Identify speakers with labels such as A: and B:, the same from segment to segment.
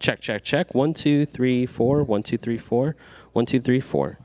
A: Check, check, check. 1, 2, 3, 4. 1, 2, 3, 4. 1, 2, 3, 4.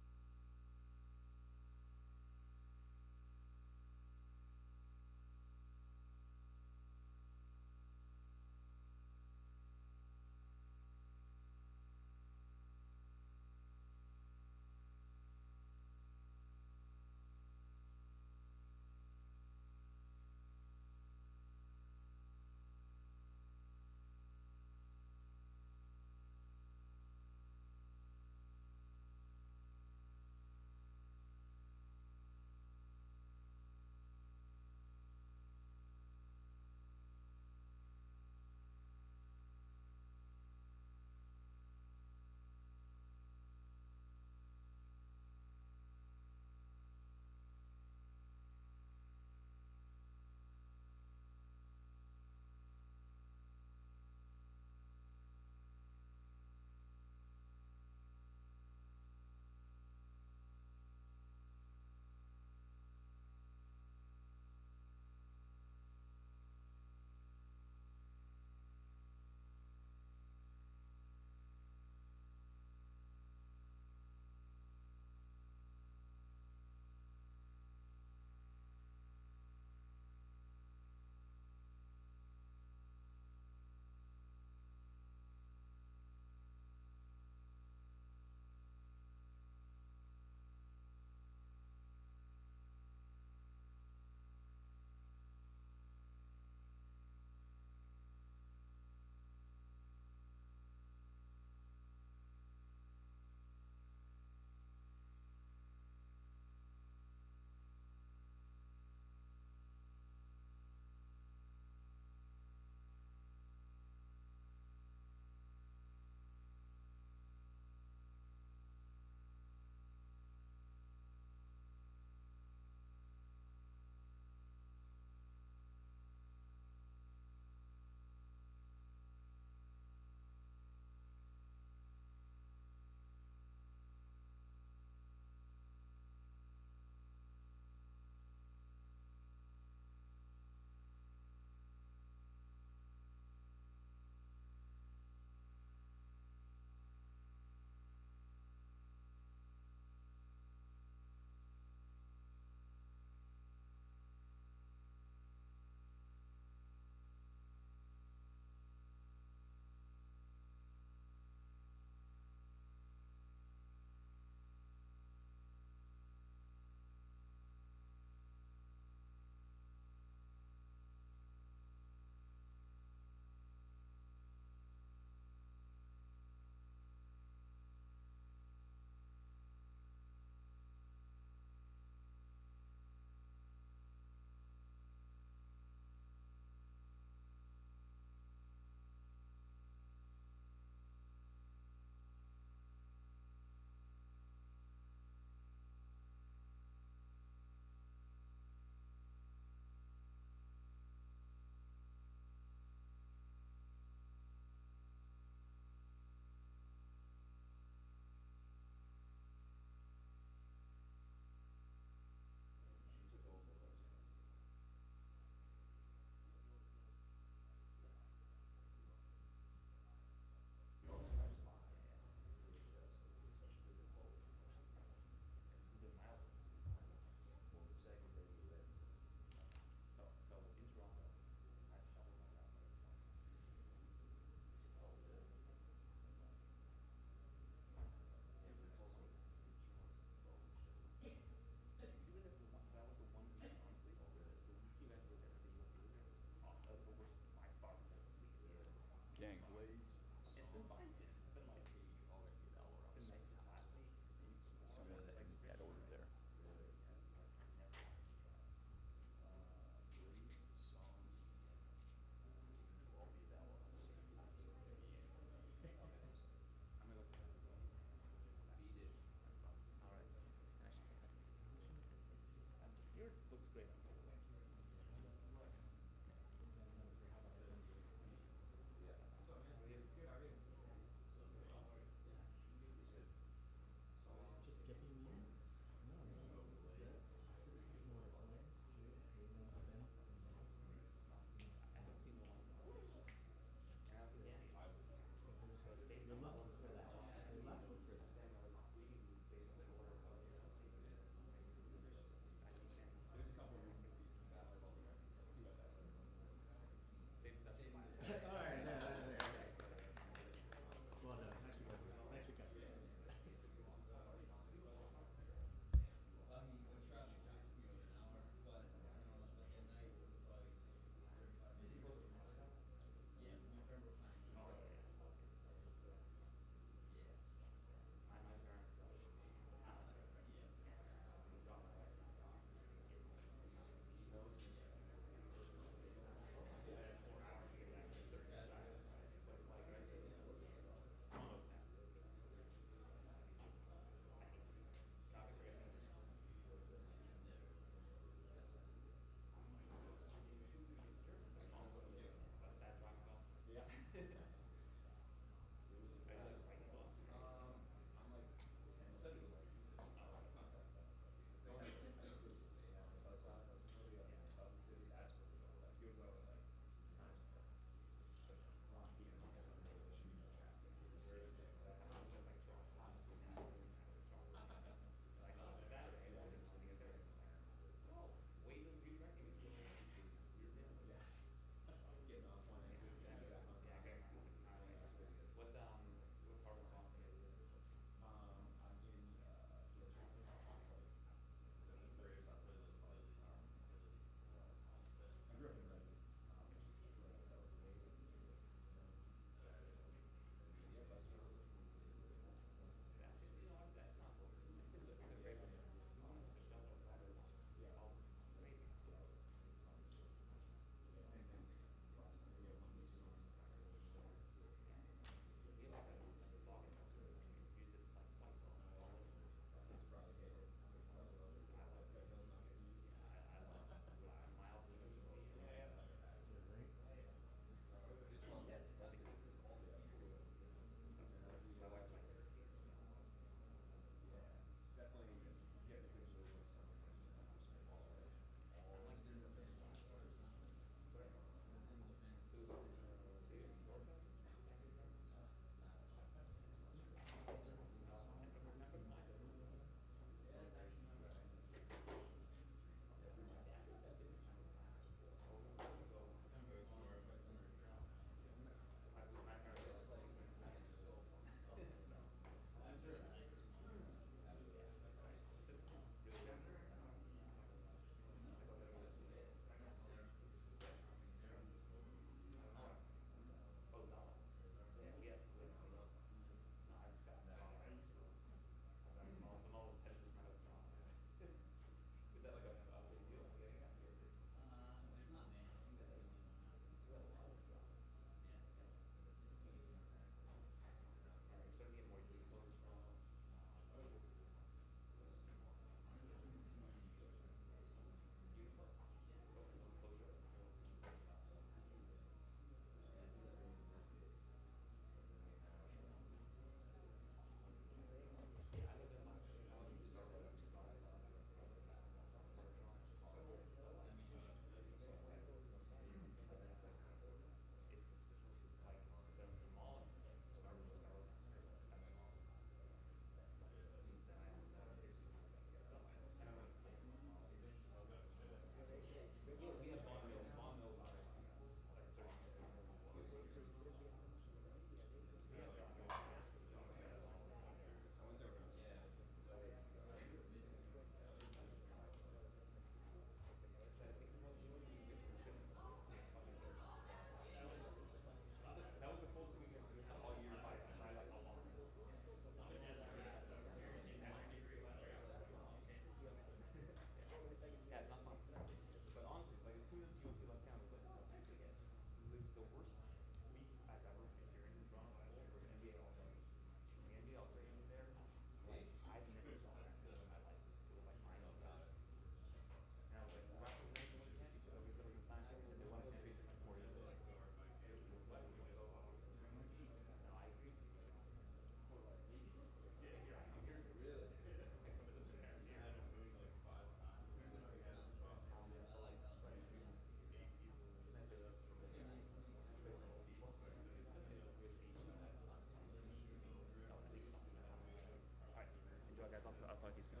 B: I'll talk to you soon.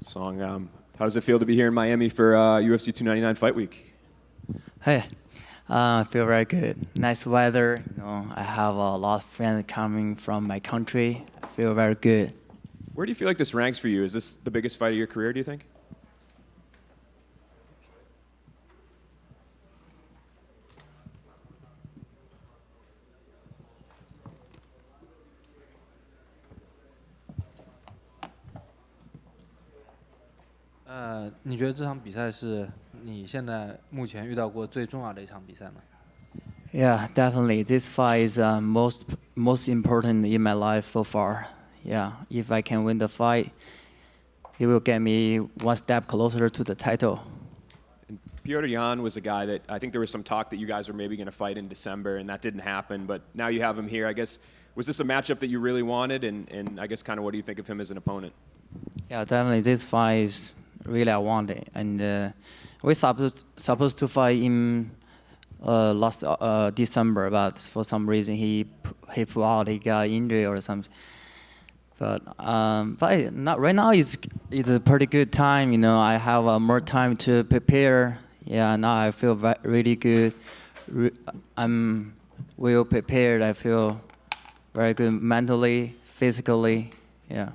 C: Song, how does it feel to be here in Miami for UFC 299 Fight Week?
D: Hey, I feel very good. Nice weather. I have a lot of friends coming from my country. I feel very good.
C: Where do you feel like this ranks for you? Is this the biggest fight of your career, do you think?
E: 你觉得这场比赛是你现在目前遇到过最重要的一场比赛吗？
D: Yeah, definitely. This fight is most important in my life so far. Yeah, if I can win the fight, it will get me one step closer to the title.
C: Petr Yan was a guy that I think there was some talk that you guys were maybe going to fight in December, and that didn't happen. But now you have him here. I guess, was this a matchup that you really wanted? And I guess kind of what do you think of him as an opponent?
D: Yeah, definitely. This fight is really I wanted. And we supposed to fight in last December, but for some reason he pulled out. He got injured or something. But not right now. It's a pretty good time. I have more time to prepare. Yeah, now I feel really good. I'm well prepared. I feel very good mentally, physically. Yeah.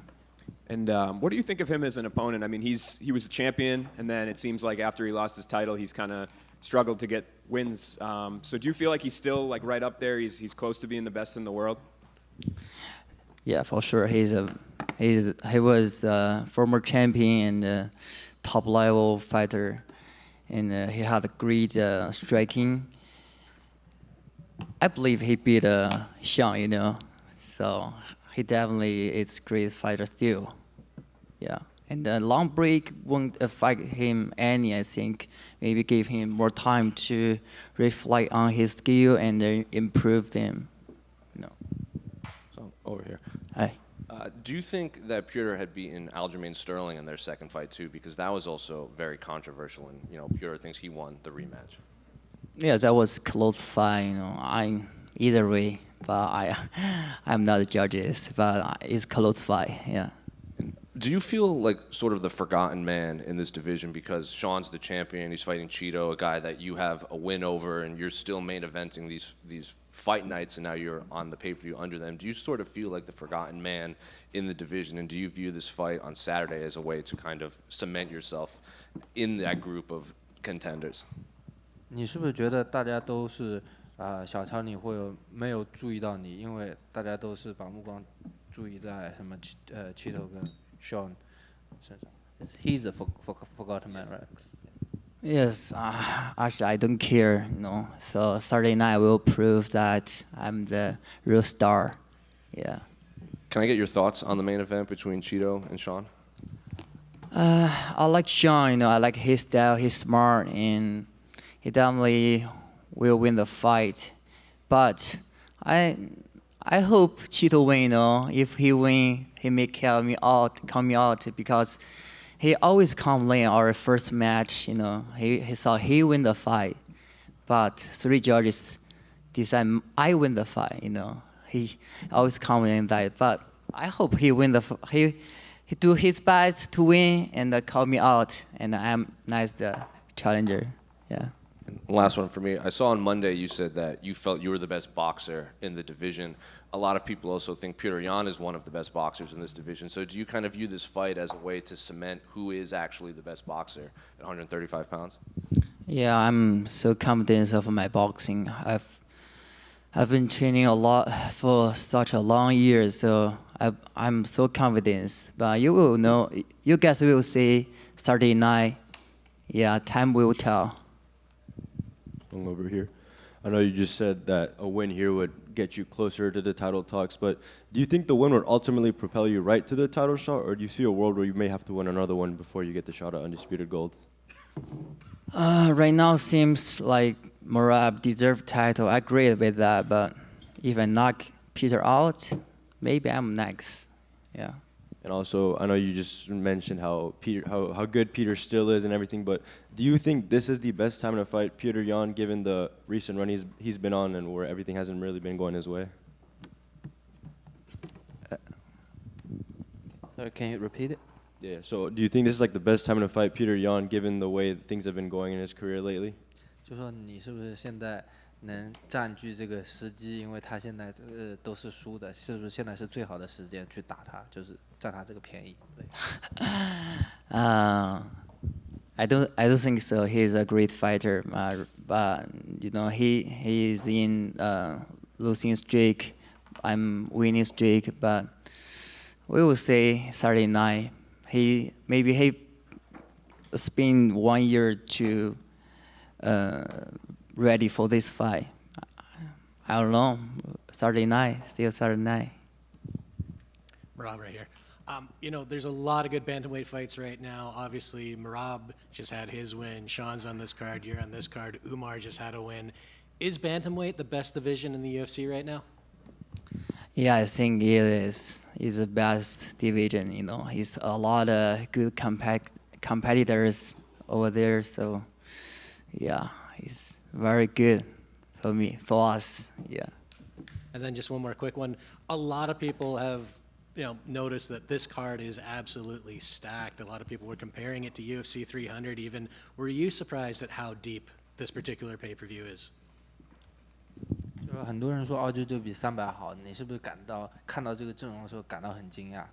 C: And what do you think of him as an opponent? I mean, he was a champion, and then it seems like after he lost his title, he's kind of struggled to get wins. So do you feel like he's still like right up there? He's close to being the best in the world?
D: Yeah, for sure. He was the former champion and top level fighter, and he had a great striking. I believe he beat Sean, so he definitely is a great fighter still. Yeah, and the long break won't affect him any. I think maybe give him more time to reflect on his skill and improve them.
F: So over here.
D: Hi.
F: Do you think that Petr had beaten Aljamain Sterling in their second fight too? Because that was also very controversial, and Petr thinks he won the rematch.
D: Yeah, that was close fight. I'm either way, but I'm not the judges. But it's close fight. Yeah.
F: Do you feel like sort of the forgotten man in this division because Sean's the champion, he's fighting Chito, a guy that you have a win over, and you're still main eventing these fight nights, and now you're on the pay-per-view under them. Do you sort of feel like the forgotten man in the division, and do you view this fight on Saturday as a way to kind of cement yourself in that group of contenders?
E: 你是不是觉得大家都是小瞧你，没有注意到你？因为大家都是把目光注意在什么Chito 跟 Sean 身上。He's a forgotten man, right?
D: Yes, actually I don't care, So Saturday night will prove that I'm the real star. Yeah.
F: Can I get your thoughts on the main event between Chito and Sean?
D: I like Sean, I like his style. He's smart and he definitely will win the fight. But I hope Chito win, If he win, he may count me out because he always come late our first match, He saw he win the fight, but 3 judges decide I win the fight, He always come in that. But I hope he win he do his best to win and call me out, and I'm the challenger. Yeah.
F: Last one for me. I saw on Monday you said that you felt you were the best boxer in the division. A lot of people also think Petr Yan is one of the best boxers in this division. So do you kind of view this fight as a way to cement who is actually the best boxer at 135 pounds?
D: Yeah, I'm so confident of my boxing. I've been training a lot for such a long year, so I'm so confident. But you will know, you guys will see 39. Yeah, time will tell.
B: Over here. I know you just said that a win here would get you closer to the title talks, but do you think the win would ultimately propel you right to the title shot, or do you see a world where you may have to win another one before you get the shot at undisputed gold?
D: Right now seems like Merab deserved title. I agree with that, but if I knock Peter out, maybe I'm next. Yeah.
B: And also, I know you just mentioned how good Peter still is and everything, but do you think this is the best time to fight Petr Yan, given the recent run he's been on and where everything hasn't really been going his way?
E: Sorry, can you repeat it?
B: Yeah. So, do you think this is like the best time to fight Petr Yan, given the way things have been going in his career lately?
E: 就说你是不是现在能占据这个时机？因为他现在都是输的，是不是现在是最好的时间去打他，就是占他这个便宜？对。
D: I don't think so. He's a great fighter, but you know he is in losing streak. I'm winning streak, but we will say 39. He spent 1 year to ready for this fight. I don't know. 39, still 39.
G: Merab right here. You know, there's a lot of good bantamweight fights right now. Obviously, Merab just had his win. Sean's on this card. You're on this card. Umar just had a win. Is bantamweight the best division in the UFC right now?
D: Yeah, I think it is. It's the best division. You know, it's a lot of good competitors over there. So, yeah, it's very good for me, for us. Yeah.
G: And then just one more quick one. A lot of people have, you know, noticed that this card is absolutely stacked. A lot of people were comparing it to UFC 300 even. Were you surprised at how deep this particular pay-per-view is?
E: 就是很多人说澳洲就比300好，你是不是看到这个阵容的时候感到很惊讶？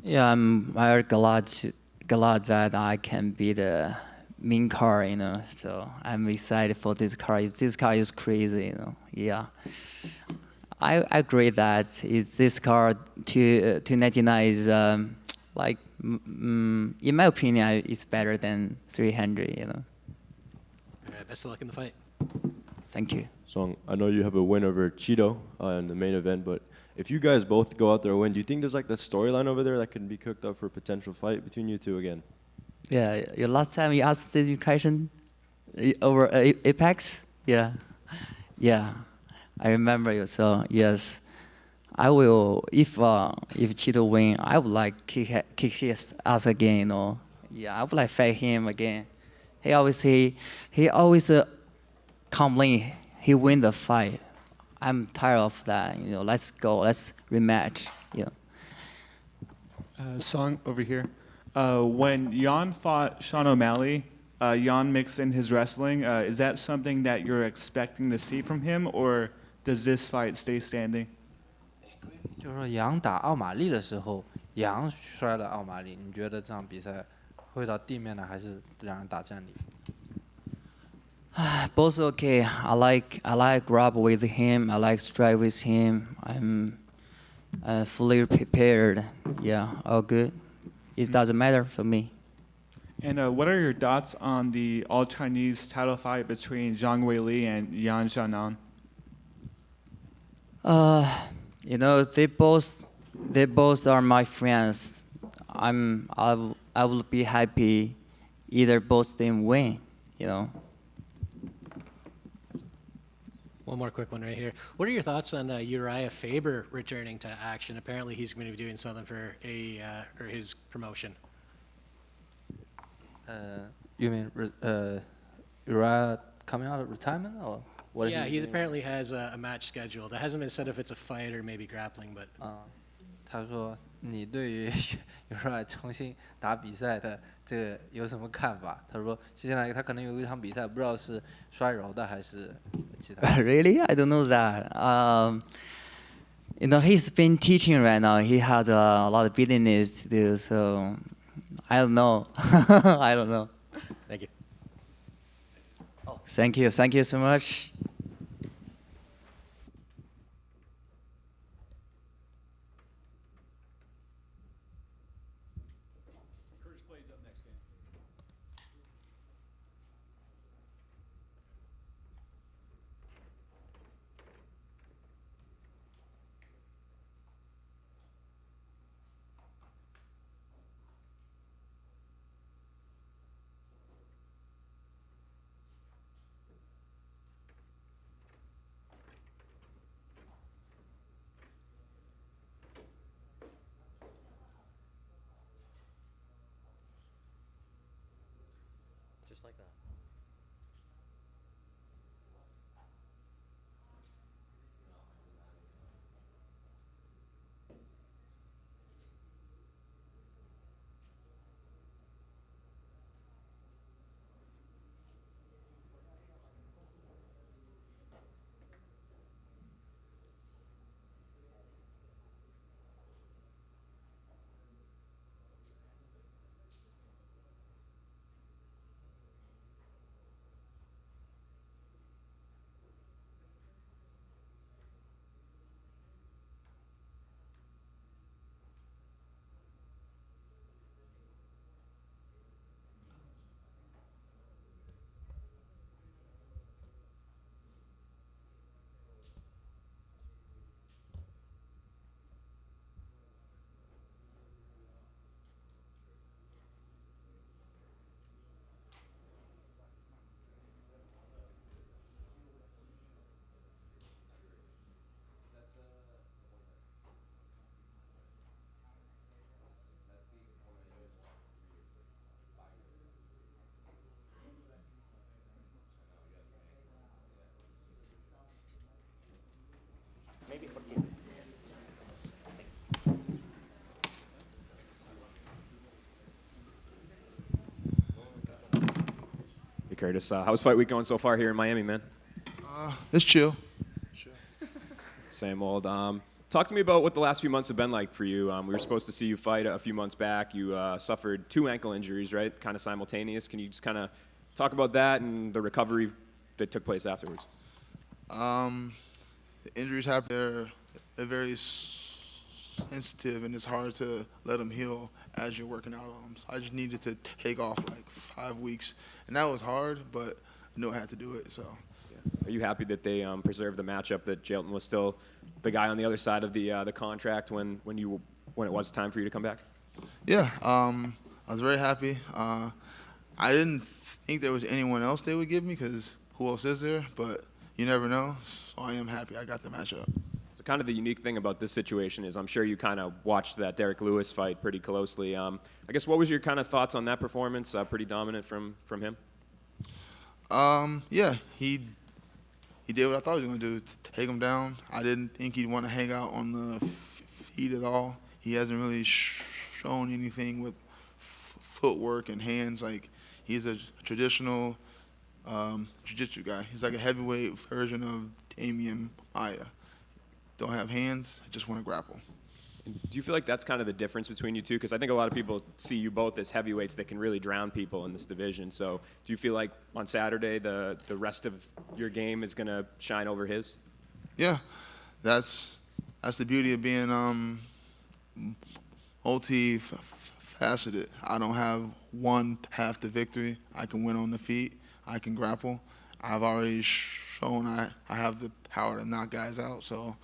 D: Yeah, I'm very glad that I can be the main card, you know. So I'm excited for this card. This card is crazy, you know. Yeah. I agree that this card 299 is like in my opinion it's better than 300, you know.
G: All right, best of luck in the fight.
D: Thank you.
B: Song, I know you have a win over Chito in the main event, but if you guys both go out there and win, do you think there's like the storyline over there that can be cooked up for a potential fight between you two again?
D: Yeah, your last time you asked the question over Apex? Yeah. Yeah. I remember you, so yes, I will. If Chito win, I would like kick his ass again. You know, yeah, I would like fight him again. He always complain he win the fight. I'm tired of that. You know, let's go, let's rematch. Yeah.
H: Song over here. When Yan fought Sean O'Malley, Yan mixed in his wrestling. Is that something that you're expecting to see from him, or does this fight stay standing?
E: 就是说杨打奥马利的时候，杨摔了奥马利，你觉得这场比赛会到地面呢，还是两人打站立？
D: Both okay. I like grab with him. I like strike with him. I'm fully prepared. Yeah, all good. It doesn't matter for me.
H: And what are your thoughts on the all-Chinese title fight between Zhang Weili and Yan Xiaonan?
D: You know, they both are my friends. I will be happy either both them win. You know.
G: One more quick one right here. What are your thoughts on Uriah Faber returning to action? Apparently, he's going to be doing something for his promotion.
E: You mean Uriah coming out of retirement, or what?
G: Yeah, he apparently has a match scheduled. It hasn't been said if it's a fight or maybe grappling, but.
E: 他说你对于Uriah重新打比赛的这个有什么看法？他说接下来他可能有一场比赛，不知道是摔柔的还是其他。
D: Really? I don't know that. You know, he's been teaching right now. He has a lot of business to do, so I don't know. I don't know.
G: Thank you.
D: Oh, thank you. Thank you so much.
A: Just like that. Maybe 14.
C: Hey Curtis, how's fight week going so far here in Miami, man?
I: It's chill.
C: Same old. Talk to me about what the last few months have been like for you. We were supposed to see you fight a few months back. You suffered 2 ankle injuries, right? Kind of simultaneous. Can you just kind of talk about that and the recovery that took place afterwards?
I: The injuries happen. They're very sensitive, and it's hard to let them heal as you're working out on them. So I just needed to take off like 5 weeks, and that was hard, but I knew I had to do it. So.
C: Are you happy that they preserved the matchup, that Jailton was still the guy on the other side of the contract when it was time for you to come back?
I: Yeah, I was very happy. I didn't think there was anyone else they would give me, because who else is there? But you never know. So I am happy I got the matchup.
C: So kind of the unique thing about this situation is I'm sure you kind of watched that Derek Lewis fight pretty closely. I guess what was your kind of thoughts on that performance? Pretty dominant from him?
I: Yeah, he did what I thought he was going to do, take him down. I didn't think he'd want to hang out on the feet at all. He hasn't really shown anything with footwork and hands. Like, he's a traditional jiu-jitsu guy. He's like a heavyweight version of Damian Maia. Don't have hands, just want to grapple.
C: Do you feel like that's kind of the difference between you two? Because I think a lot of people see you both as heavyweights that can really drown people in this division. So do you feel like on Saturday the rest of your game is going to shine over his?
I: Yeah, that's the beauty of being multi-faceted. I don't have one path to victory. I can win on the feet. I can grapple. I've already shown I have the power to knock guys out. So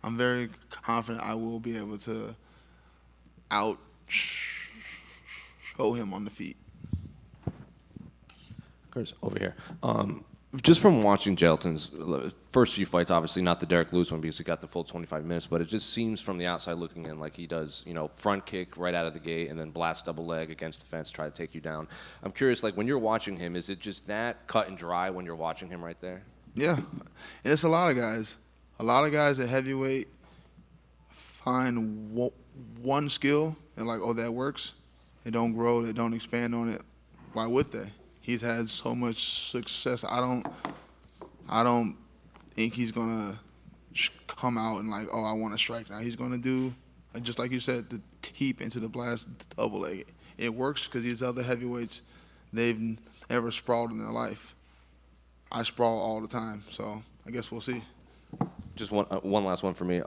I: I'm very confident I will be able to show him on the feet.
F: Chris, over here. Just from watching Jailton's first few fights, obviously not the Derek Lewis one because he got the full 25 minutes, but it just seems from the outside looking in like he does, front kick right out of the gate and then blast double leg against the fence, try to take you down. I'm curious, like when you're watching him, is it just that cut and dry when you're watching him right there?
I: Yeah, and it's a lot of guys. A lot of guys at heavyweight find one skill and like, oh, that works. They don't grow. They don't expand on it. Why would they? He's had so much success. I don't think he's gonna come out and like, oh, I want to strike now. He's gonna do, just like you said, the teep into the blast double leg. It works because these other heavyweights, they've never sprawled in their life. I sprawl all the time, so I guess we'll see.
F: Just one last one for me.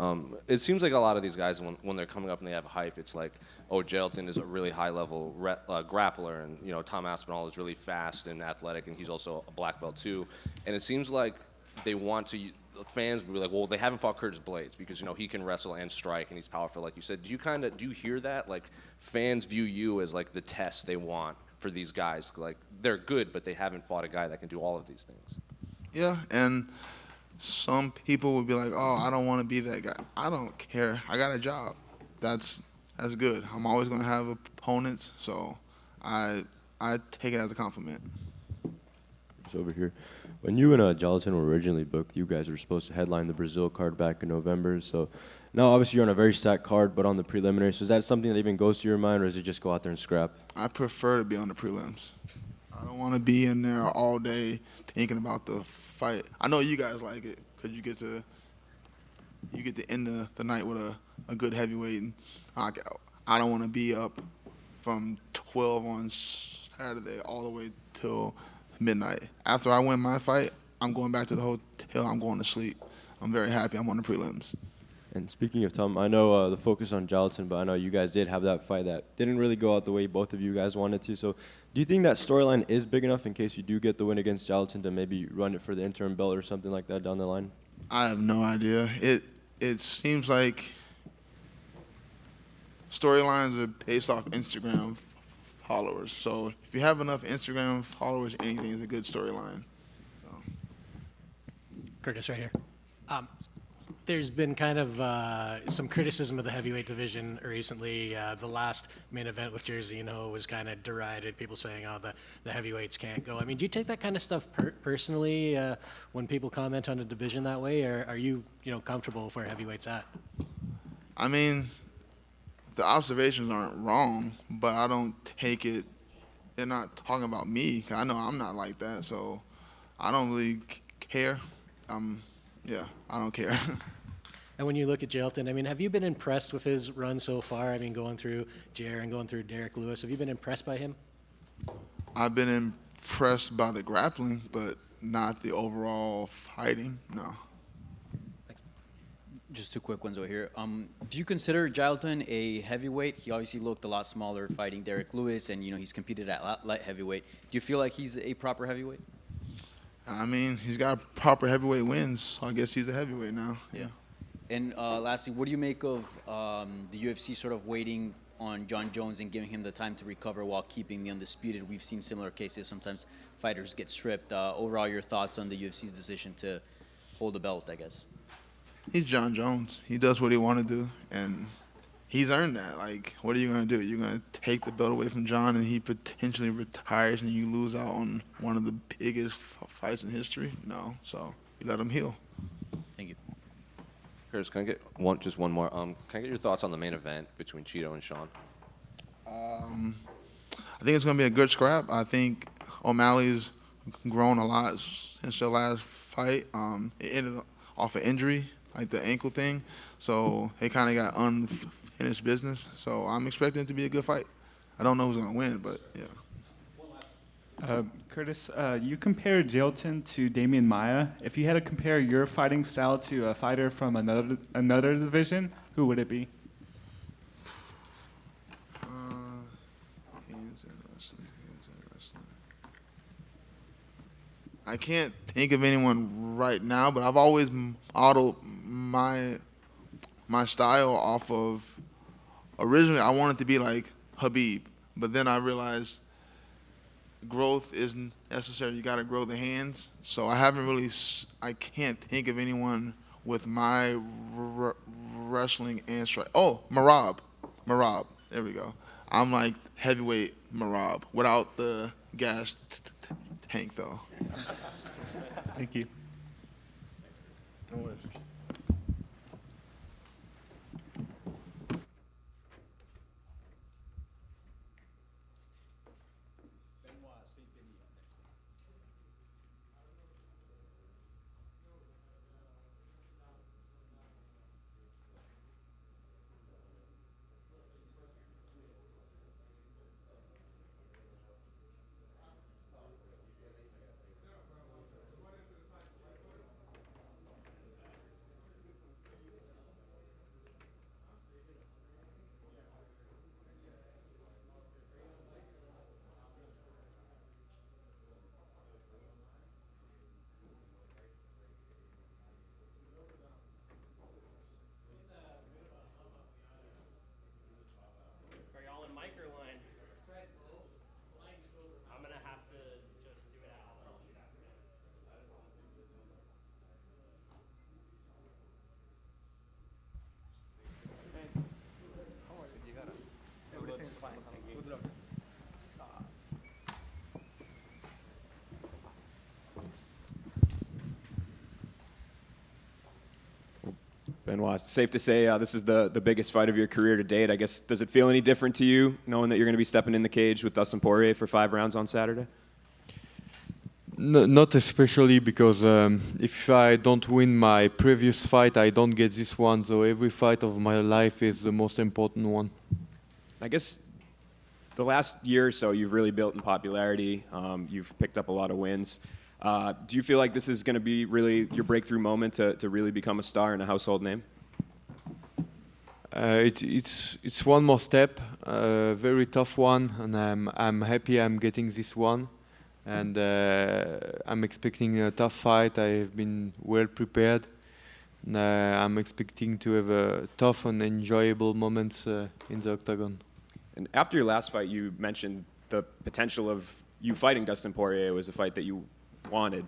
F: It seems like a lot of these guys, when they're coming up and they have hype, it's like, oh, Jailton is a really high-level grappler, and you know Tom Aspinall is really fast and athletic, and he's also a black belt too. And it seems like they want to. Fans would be like, well, they haven't fought Curtis Blaydes because you know he can wrestle and strike and he's powerful, like you said. Do you hear that? Like fans view you as like the test they want for these guys. Like they're good, but they haven't fought a guy that can do all of these things.
I: Yeah, and some people would be like, oh, I don't want to be that guy. I don't care. I got a job. That's good. I'm always going to have opponents, so I take it as a compliment.
B: It's over here. When you and Jailton were originally booked, you guys were supposed to headline the Brazil card back in November. So now, obviously, you're on a very stacked card, but on the preliminaries. So is that something that even goes to your mind, or is it just go out there and scrap? I
I: prefer to be on the prelims. I don't want to be in there all day thinking about the fight. I know you guys like it because you get to end the night with a good heavyweight knockout. I don't want to be up from 12 on Saturday all the way till midnight. After I win my fight, I'm going back to the hotel. I'm going to sleep. I'm very happy I'm on the prelims.
B: And speaking of Tom, I know the focus on Jailton, but I know you guys did have that fight that didn't really go out the way both of you guys wanted to. So do you think that storyline is big enough in case you do get the win against Jailton to maybe run it for the interim belt or something like that down the line?
I: I have no idea. It seems like storylines are based off Instagram followers. So if you have enough Instagram followers, anything is a good storyline. So.
G: Curtis, right here. There's been kind of some criticism of the heavyweight division recently. The last main event with Jersey, was kind of derided. People saying, "Oh, the heavyweights can't go." I mean, do you take that kind of stuff personally when people comment on the division that way, or are you, comfortable with where heavyweights at?
I: I mean, the observations aren't wrong, but I don't take it. They're not talking about me. 'Cause I know I'm not like that, so I don't really care. Yeah, I don't care.
G: And when you look at Jailton, I mean, have you been impressed with his run so far? I mean, going through Jair and going through Derek Lewis, have you been impressed by him?
I: I've been impressed by the grappling, but not the overall fighting, no.
J: Thanks. Just two quick ones over here. Do you consider Jailton a heavyweight? He obviously looked a lot smaller fighting Derek Lewis, and, he's competed at light heavyweight. Do you feel like he's a proper heavyweight?
I: I mean, he's got proper heavyweight wins, so I guess he's a heavyweight now. Yeah.
J: And lastly, what do you make of the UFC sort of waiting on John Jones and giving him the time to recover while keeping the undisputed? We've seen similar cases. Sometimes fighters get stripped. Overall, your thoughts on the UFC's decision to hold the belt, I guess?
I: He's John Jones. He does what he want to do, and he's earned that. Like, what are you going to do? You're going to take the belt away from John and he potentially retires and you lose out on one of the biggest fights in history? No. So you let him heal.
J: Thank you.
F: Curtis, can I get just one more? Can I get your thoughts on the main event between Chito and Sean?
I: I think it's going to be a good scrap. I think O'Malley's grown a lot since their last fight. It ended off an injury, like the ankle thing. So they kind of got unfinished business. So I'm expecting it to be a good fight. I don't know who's going to win, but yeah.
H: Curtis, you compared Jailton to Damian Maia. If you had to compare your fighting style to a fighter from another division, who would it be?
I: Hands and wrestling. I can't think of anyone right now, but I've always modeled my style off of. Originally, I wanted to be like Khabib, but then I realized growth isn't necessary. You got to grow the hands. So I can't think of anyone with my wrestling and strike. Oh, Merab. There we go. I'm like heavyweight Merab without the gas tank, though.
H: Thank you.
I: No worries.
C: Benoit, safe to say this is the biggest fight of your career to date. I guess, does it feel any different to you knowing that you're going to be stepping in the cage with Dustin Poirier for 5 rounds on Saturday?
K: No, not especially, because if I don't win my previous fight, I don't get this one. So every fight of my life is the most important one.
C: I guess the last year or so, you've really built in popularity. You've picked up a lot of wins. Do you feel like this is going to be really your breakthrough moment to really become a star and a household name?
K: It's one more step, a very tough one, and I'm happy I'm getting this one. And I'm expecting a tough fight. I have been well prepared. And, I'm expecting to have a tough and enjoyable moments in the octagon.
C: And after your last fight, you mentioned the potential of you fighting Dustin Poirier was a fight that you wanted.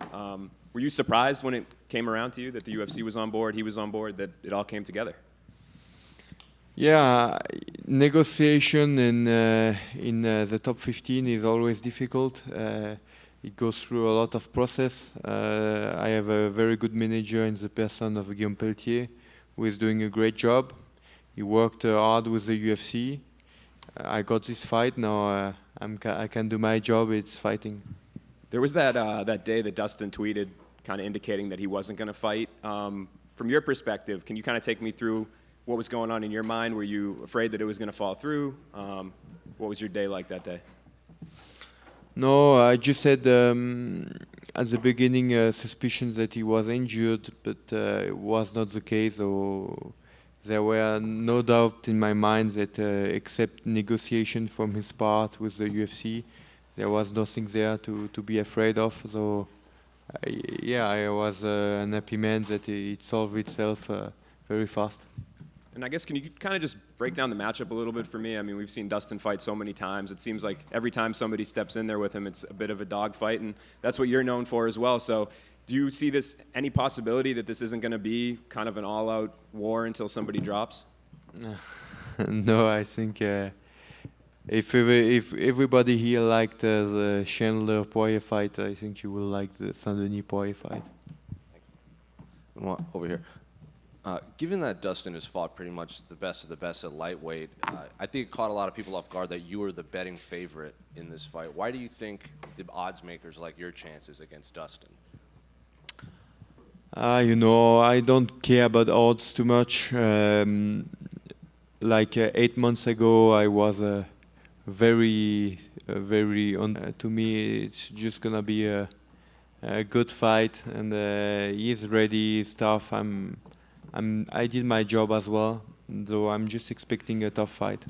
C: Were you surprised when it came around to you that the UFC was on board, he was on board, that it all came together?
K: Yeah, negotiation in the top 15 is always difficult. It goes through a lot of process. I have a very good manager in the person of Guillaume Peltier, who is doing a great job. He worked hard with the UFC. I got this fight. Now I can do my job. It's fighting.
C: There was that day that Dustin tweeted, kind of indicating that he wasn't going to fight. From your perspective, can you kind of take me through what was going on in your mind? Were you afraid that it was going to fall through? What was your day like that day?
K: No, I just had at the beginning suspicions that he was injured, but it was not the case. So there were no doubt in my mind that except negotiation from his part with the UFC, there was nothing there to be afraid of. So I was an happy man that it solved itself very fast.
C: And I guess, can you kind of just break down the matchup a little bit for me? I mean, we've seen Dustin fight so many times. It seems like every time somebody steps in there with him, it's a bit of a dogfight, and that's what you're known for as well. So do you see any possibility that this isn't going to be kind of an all-out war until somebody drops?
K: No, I think if everybody here liked the Chandler-Poirier fight, I think you will like the Saint Denis-Poirier fight.
F: Thanks. Over here. Given that Dustin has fought pretty much the best of the best at lightweight, I think it caught a lot of people off guard that you were the betting favorite in this fight. Why do you think the odds makers like your chances against Dustin?
K: I don't care about odds too much. 8 months ago, I was very to me, it's just gonna be a good fight, and he's ready. He's tough. I did my job as well, though I'm just expecting a tough fight.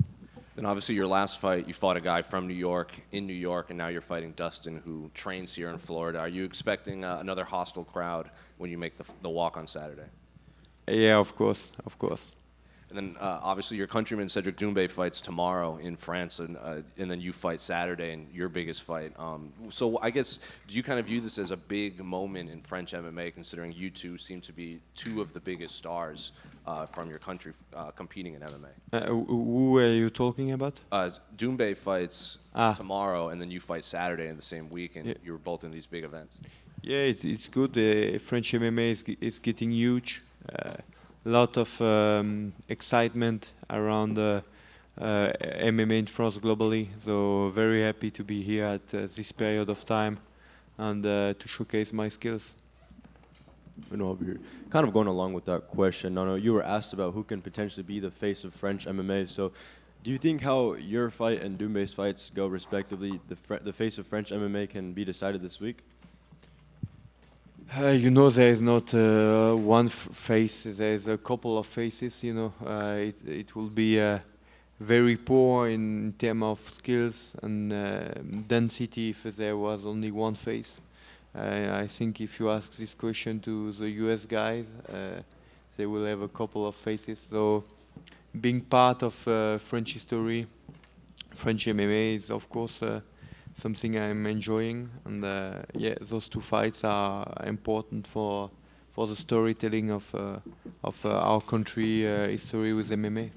F: And obviously your last fight, you fought a guy from New York, in New York, and now you're fighting Dustin, who trains here in Florida. Are you expecting another hostile crowd when you make the walk on Saturday?
K: Yeah, of course.
F: And then obviously your countryman Cedric Doumbé fights tomorrow in France, and then you fight Saturday in your biggest fight. So I guess, do you kind of view this as a big moment in French MMA, considering you two seem to be two of the biggest stars from your country competing in MMA?
K: Who are you talking about?
F: Doumbé fights tomorrow, and then you fight Saturday in the same week, and you were both in these big events. Yeah,
K: it's good. French MMA is getting huge. Lot of excitement around MMA in France globally. So very happy to be here at this period of time and to showcase my skills.
B: Over here. Kind of going along with that question, I know you were asked about who can potentially be the face of French MMA. So do you think how your fight and Doumbé's fights go respectively, the face of French MMA can be decided this week?
K: There is not one face. There is a couple of faces. It will be very poor in terms of skills and density if there was only one face. I think if you ask this question to the US guys, they will have a couple of faces. So being part of French history, French MMA is of course something I'm enjoying, and those two fights are important for the storytelling of our country history with MMA.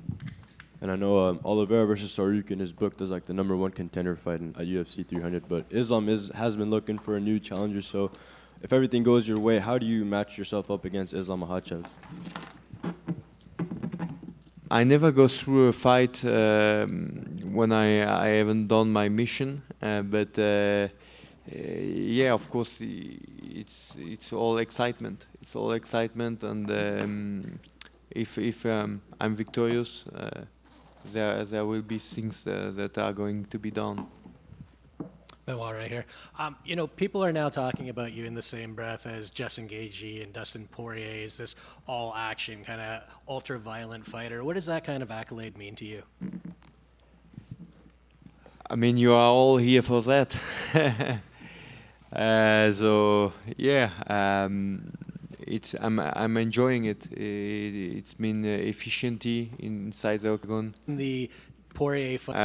B: And I know Oliveira versus Saryukin is booked as like the #1 contender fight in UFC 300, but Islam has been looking for a new challenger. So if everything goes your way, how do you match yourself up against Islam Makhachev?
K: I never go through a fight when I haven't done my mission, but yeah, of course, it's all excitement. It's all excitement, and if I'm victorious, there will be things that are going to be done.
G: Benoit right here. You know, people are now talking about you in the same breath as Justin Gaethje and Dustin Poirier as this all-action kind of ultra-violent fighter. What does that kind of accolade mean to you?
K: I mean, you are all here for that. So yeah, I'm enjoying it. It's been efficiency inside the octagon.
G: The Poirier fight.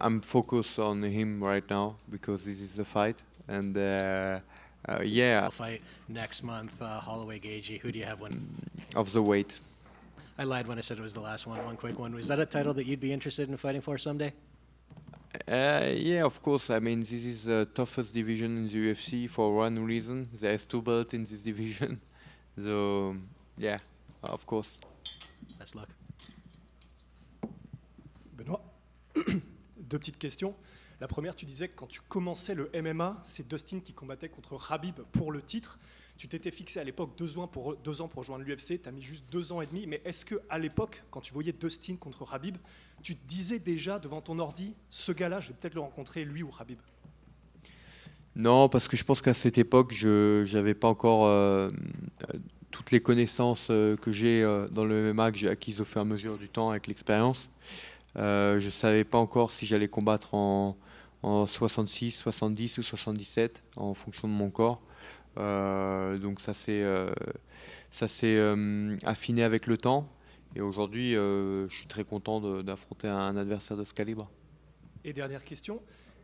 K: I'm focused on him right now because this is the fight, and yeah.
G: Fight next month, Holloway Gaethje. Who do you have winning?
K: Of the weight.
G: I lied when I said it was the last one. One quick one. Was that a title that you'd be interested in fighting for someday?
K: Yeah, of course. I mean, this is the toughest division in the UFC for one reason. There's 2 belts in this division. So, yeah, of course.
G: Best luck.
L: Benoît, 2 petites questions. La première, tu disais que quand tu commençais le MMA, c'est Dustin qui combattait contre Khabib pour le titre. Tu t'étais fixé à l'époque 2 ans pour rejoindre l'UFC, tu as mis juste 2 ans et demi, mais est-ce qu'à l'époque, quand tu voyais Dustin contre Khabib, tu te disais déjà devant ton ordi, ce gars-là, je vais peut-être le rencontrer, lui ou Khabib?
K: Non, parce que je pense qu'à cette époque, je n'avais pas encore toutes les connaissances que j'ai dans le MMA, que j'ai acquises au fur et à mesure du temps avec l'expérience. Je ne savais pas encore si j'allais combattre en 66, 70 ou 77, en fonction de mon corps. Donc ça s'est affiné avec le temps. Et aujourd'hui, je suis très content d'affronter un adversaire de ce calibre.
L: Et dernière question,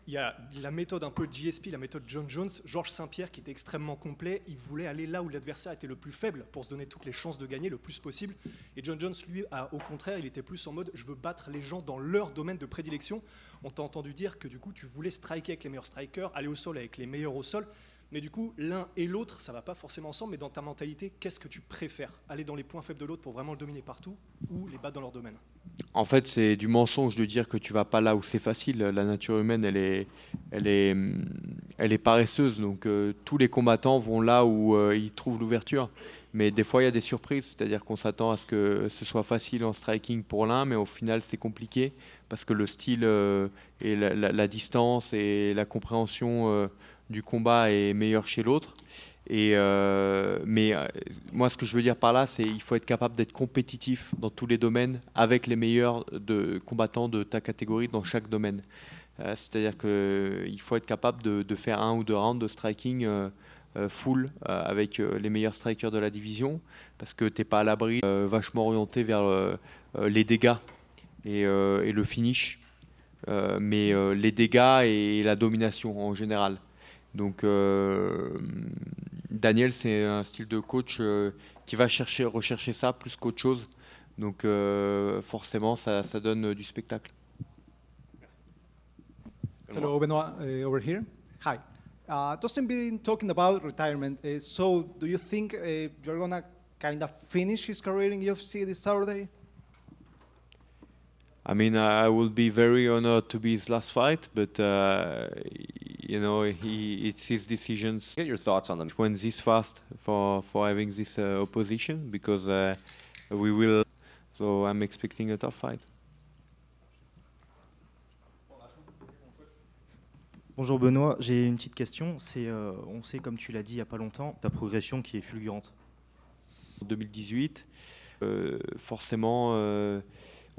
L: il y a la méthode un peu GSP, la méthode John Jones, Georges Saint-Pierre qui était extrêmement complet. Il voulait aller là où l'adversaire était le plus faible pour se donner toutes les chances de gagner le plus possible. Et John Jones, lui, au contraire, il était plus en mode je veux battre les gens dans leur domaine de prédilection. On t'a entendu dire que du coup, tu voulais striker avec les meilleurs strikers, aller au sol avec les meilleurs au sol. Mais du coup, l'un et l'autre, ça ne va pas forcément ensemble. Mais dans ta mentalité, qu'est-ce que tu préfères? Aller dans les points faibles de l'autre pour vraiment le dominer partout ou les battre dans leur domaine?
K: En fait, c'est du mensonge de dire que tu vas pas là où c'est facile. La nature humaine, elle est paresseuse. Donc, tous les combattants vont là où ils trouvent l'ouverture. Mais des fois, il y a des surprises. C'est-à-dire qu'on s'attend à ce que ce soit facile en striking pour l'un, mais au final, c'est compliqué parce que le style et la distance et la compréhension du combat est meilleur chez l'autre. Mais moi, ce que je veux dire par là, c'est qu'il faut être capable d'être compétitif dans tous les domaines avec les meilleurs combattants de ta catégorie dans chaque domaine. C'est-à-dire qu'il faut être capable de faire 1 ou 2 rounds de striking full avec les meilleurs strikers de la division parce que tu n'es pas à l'abri, vachement orienté vers les dégâts et le finish, mais les dégâts et la domination en général. Donc Daniel, c'est un style de coach qui va rechercher ça plus qu'autre chose. Donc forcément, ça donne du spectacle.
M: Hello, Benoit, over here. Hi. Dustin been talking about retirement. So do you think you're going to kind of finish his career in UFC this Saturday?
K: I mean, I will be very honored to be his last fight, but you know, it's his decisions.
F: Get your thoughts on them.
K: It went this fast for having this opposition because we will. So I'm expecting a tough fight.
N: Bonjour Benoît, j'ai une petite question. On sait, comme tu l'as dit il n'y a pas longtemps, ta progression qui est fulgurante.
K: En 2018, forcément.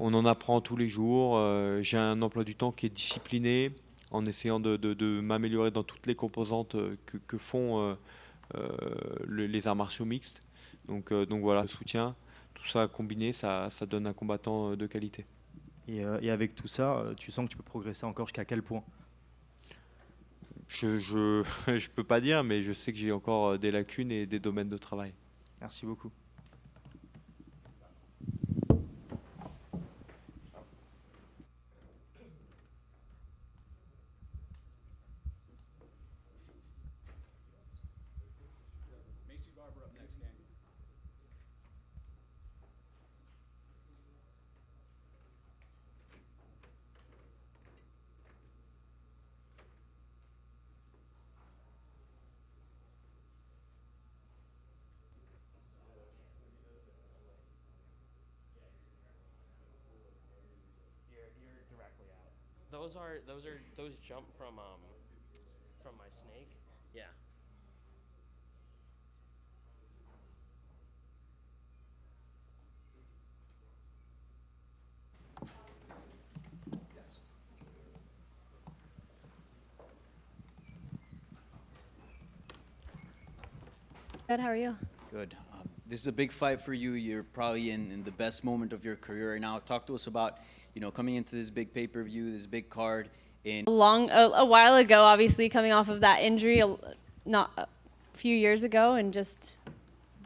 K: On en apprend tous les jours. J'ai un emploi du temps qui est discipliné en essayant de m'améliorer dans toutes les composantes que font les arts martiaux mixtes. Donc voilà, le soutien, tout ça combiné, ça donne un combattant de qualité.
N: Et avec tout ça, tu sens que tu peux progresser encore jusqu'à quel point?
K: Je peux pas dire, mais je sais que j'ai encore des lacunes et des domaines de travail.
N: Merci beaucoup.
C: Macy Barber up next, gang.
A: those jump from my snake. Yeah.
O: Good, how are you?
J: Good. This is a big fight for you. You're probably in the best moment of your career right now. Talk to us about, coming into this big pay-per-view, this big card. A
O: while ago, obviously, coming off of that injury, not a few years ago, and just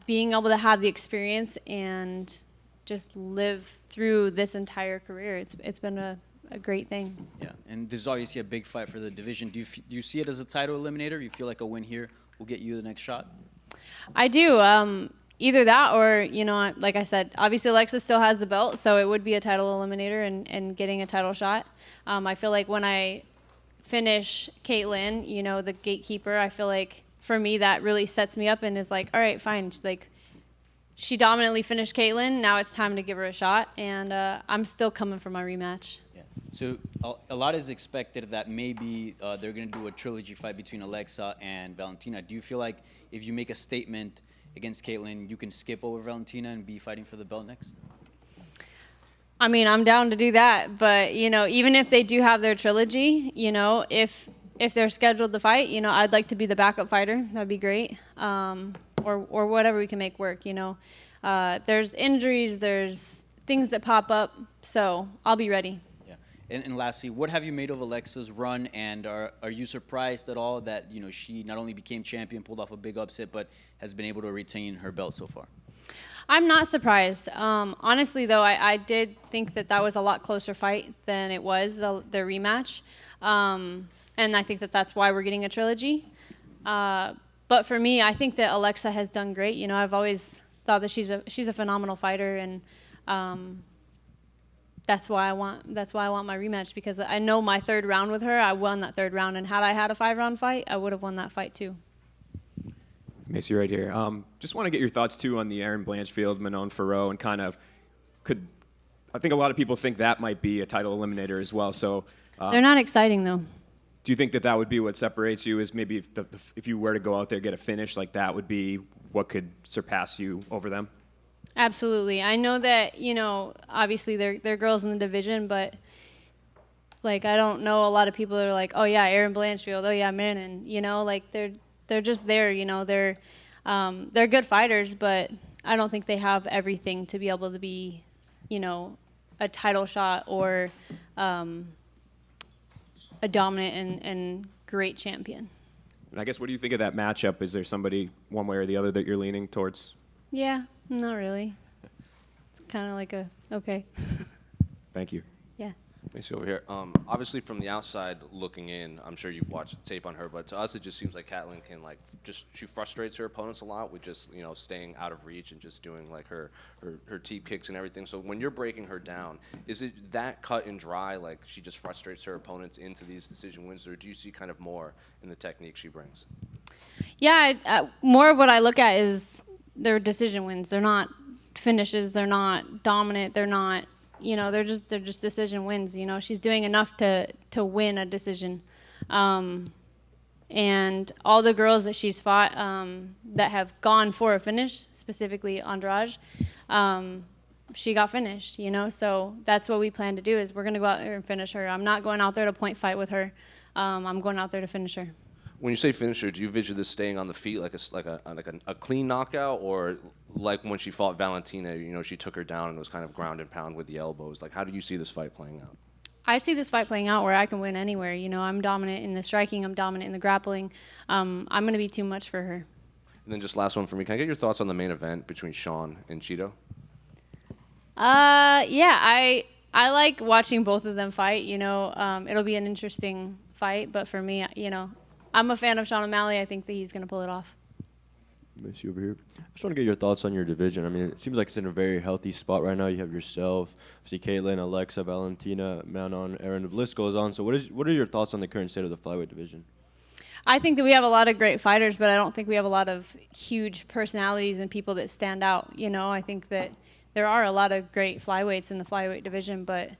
O: being able to have the experience and just live through this entire career. It's been a great thing.
J: Yeah, and this is obviously a big fight for the division. Do you see it as a title eliminator? You feel like a win here will get you the next shot?
O: I do. Either that or, like I said, obviously Alexa still has the belt, so it would be a title eliminator and getting a title shot. I feel like when I finish Katlyn, the gatekeeper, I feel like for me that really sets me up and is like, all right, fine. Like, she dominantly finished Katlyn. Now it's time to give her a shot, and I'm still coming for my rematch.
J: Yeah. So a lot is expected that maybe they're going to do a trilogy fight between Alexa and Valentina. Do you feel like if you make a statement against Katlyn, you can skip over Valentina and be fighting for the belt next?
O: I mean, I'm down to do that, but even if they do have their trilogy, if they're scheduled to fight, I'd like to be the backup fighter. That'd be great, or whatever we can make work. There's injuries, there's things that pop up, so I'll be ready.
J: Yeah. And lastly, what have you made of Alexa's run, and are you surprised at all that she not only became champion, pulled off a big upset, but has been able to retain her belt so far?
O: I'm not surprised. Honestly, though, I did think that was a lot closer fight than it was, the rematch. And I think that's why we're getting a trilogy. But for me, I think that Alexa has done great. I've always thought that she's a phenomenal fighter, and that's why I want my rematch, because I know my third round with her, I won that third round, and had I had a 5-round fight, I would have won that fight too.
C: Macy right here. Just want to get your thoughts too on the Aaron Blanchfield, Manon Fiorot, and kind of I think a lot of people think that might be a title eliminator as well. So
O: they're not exciting though.
C: Do you think that would be what separates you? Is maybe if you were to go out there get a finish, like that would be what could surpass you over them?
O: Absolutely. I know that obviously they're girls in the division, but like I don't know a lot of people that are like, oh yeah, Aaron Blanchfield, oh yeah, Manon. Like they're just there. They're good fighters, but I don't think they have everything to be able to be, a title shot or a dominant and great champion.
C: And I guess, what do you think of that matchup? Is there somebody one way or the other that you're leaning towards?
O: Yeah, not really. It's kind of like okay.
C: Thank you.
O: Yeah.
F: Macy over here. Obviously, from the outside looking in, I'm sure you've watched the tape on her, but to us, it just seems like Katlyn can she frustrates her opponents a lot with just staying out of reach and just doing like her teep kicks and everything. So when you're breaking her down, is it that cut and dry? Like she just frustrates her opponents into these decision wins, or do you see kind of more in the technique she brings?
O: Yeah, more of what I look at is their decision wins. They're not finishes. They're not dominant. They're not. They're just decision wins. She's doing enough to win a decision, and all the girls that she's fought that have gone for a finish, specifically Andrade, she got finished. So that's what we plan to do. Is we're going to go out there and finish her. I'm not going out there to point fight with her. I'm going out there to finish her.
F: When you say finisher, do you vision this staying on the feet like a clean knockout, or like when she fought Valentina, she took her down and was kind of ground and pound with the elbows? Like, how do you see this fight playing out?
O: I see this fight playing out where I can win anywhere. I'm dominant in the striking. I'm dominant in the grappling. I'm going to be too much for her.
F: And then just last one for me. Can I get your thoughts on the main event between Sean and Chito?
O: Yeah, I like watching both of them fight. It'll be an interesting fight, but for me, I'm a fan of Sean O'Malley. I think that he's going to pull it off.
B: Macy over here. I just want to get your thoughts on your division. I mean, it seems like it's in a very healthy spot right now. You have yourself, see Katlyn, Alexa, Valentina, Manon, Aaron. The list goes on. So what are your thoughts on the current state of the flyweight division?
O: I think that we have a lot of great fighters, but I don't think we have a lot of huge personalities and people that stand out. I think that there are a lot of great flyweights in the flyweight division, but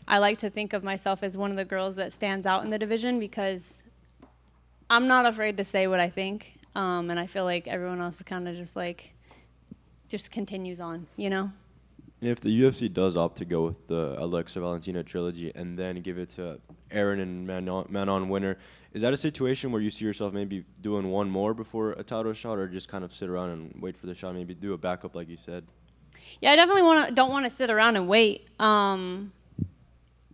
O: I like to think of myself as one of the girls that stands out in the division because I'm not afraid to say what I think, and I feel like everyone else kind of just continues on, you know?
B: If the UFC does opt to go with the Alexa Valentina trilogy and then give it to Aaron and Manon winner, is that a situation where you see yourself maybe doing one more before a title shot, or just kind of sit around and wait for the shot, maybe do a backup like you said?
O: Yeah, I definitely don't want to sit around and wait.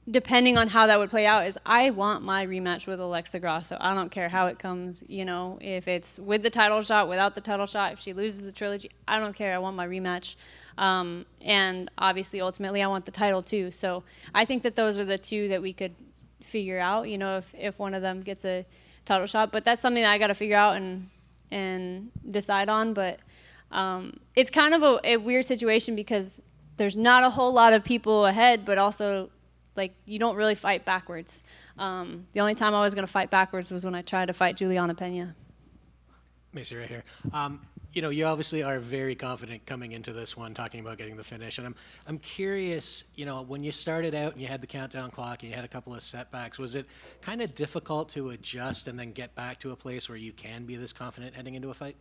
O: Depending on how that would play out, is I want my rematch with Alexa Grasso. I don't care how it comes, you know, if it's with the title shot, without the title shot, if she loses the trilogy, I don't care. I want my rematch. And obviously, ultimately, I want the title too. So I think that those are the two that we could figure out, you know, if one of them gets a title shot. But that's something that I got to figure out and decide on. But it's kind of a weird situation because there's not a whole lot of people ahead, but also like you don't really fight backwards. The only time I was going to fight backwards was when I tried to fight Juliana Pena.
G: Macy, right here. You know, you obviously are very confident coming into this one, talking about getting the finish. And I'm curious, you know, when you started out and you had the countdown clock and you had a couple of setbacks, was it kind of difficult to adjust and then get back to a place where you can be this confident heading into a fight?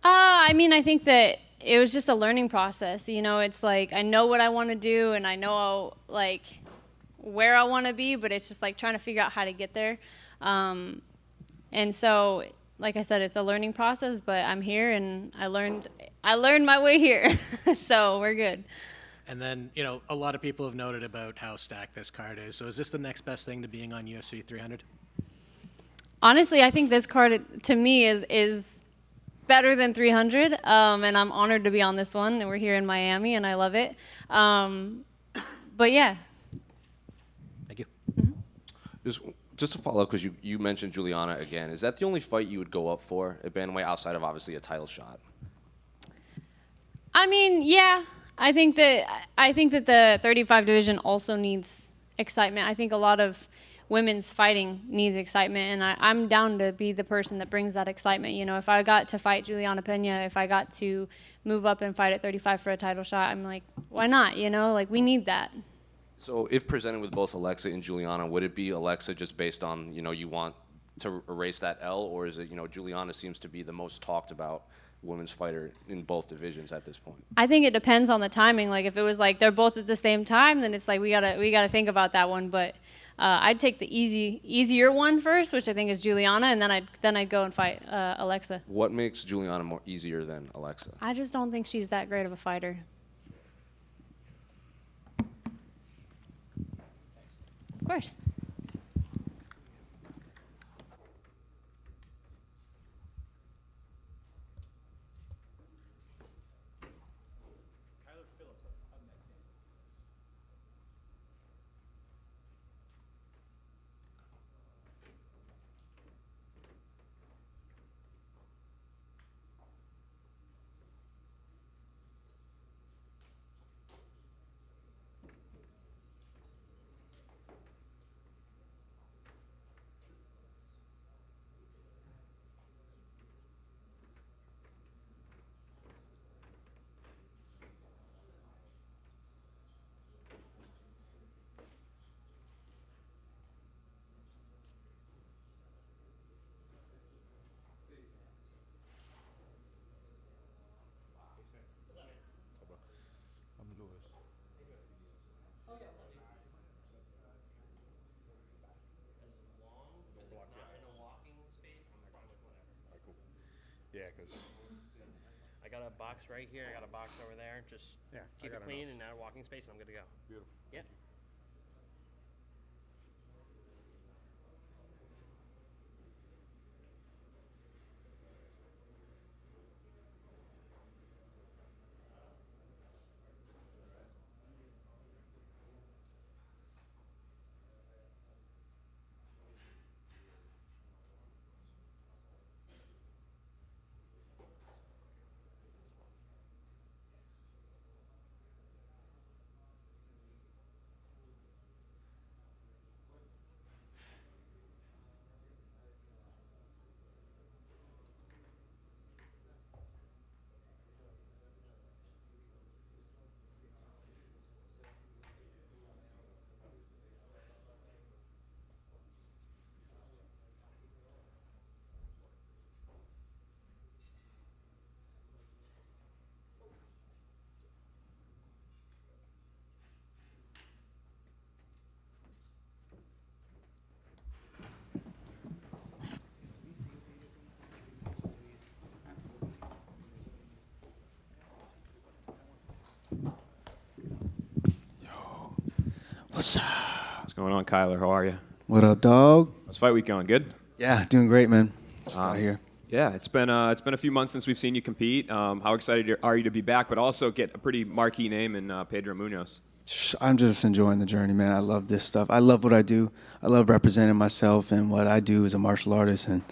O: I mean, I think that it was just a learning process. You know, it's like I know what I want to do and I know like where I want to be, but it's just like trying to figure out how to get there. And so, like I said, it's a learning process, but I'm here and I learned my way here. So we're good.
G: And then, you know, a lot of people have noted about how stacked this card is. So is this the next best thing to being on UFC 300?
O: Honestly, I think this card to me is better than 300, and I'm honored to be on this one. And we're here in Miami, and I love it. But yeah.
G: Thank you.
F: Just to follow up, because you mentioned Juliana again, is that the only fight you would go up for at bantamweight outside of obviously a title shot?
O: I mean, yeah. I think that the 35 division also needs excitement. I think a lot of women's fighting needs excitement, and I'm down to be the person that brings that excitement. You know, if I got to fight Juliana Pena, if I got to move up and fight at 35 for a title shot, I'm like, why not? You know, like we need that.
F: So if presented with both Alexa and Juliana, would it be Alexa just based on, you know, you want to erase that L, or is it, you know, Juliana seems to be the most talked about women's fighter in both divisions at this point?
O: I think it depends on the timing. Like if it was like they're both at the same time, then it's like we gotta think about that one. But I'd take the easier one first, which I think is Juliana, and then I'd go and fight Alexa.
F: What makes Juliana more easier than Alexa?
O: I just don't think she's that great of a fighter. Of course.
A: Yeah, because I got a box right here. I got a box over there. Just keep it clean and now walking space, and I'm good to go. Beautiful. Yeah.
P: What's up?
C: What's going on, Kyler? How are you?
P: What up, dog?
C: How's fight week going? Good?
P: Yeah, doing great, man. Just out here.
C: Yeah, it's been a few months since we've seen you compete. How excited are you to be back, but also get a pretty marquee name in Pedro Munhoz?
P: I'm just enjoying the journey, man. I love this stuff. I love what I do. I love representing myself and what I do as a martial artist, and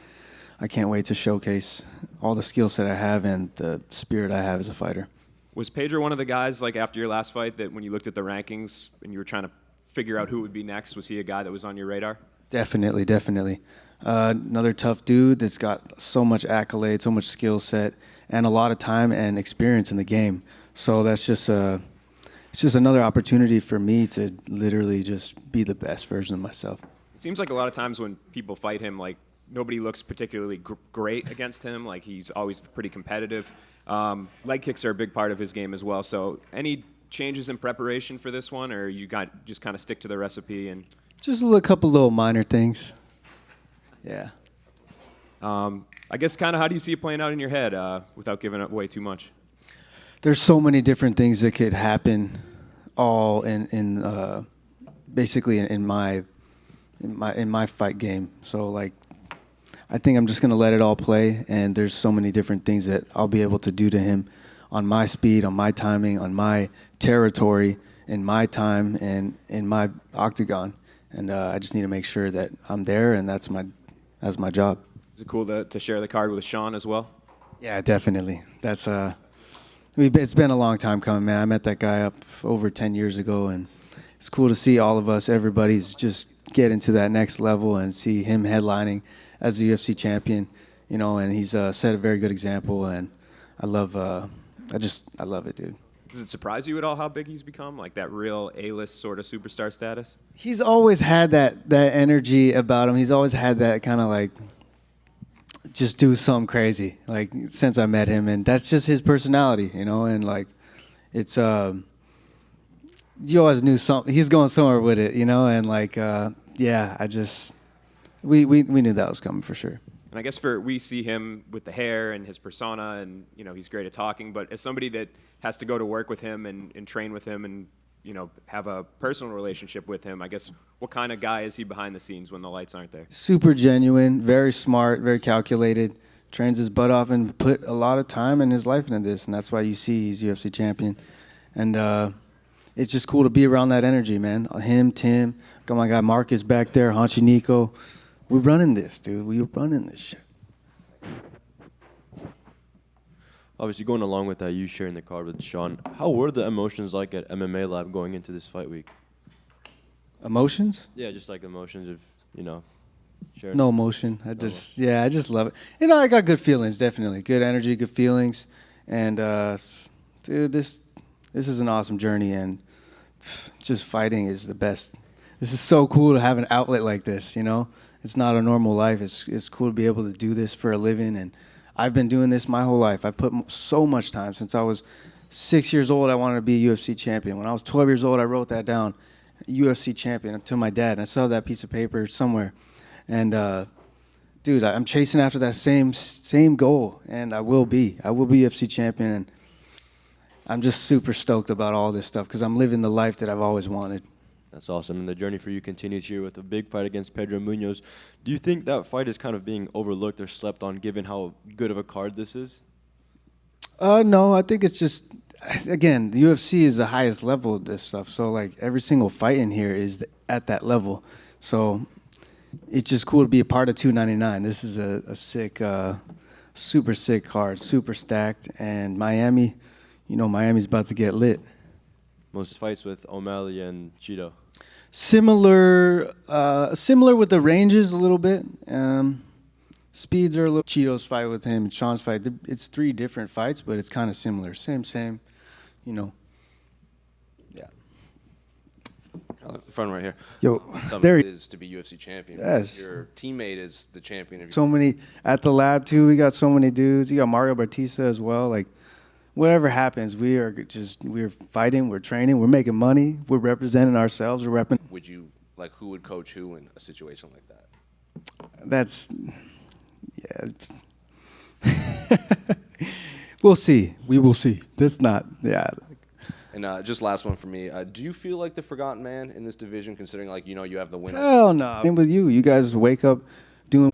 P: I can't wait to showcase all the skill set I have and the spirit I have as a fighter.
C: Was Pedro one of the guys, like after your last fight, that when you looked at the rankings and you were trying to figure out who would be next, was he a guy that was on your radar?
P: Definitely, definitely. Another tough dude that's got so much accolade, so much skill set, and a lot of time and experience in the game. So that's just it's just another opportunity for me to literally just be the best version of myself.
C: It seems like a lot of times when people fight him, like nobody looks particularly great against him. Like he's always pretty competitive. Leg kicks are a big part of his game as well. So any changes in preparation for this one, or you got just kind of stick to the recipe and
P: just a couple little minor things. Yeah.
C: I guess kind of how do you see it playing out in your head without giving away too much?
P: There's so many different things that could happen, all in basically in my fight game. So like, I think I'm just gonna let it all play, and there's so many different things that I'll be able to do to him on my speed, on my timing, on my territory, in my time, and in my octagon. And I just need to make sure that I'm there, and that's my job.
C: Is it cool to share the card with Sean as well?
P: Yeah, definitely. That's it's been a long time coming, man. I met that guy up over 10 years ago, and it's cool to see all of us, everybody's just get into that next level and see him headlining as the UFC champion, you know, and he's set a very good example, and I love it, dude.
C: Does it surprise you at all how big he's become, like that real A-list sort of superstar status?
P: He's always had that energy about him. He's always had that kind of like just do something crazy, like since I met him, and that's just his personality, you know. And like it's you always knew something. He's going somewhere with it, you know. And like yeah, we knew that was coming for sure.
C: And I guess we see him with the hair and his persona, and you know he's great at talking. But as somebody that has to go to work with him and train with him and you know have a personal relationship with him, I guess what kind of guy is he behind the scenes when the lights aren't there? Super
P: genuine, very smart, very calculated. Trains his butt off and put a lot of time in his life into this, and that's why you see he's UFC champion. And it's just cool to be around that energy, man. Him, Tim, got my guy Marcus back there, Hanchi Nico. We're running this, dude. We're running this shit.
B: Obviously, going along with that, you sharing the card with Sean, how were the emotions like at MMA Lab going into this fight week?
P: Emotions?
B: Yeah, just like emotions of, you know, sharing.
P: No emotion. I just love it. You know, I got good feelings, definitely. Good energy, good feelings. And, dude, this is an awesome journey, and just fighting is the best. This is so cool to have an outlet like this, you know? It's not a normal life. It's cool to be able to do this for a living, and I've been doing this my whole life. I put so much time. Since I was 6 years old, I wanted to be a UFC champion. When I was 12 years old, I wrote that down, UFC champion, to my dad, and I still have that piece of paper somewhere. And dude, I'm chasing after that same goal, and I will be UFC champion, and I'm just super stoked about all this stuff because I'm living the life that I've always wanted.
B: That's awesome. And the journey for you continues here with a big fight against Pedro Munhoz. Do you think that fight is kind of being overlooked or slept on given how good of a card this is?
P: No, I think it's just, again, the UFC is the highest level of this stuff. So, like, every single fight in here is at that level. So it's just cool to be a part of 299. This is a sick, super sick card, super stacked. And Miami, you know, Miami's about to get lit.
B: Most fights with O'Malley and Chito.
P: Similar with the ranges a little bit. Speeds are a little. Chito's fight with him and Sean's fight. It's 3 different fights, but it's kind of similar. Same. You know. Yeah.
F: Front right here.
P: Yo,
F: there it is to be UFC champion.
P: Yes.
F: Your teammate is the champion of your
P: so many at the lab too. We got so many dudes. You got Mario Batista as well. Like, whatever happens, we're fighting, we're training, we're making money, we're representing ourselves, we're repping.
F: Would you, like, who would coach who in a situation like that?
P: That's, yeah. We'll see. We will see. That's not, yeah.
F: And just last one for me. Do you feel like the forgotten man in this division, considering like you have the winner?
P: Hell no. Same with you. You guys wake up doing.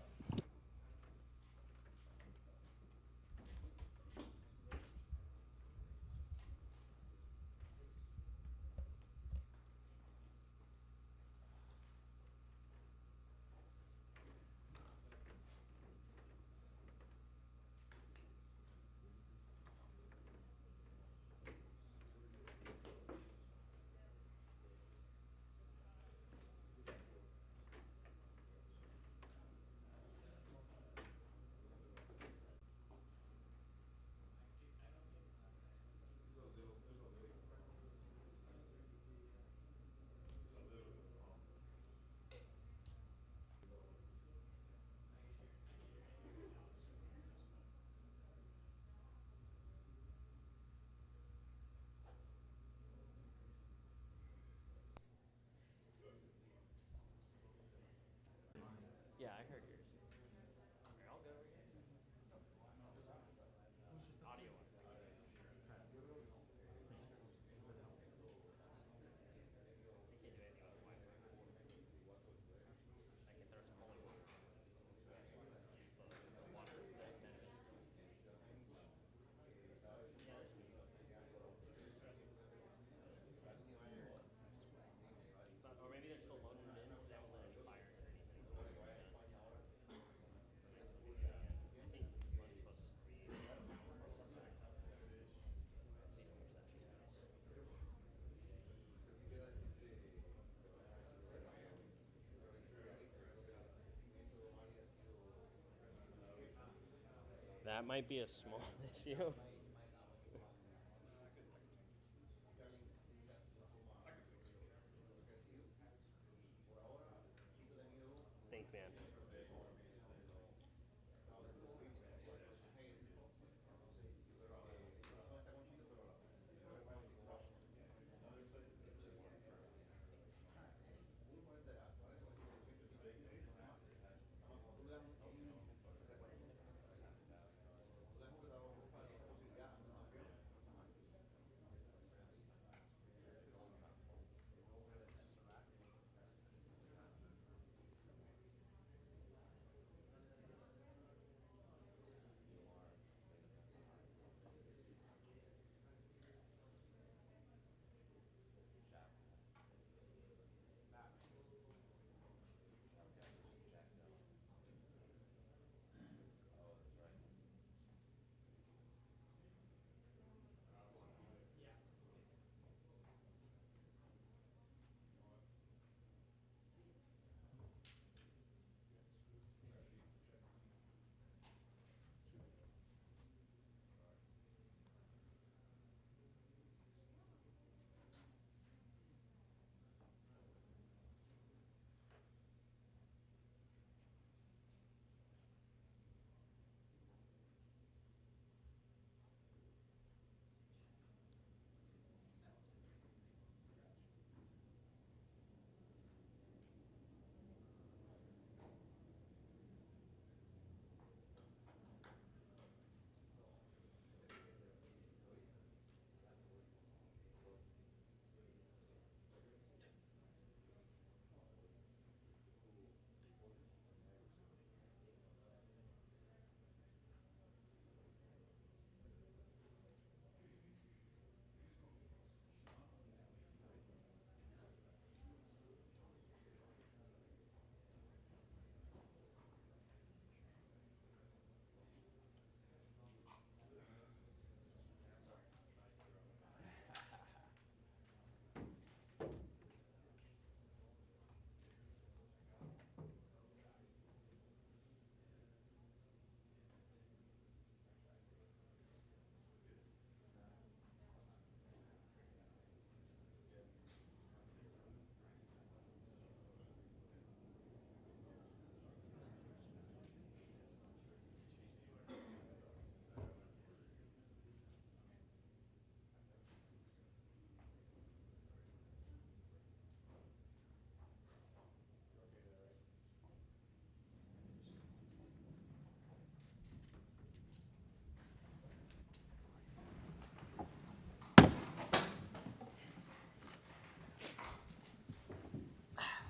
A: Yeah, I heard yours. I'll go. Audio. Or maybe they're still loading it in because they haven't lit any fires or anything. That might be a small issue. Thanks, man.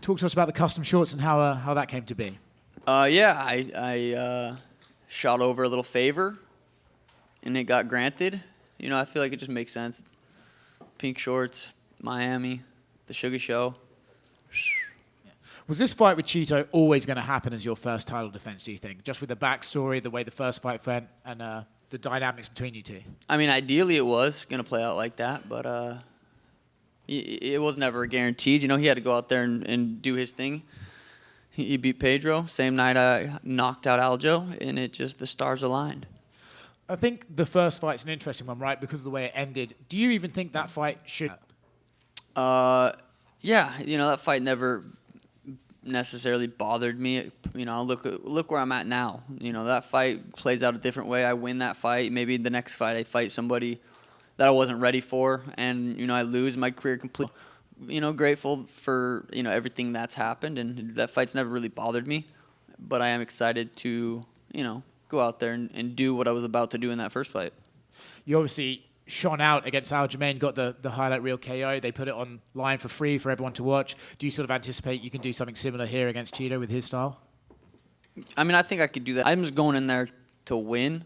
Q: talk to us about the custom shorts and how that came to be.
R: Yeah, I shot over a little favor, and it got granted. You know, I feel like it just makes sense. Pink shorts, Miami, the Sugar Show.
Q: Was this fight with Chito always going to happen as your first title defense, do you think? Just with the backstory, the way the first fight went, and the dynamics between you two?
R: I mean, ideally it was going to play out like that, but it was never guaranteed. You know, he had to go out there and do his thing. He beat Pedro. Same night I knocked out Aljo, and the stars aligned.
Q: I think the first fight's an interesting one, right? Because of the way it ended. Do you even think that fight should...
R: Yeah, you know, that fight never necessarily bothered me. You know, look where I'm at now. You know, that fight plays out a different way. I win that fight. Maybe the next fight I fight somebody that I wasn't ready for, and, you know, I lose my career completely. You know, grateful for, you know, everything that's happened, and that fight's never really bothered me. But I am excited to, you know, go out there and do what I was about to do in that first fight.
Q: You obviously shone out against Aljamain, got the highlight reel KO. They put it online for free for everyone to watch. Do you sort of anticipate you can do something similar here against Chito with his style?
R: I mean, I think I could do that. I'm just going in there to win,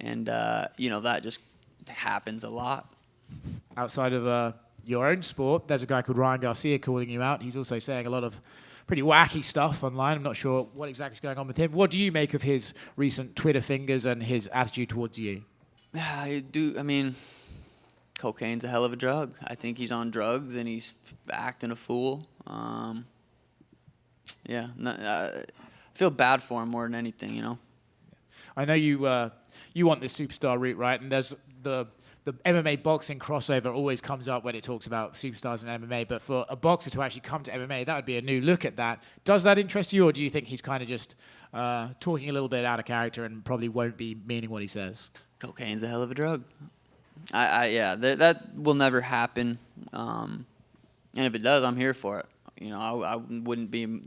R: and, you know, that just happens a lot.
Q: Outside of your own sport, there's a guy called Ryan Garcia calling you out. He's also saying a lot of pretty wacky stuff online. I'm not sure what exactly is going on with him. What do you make of his recent Twitter fingers and his attitude towards you?
R: I mean, cocaine's a hell of a drug. I think he's on drugs and he's acting a fool. Yeah, I feel bad for him more than anything, you know.
Q: I know you want this superstar route, right? And there's the MMA boxing crossover always comes up when it talks about superstars in MMA, but for a boxer to actually come to MMA, that would be a new look at that. Does that interest you, or do you think he's kind of just talking a little bit out of character and probably won't be meaning what he says?
R: Cocaine's a hell of a drug. Yeah, that will never happen. And if it does, I'm here for it. You know, I wouldn't be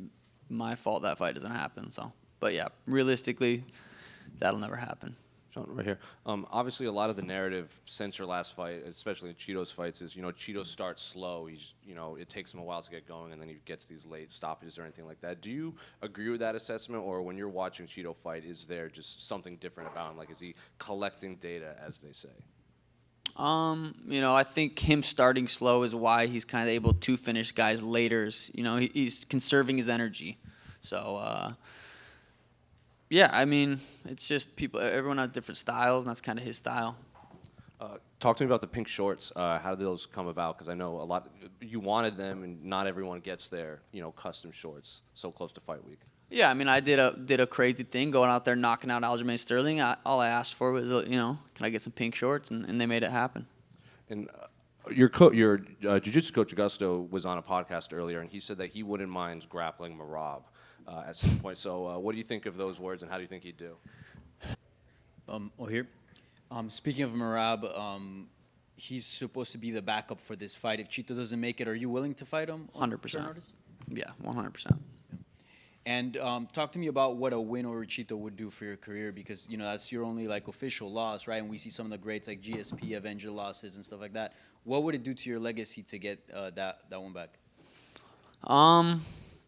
R: my fault that fight doesn't happen. So, but yeah, realistically, that'll never happen.
F: Sean, right here. Obviously, a lot of the narrative since your last fight, especially in Chito's fights, is, you know, Chito starts slow. He's, you know, it takes him a while to get going, and then he gets these late stoppages or anything like that. Do you agree with that assessment, or when you're watching Chito fight, is there just something different about him? Like, is he collecting data, as they say?
R: You know, I think him starting slow is why he's kind of able to finish guys later. You know, he's conserving his energy. So, yeah, I mean, it's just everyone has different styles, and that's kind of his style.
F: Talk to me about the pink shorts. How did those come about? Because I know you wanted them, and not everyone gets their, you know, custom shorts so close to fight week.
R: Yeah, I mean, I did a crazy thing going out there knocking out Aljamain Sterling. All I asked for was, you know, can I get some pink shorts, and they made it happen.
F: And your jiu-jitsu coach Augusto was on a podcast earlier, and he said that he wouldn't mind grappling Merab at some point. So what do you think of those words, and how do you think he'd do?
J: Here. Speaking of Merab, he's supposed to be the backup for this fight. If Chito doesn't make it, are you willing to fight him?
R: 100%. Yeah, 100%.
J: And talk to me about what a win over Chito would do for your career, because, you know, that's your only, like, official loss, right? And we see some of the greats like GSP avenge your losses and stuff like that. What would it do to your legacy to get that one back?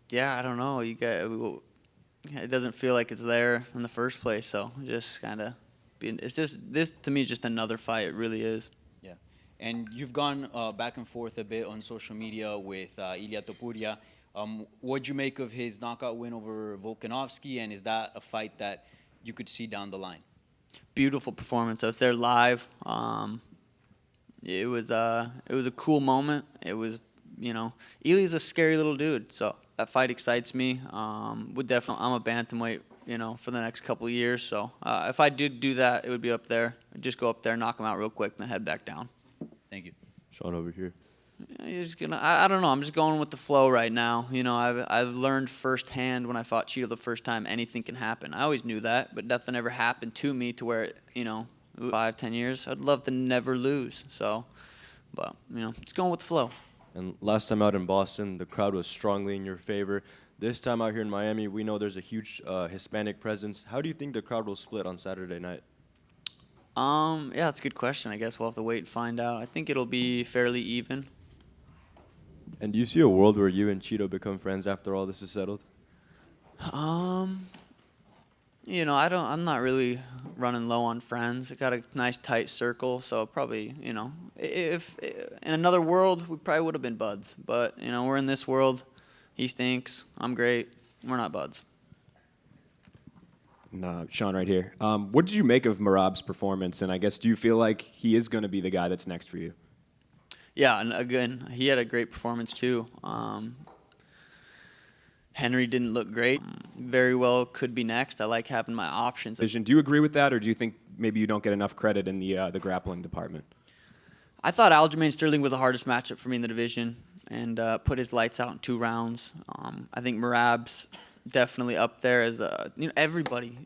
R: Yeah, I don't know. It doesn't feel like it's there in the first place, so just kind of it's just, this to me is just another fight. It really is.
J: Yeah, and you've gone back and forth a bit on social media with Ilia Topuria. What'd you make of his knockout win over Volkanovski, and is that a fight that you could see down the line?
R: Beautiful performance. I was there live. It was a cool moment. It was, you know, Ili's a scary little dude, so that fight excites me. I'm a bantamweight, you know, for the next couple of years. So if I did do that, it would be up there. I'd just go up there, knock him out real quick, then head back down.
J: Thank you.
B: Sean over here.
R: I don't know. I'm just going with the flow right now. You know, I've learned firsthand when I fought Chito the first time, anything can happen. I always knew that, but nothing ever happened to me to where, you know, 5-10 years, I'd love to never lose. So, but, you know, it's going with the flow.
B: And last time out in Boston, the crowd was strongly in your favor. This time out here in Miami, we know there's a huge Hispanic presence. How do you think the crowd will split on Saturday night?
R: Yeah, that's a good question. I guess we'll have to wait and find out. I think it'll be fairly even.
B: And do you see a world where you and Chito become friends after all this is settled?
R: You know, I'm not really running low on friends. I got a nice tight circle, so probably, you know, if in another world we probably would have been buds. But you know, we're in this world. He stinks. I'm great. We're not buds.
C: Sean, right here. What did you make of Merab's performance? And I guess, do you feel like he is going to be the guy that's next for you?
R: Yeah, and again, he had a great performance too. Henry didn't look great. Very well could be next. I like having my options.
C: Do you agree with that, or do you think maybe you don't get enough credit in the grappling department?
R: I thought Aljamain Sterling was the hardest matchup for me in the division, and put his lights out in 2 rounds. I think Merab's definitely up there as you know, everybody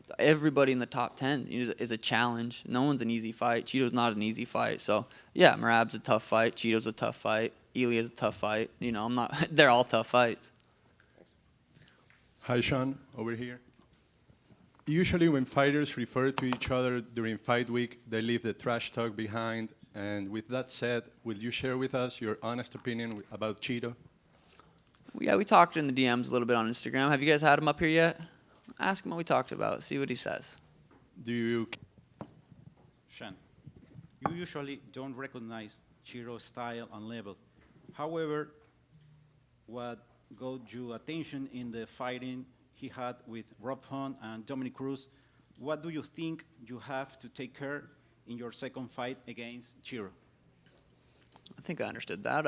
R: in the top 10 is a challenge. No one's an easy fight. Chito's not an easy fight. So yeah, Merab's a tough fight. Chito's a tough fight. Elia's a tough fight. You know, they're all tough fights.
S: Hi, Sean, over here. Usually when fighters refer to each other during fight week, they leave the trash talk behind. And with that said, will you share with us your honest opinion about Chito?
R: Yeah, we talked in the DMs a little bit on Instagram. Have you guys had him up here yet? Ask him what we talked about. See what he says.
S: Do you...
T: Sean, you usually don't recognize Chito's style and level. However, what got your attention in the fighting he had with Rob Font and Dominic Cruz, what do you think you have to take care in your second fight against Chito?
R: I think I understood that.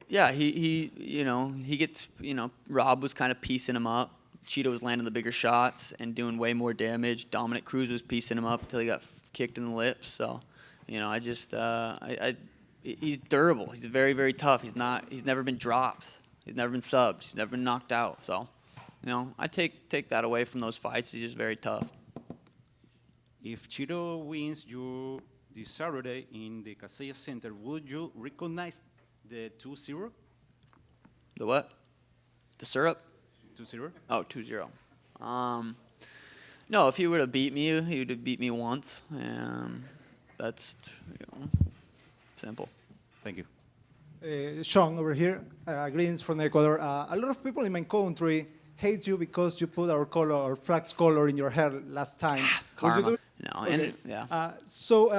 R: Yeah, he you know, he gets, you know, Rob was kind of piecing him up. Chito was landing the bigger shots and doing way more damage. Dominic Cruz was piecing him up until he got kicked in the lips. So, you know, he's durable. He's very, very tough. He's never been dropped. He's never been subbed. He's never been knocked out. So, you know, I take that away from those fights. He's just very tough.
T: If Chito wins you this Saturday in the Kaseya Center, would you recognize the 2-0?
R: The what? The syrup?
T: 2-0?
R: Oh, 2-0. No, if he would have beat me, he would have beat me once. And that's, you know, simple.
T: Thank you.
M: Sean over here, greetings from Ecuador. A lot of people in my country hate you because you put our color, our flag's color in your hair last time.
R: Karma. No,
M: okay.
R: and, yeah.
M: So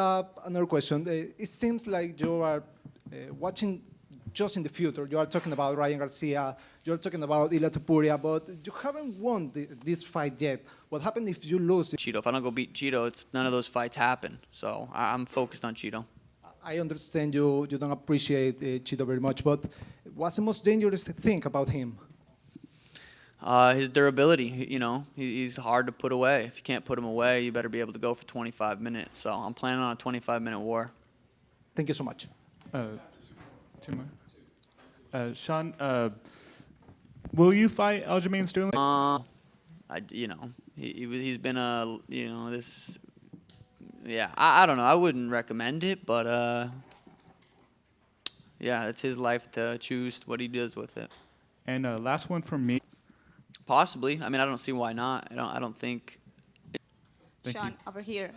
M: another question. It seems like you are watching just in the future. You are talking about Ryan Garcia, you're talking about Ilia Topuria, but you haven't won this fight yet. What happens if you lose?
R: Chito, if I don't go beat Chito, none of those fights happen. So I'm focused on Chito.
M: I understand you don't appreciate Chito very much, but what's the most dangerous thing about him?
R: His durability, you know, he's hard to put away. If you can't put him away, you better be able to go for 25 minutes. So I'm planning on a 25-minute war.
M: Thank you so much.
H: Two more. Sean, will you fight Aljamain Sterling?
R: You know, he's been you know, this. Yeah, I don't know. I wouldn't recommend it, but yeah, it's his life to choose what he does with it.
H: And last one from me.
R: Possibly. I mean, I don't see why not. I don't think.
U: Sean, over here.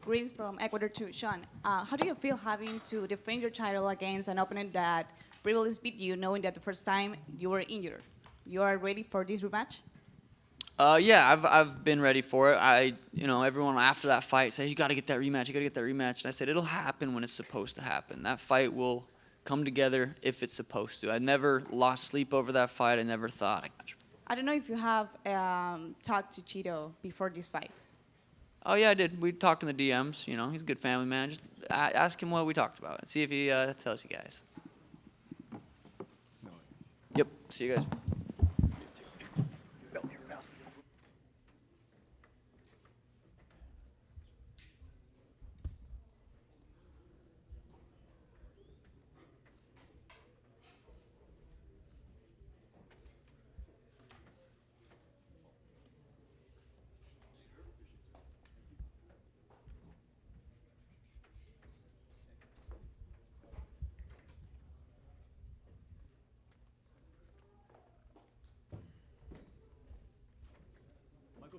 U: Greetings from Ecuador too. Sean, how do you feel having to defend your title against an opponent that previously beat you, knowing that the first time you were injured? You are ready for this rematch?
R: Yeah, I've been ready for it. You know, everyone after that fight said, you got to get that rematch, you got to get that rematch. And I said, it'll happen when it's supposed to happen. That fight will come together if it's supposed to. I never lost sleep over that fight. I never thought.
U: I don't know if you have talked to Chito before this fight.
R: Oh, yeah, I did. We talked in the DMs. You know, he's a good family man. Just ask him what we talked about and see if he tells you guys. Yep, see you guys.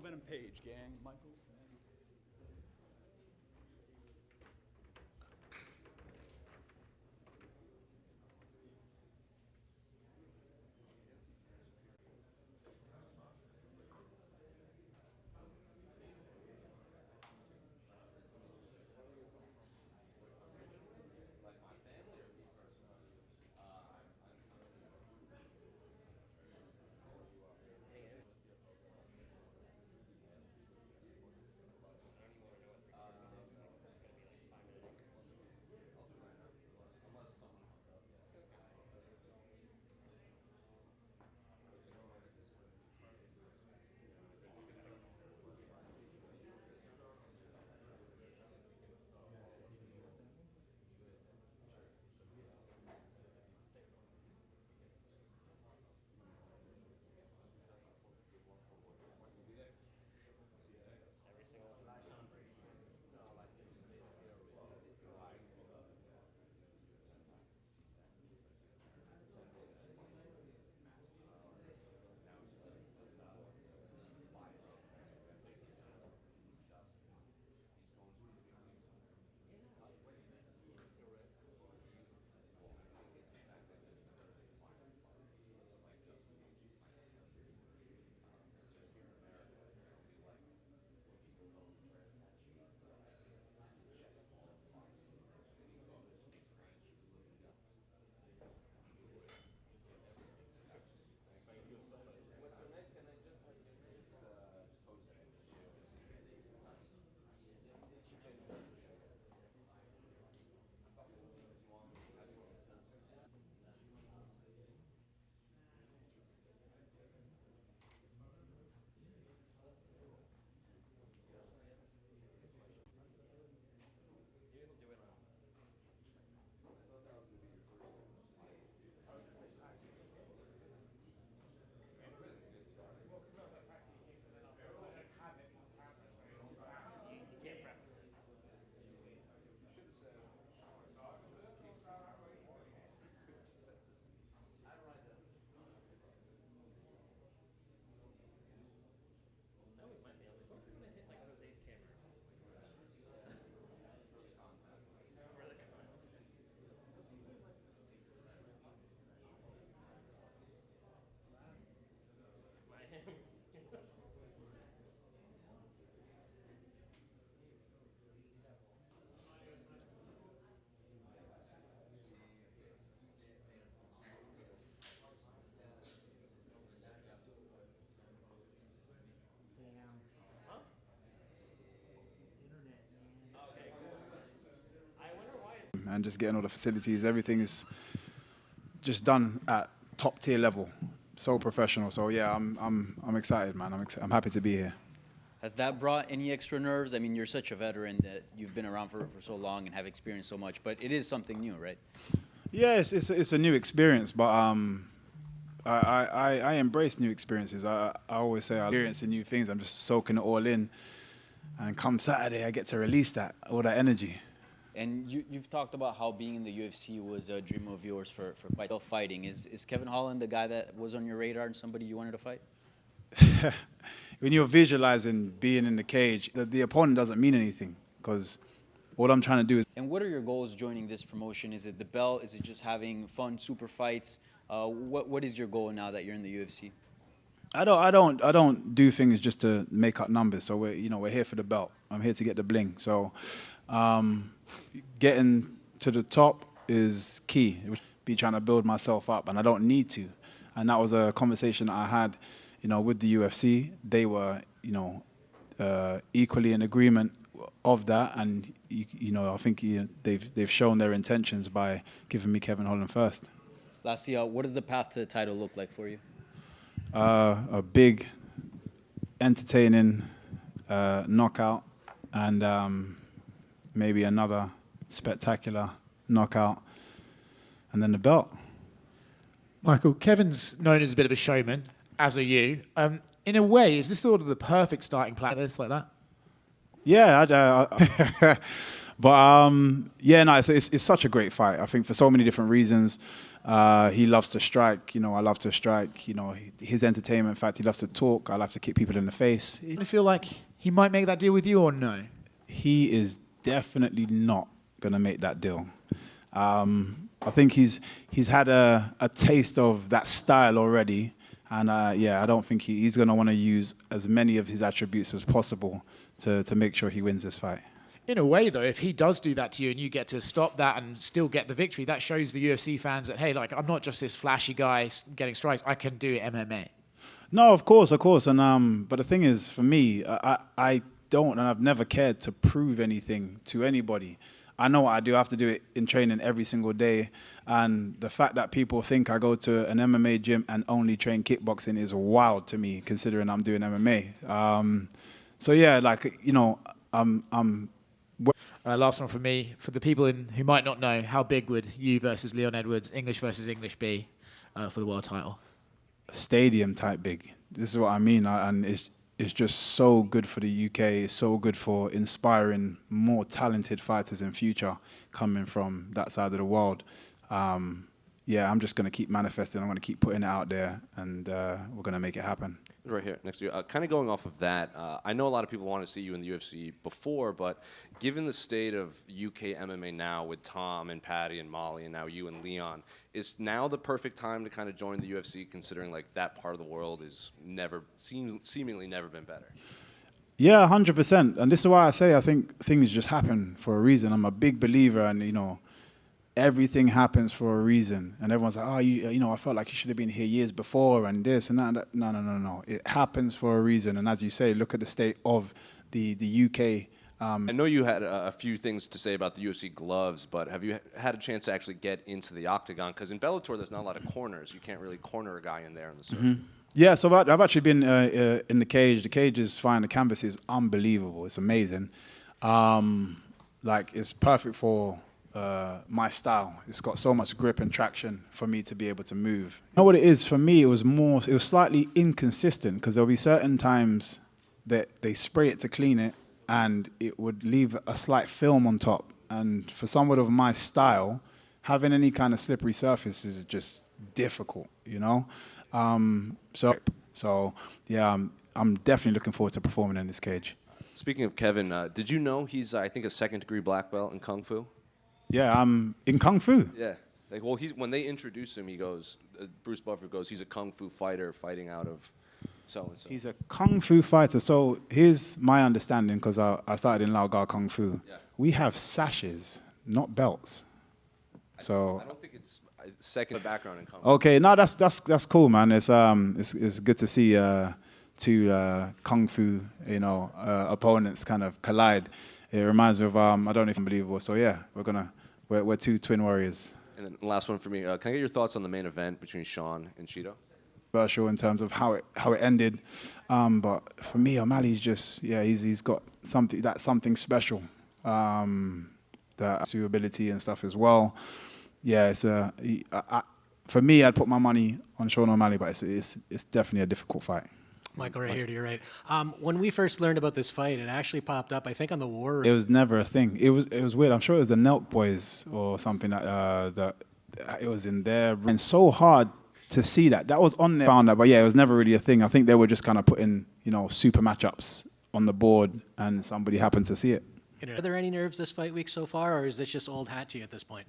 V: Venom Page, gang. Michael.
D: and just getting all the facilities. Everything is just done at top tier level, so professional. So yeah, I'm excited, man. I'm happy to be here.
J: Has that brought any extra nerves? I mean, you're such a veteran that you've been around for so long and have experienced so much, but it is something new, right?
D: Yeah, it's a new experience, but I embrace new experiences. I always say I'm experiencing new things. I'm just soaking it all in, and come Saturday, I get to release all that energy.
J: And you've talked about how being in the UFC was a dream of yours for fighting. Is Kevin Holland the guy that was on your radar and somebody you wanted to fight?
D: When you're visualizing being in the cage, the opponent doesn't mean anything, because all I'm trying to do is.
J: And what are your goals joining this promotion? Is it the belt? Is it just having fun, super fights? What is your goal now that you're in the UFC?
D: I don't do things just to make up numbers. So we're here for the belt. I'm here to get the bling. So getting to the top is key. Be trying to build myself up, and I don't need to. And that was a conversation I had, with the UFC. They were, equally in agreement of that, and I think they've shown their intentions by giving me Kevin Holland first.
J: Lastly, what does the path to the title look like for you?
D: A big, entertaining knockout, and maybe another spectacular knockout, and then the belt.
Q: Michael, Kevin's known as a bit of a showman, as are you. In a way, is this sort of the perfect starting plan? Like that?
D: Yeah, but no, it's such a great fight. I think for so many different reasons. He loves to strike. I love to strike. His entertainment fact, he loves to talk. I love to kick people in the face.
Q: Do you feel like he might make that deal with you or no?
D: He is definitely not going to make that deal. I think he's had a taste of that style already. And I don't think he's going to want to use as many of his attributes as possible to make sure he wins this fight.
Q: In a way, though, if he does do that to you and you get to stop that and still get the victory, that shows the UFC fans that, hey, I'm not just this flashy guy getting strikes. I can do MMA.
D: No, of course. And but the thing is, for me, I don't, and I've never cared to prove anything to anybody. I know what I do. I have to do it in training every single day. And the fact that people think I go to an MMA gym and only train kickboxing is wild to me, considering I'm doing MMA.
Q: Last one from me. For the people who might not know, how big would you versus Leon Edwards, English versus English, be for the world title?
D: Stadium type big. This is what I mean. And it's just so good for the UK. It's so good for inspiring more talented fighters in future coming from that side of the world. I'm just going to keep manifesting. I'm going to keep putting it out there, and we're going to make it happen.
F: Right here next to you. Kind of going off of that, I know a lot of people want to see you in the UFC before, but given the state of UK MMA now with Tom and Patty and Molly and now you and Leon, is now the perfect time to kind of join the UFC, considering like that part of the world is seemingly never been better?
D: Yeah, 100%. And this is why I say I think things just happen for a reason. I'm a big believer, and everything happens for a reason. And everyone's like, I felt like you should have been here years before and this and that. No. It happens for a reason. And as you say, look at the state of the UK.
F: I know you had a few things to say about the UFC gloves, but have you had a chance to actually get into the octagon? Because in Bellator, there's not a lot of corners. You can't really corner a guy in there in the circle.
D: Mm-hmm. Yeah, so I've actually been in the cage. The cage is fine. The canvas is unbelievable. It's amazing. It's perfect for my style. It's got so much grip and traction for me to be able to move. You know what it is for me? It was slightly inconsistent, because there'll be certain times that they spray it to clean it, and it would leave a slight film on top. And for someone of my style, having any kind of slippery surface is just difficult, I'm definitely looking forward to performing in this cage.
F: Speaking of Kevin, did you know he's, I think, a second-degree black belt in Kung Fu?
D: Yeah, in Kung Fu.
F: Yeah. When they introduce him, he goes, Bruce Buffer goes, he's a Kung Fu fighter fighting out of so-and-so.
D: He's a Kung Fu fighter. So here's my understanding, because I started in Lao Ga Kung Fu. Yeah. We have sashes, not belts.
F: I don't think it's second background in Kung Fu.
D: Okay, no, that's cool, man. It's good to see two Kung Fu, opponents kind of collide. It reminds me of I don't know if it's unbelievable. So yeah, we're gonna we're two twin warriors.
F: And then the last one for me. Can I get your thoughts on the main event between Sean and Chito?
D: Controversial in terms of how it ended, but for me, O'Malley's just he's got something special. The suitability and stuff as well. Yeah, for me, I'd put my money on Sean O'Malley, but it's definitely a difficult fight.
G: Michael, right here to your right. When we first learned about this fight, it actually popped up, I think, on the War.
D: It was never a thing. It was weird. I'm sure it was the Nelk Boys or something that it was in there. And so hard to see that. That was on there. Found that, but yeah, it was never really a thing. I think they were just kind of putting, super matchups on the board, and somebody happened to see it.
G: Are there any nerves this fight week so far, or is this just old hat to you at this point?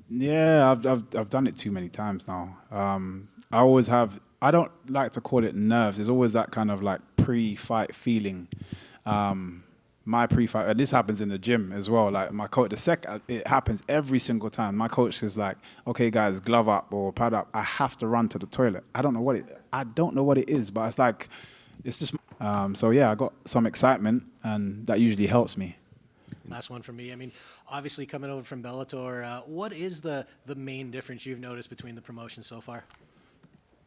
D: Yeah, I've done it too many times now. I always have. I don't like to call it nerves. There's always that kind of like pre-fight feeling. My pre-fight, and this happens in the gym as well. Like my coach, it happens every single time. My coach is like, "Okay, guys, glove up or pad up." I have to run to the toilet. I don't know what it is, but it's like, it's just. So yeah, I got some excitement, and that usually helps me.
G: Last one from me. I mean, obviously coming over from Bellator, what is the main difference you've noticed between the promotions so far?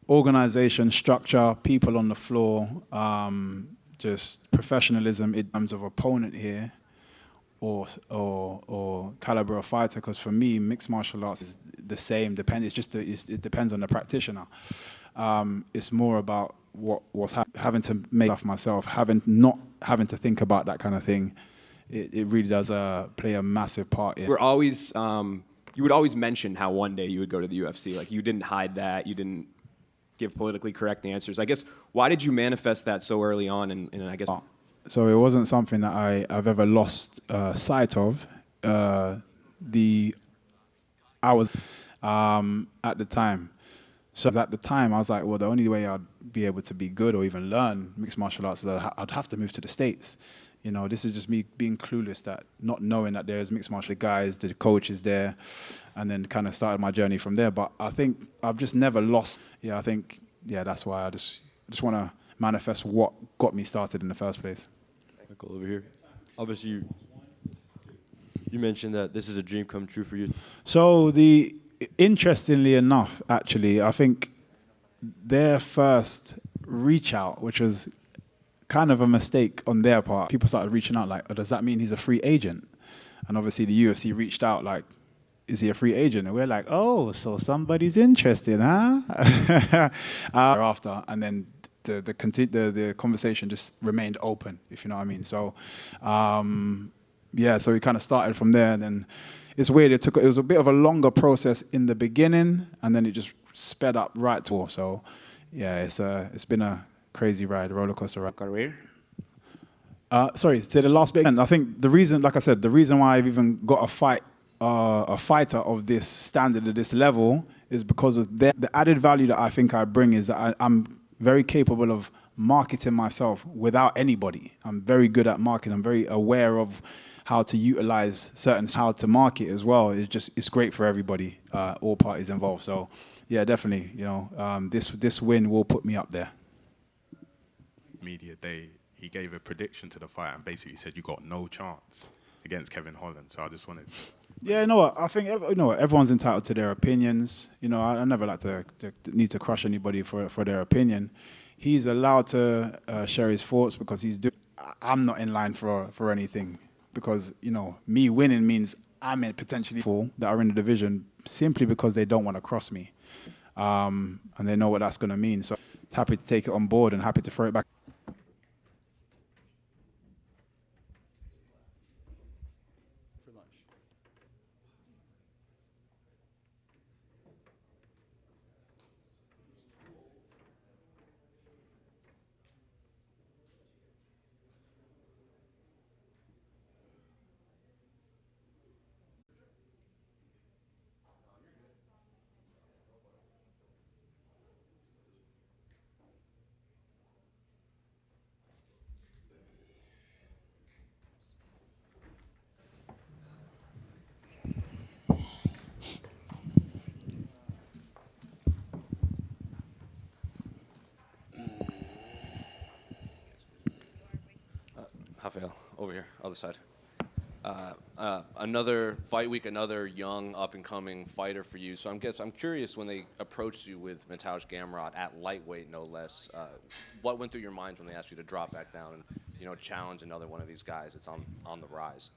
D: Organization, structure, people on the floor, just professionalism in terms of opponent here, or caliber of fighter. Because for me, mixed martial arts is the same. It depends on the practitioner. It's more about what's having to make stuff myself, not having to think about that kind of thing. It really does play a massive part in.
C: We're always, you would always mention how one day you would go to the UFC. Like, you didn't hide that. You didn't give politically correct answers. I guess, why did you manifest that so early on? And I guess.
D: So it wasn't something that I've ever lost sight of. I was at the time. So at the time, I was like, well, the only way I'd be able to be good or even learn mixed martial arts is that I'd have to move to the States. This is just me being clueless, that not knowing that there's mixed martial guys, the coach is there, and then kind of started my journey from there. But I think I've just never lost. Yeah, I think, that's why I just want to manifest what got me started in the first place.
B: Michael, over here. Obviously, you mentioned that this is a dream come true for you.
D: So interestingly enough, actually, I think their first reach out, which was kind of a mistake on their part, people started reaching out like, oh, does that mean he's a free agent? And obviously the UFC reached out like, is he a free agent? And we're like, oh, so somebody's interested, huh? After, and then the conversation just remained open, if you know what I mean. So, so we kind of started from there. And then it's weird. It was a bit of a longer process in the beginning, and then it just sped up right to. So, yeah, it's been a crazy ride, a roller coaster ride.
E: Career?
D: Sorry, to the last bit. And I think the reason, like I said, the reason why I've even got a fighter of this standard, at this level, is because of the added value that I think I bring is that I'm very capable of marketing myself without anybody. I'm very good at marketing. I'm very aware of how to utilize how to market as well. It's great for everybody, all parties involved. So, yeah, definitely, this win will put me up there.
I: Media day, he gave a prediction to the fight and basically said you got no chance against Kevin Holland. So I just wanted.
D: Yeah, you know what? I think everyone's entitled to their opinions. I never like to need to crush anybody for their opinion. He's allowed to share his thoughts because I'm not in line for anything, because me winning means I'm potentially full that are in the division simply because they don't want to cross me, and they know what that's going to mean. So happy to take it on board and happy to throw it back.
F: Rafael, over here, other side. Another fight week, another young up-and-coming fighter for you. So I'm curious, when they approached you with Mateusz Gamrot at lightweight, no less, what went through your minds when they asked you to drop back down and, you know, challenge another one of these guys that's on the rise?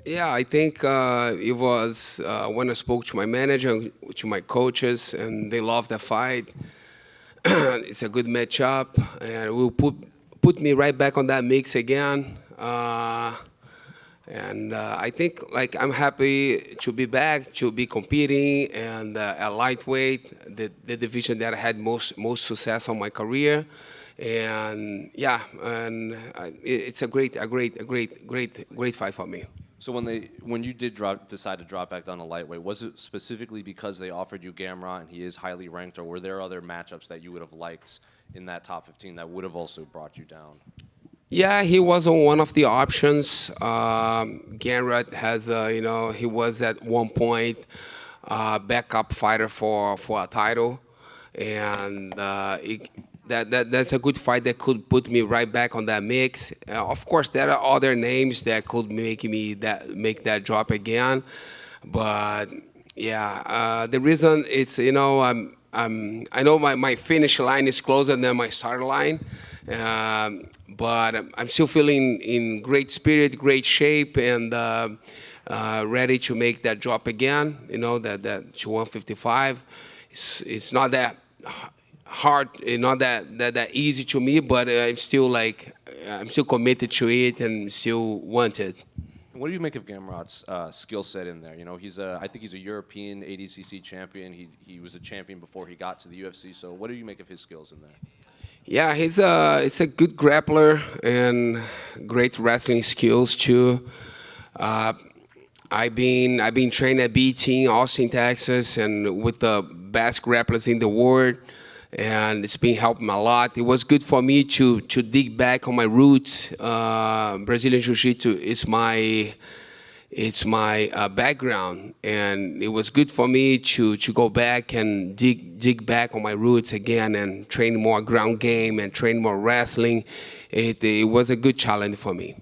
E: Yeah, I think it was when I spoke to my manager, to my coaches, and they loved the fight. It's a good matchup, and it will put me right back on that mix again. And I think, like, I'm happy to be back, to be competing, and at lightweight, the division that I had most success on my career. And yeah, and it's a great fight for me.
F: So when you did decide to drop back down to lightweight, was it specifically because they offered you Gamrot and he is highly ranked, or were there other matchups that you would have liked in that top 15 that would have also brought you down?
E: Yeah, he was on one of the options. Gamrot has, you know, he was at one point backup fighter for a title, and that's a good fight that could put me right back on that mix. Of course, there are other names that could make that drop again, but yeah, the reason it's, you know, I know my finish line is closer than my start line, but I'm still feeling in great spirit, great shape, and ready to make that drop again. You know, that to 155, it's not that hard, not that easy to me, but I'm still committed to it and still want it.
F: What do you make of Gamrot's skill set in there? You know, I think he's a European ADCC champion. He was a champion before he got to the UFC. So what do you make of his skills in there?
E: Yeah, he's a good grappler and great wrestling skills too. I've been trained at BT in Austin, Texas, and with the best grapplers in the world, and it's been helping a lot. It was good for me to dig back on my roots. Brazilian Jiu-Jitsu is my background, and it was good for me to go back and dig back on my roots again and train more ground game and train more wrestling. It was a good challenge for me.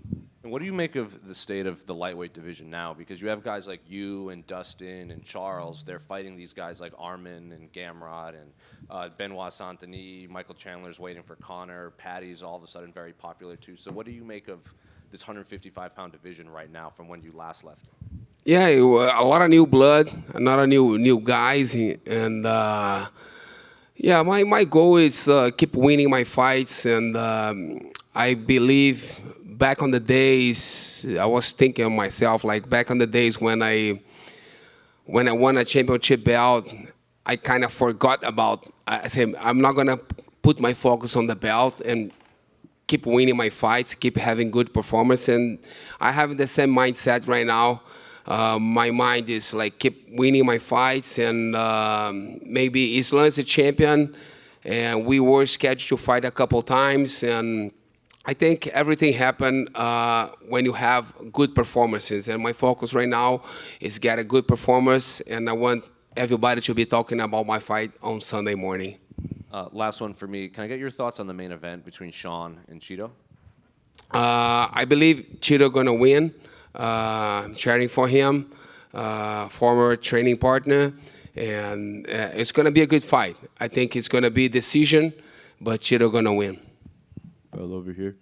F: And what do you make of the state of the lightweight division now? Because you have guys like you and Dustin and Charles. They're fighting these guys like Armin and Gamrot and Benoit Saint Denis. Michael Chandler's waiting for Connor. Patty's all of a sudden very popular too. So what do you make of this 155-pound division right now from when you last left?
E: Yeah, a lot of new blood, a lot of new guys, and yeah, my goal is keep winning my fights, and I believe back on the days, I was thinking of myself, like back on the days when I won a championship belt, I kind of forgot about, I said, I'm not gonna put my focus on the belt and keep winning my fights, keep having good performance, and I have the same mindset right now. My mind is like keep winning my fights, and maybe Islam is a champion, and we were scheduled to fight a couple times, and I think everything happened when you have good performances, and my focus right now is get a good performance, and I want everybody to be talking about my fight on Sunday morning.
F: Last one for me. Can I get your thoughts on the main event between Sean and Chito?
E: I believe Chito gonna win. Cheering for him, former training partner, and it's gonna be a good fight. I think it's gonna be a decision, but Chito gonna win.
B: Well, over here,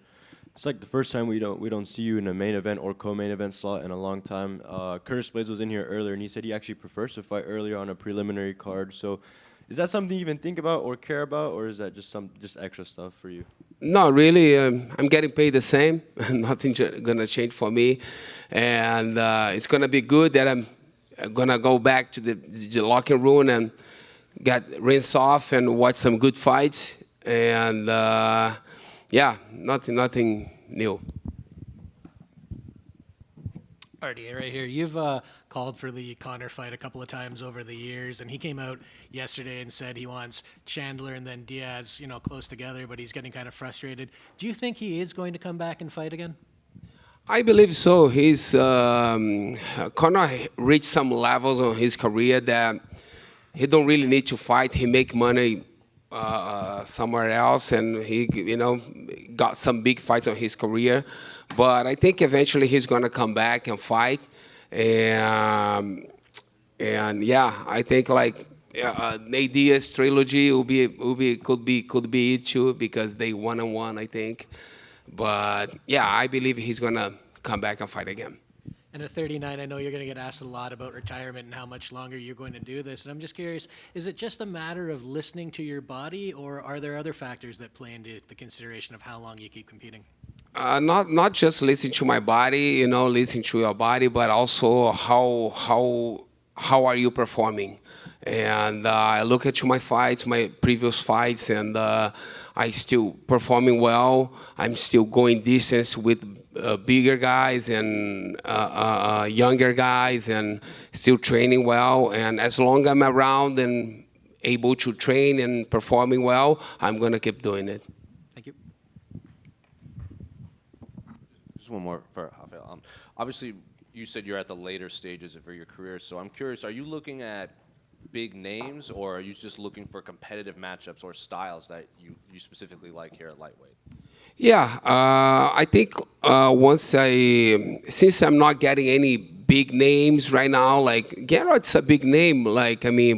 B: it's like the first time we don't see you in a main event or co-main event slot in a long time. Curtis Blaydes was in here earlier, and he said he actually prefers to fight earlier on a preliminary card. So, is that something you even think about or care about, or is that just extra stuff for you?
E: No, really. I'm getting paid the same. Nothing gonna change for me, and it's gonna be good that I'm gonna go back to the locker room and get rinsed off and watch some good fights. And yeah, nothing new.
G: Artie, right here. You've called for the Connor fight a couple of times over the years, and he came out yesterday and said he wants Chandler and then Diaz, you know, close together, but he's getting kind of frustrated. Do you think he is going to come back and fight again?
E: I believe so. He's Connor reached some levels on his career that he don't really need to fight. He make money somewhere else, and he, you know, got some big fights on his career. But I think eventually he's gonna come back and fight. And yeah, I think like Nate Diaz trilogy could be it too, because they 1-on-1, I think. But yeah, I believe he's gonna come back and fight again.
G: And at 39, I know you're going to get asked a lot about retirement and how much longer you're going to do this. And I'm just curious, is it just a matter of listening to your body, or are there other factors that play into the consideration of how long you keep competing?
E: Not just listening to my body, listening to your body, but also how are you performing? And I look at my fights, my previous fights, and I still performing well. I'm still going distance with bigger guys and younger guys, and still training well. And as long as I'm around and able to train and performing well, I'm gonna keep doing it.
G: Thank you.
F: Just one more for Rafael. Obviously, you said you're at the later stages of your career, so I'm curious, are you looking at big names, or are you just looking for competitive matchups or styles that you specifically like here at lightweight?
E: Yeah, I think since I'm not getting any big names right now, like Gamrot's a big name,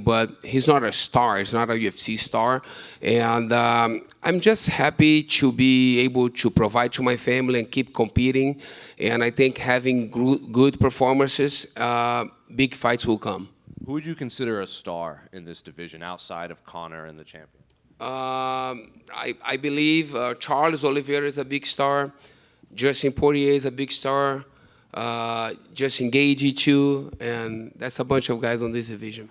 E: but he's not a star. He's not a UFC star. And I'm just happy to be able to provide to my family and keep competing. And I think having good performances, big fights will come.
F: Who would you consider a star in this division outside of Conor and the champion?
E: I believe Charles Oliveira is a big star. Dustin Poirier is a big star. Justin Gaethje too, and that's a bunch of guys on this division.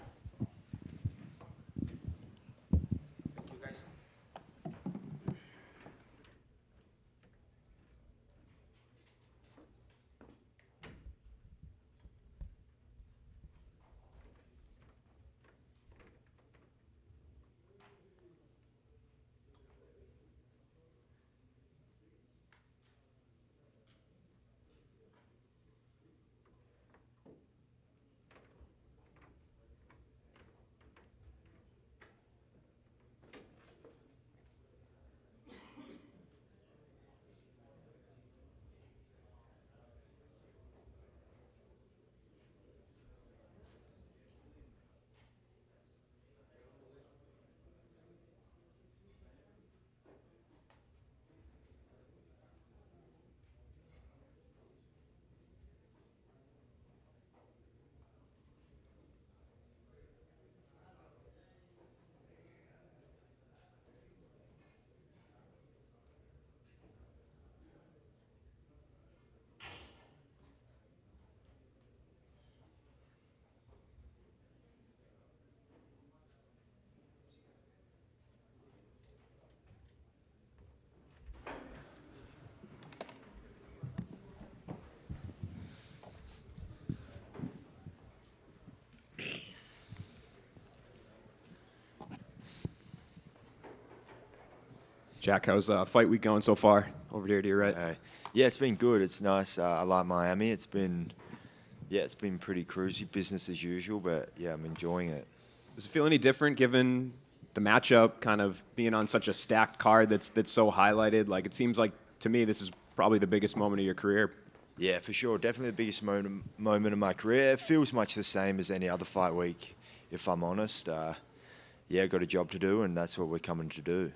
C: Jack, how's fight week going so far over there to your right?
K: Yeah, it's been good. It's nice. I like Miami. It's been pretty cruisy, business as usual, but yeah, I'm enjoying it.
C: Does it feel any different given the matchup, kind of being on such a stacked card that's so highlighted? Like, it seems like, to me, this is probably the biggest moment of your career.
K: Yeah, for sure. Definitely the biggest moment of my career. It feels much the same as any other fight week, if I'm honest. Yeah, got a job to do, and that's what we're coming to do.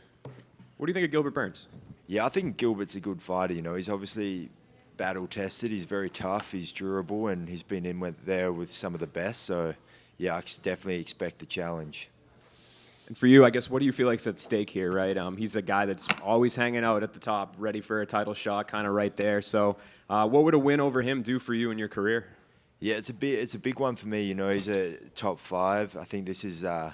C: What do you think of Gilbert Burns?
K: Yeah, I think Gilbert's a good fighter. He's obviously battle-tested. He's very tough. He's durable, and he's been in there with some of the best. So, yeah, I definitely expect the challenge.
C: And for you, I guess, what do you feel like's at stake here, right? He's a guy that's always hanging out at the top, ready for a title shot, kind of right there. So, what would a win over him do for you in your career?
K: Yeah, it's a big one for me. He's a top 5. I think this is. I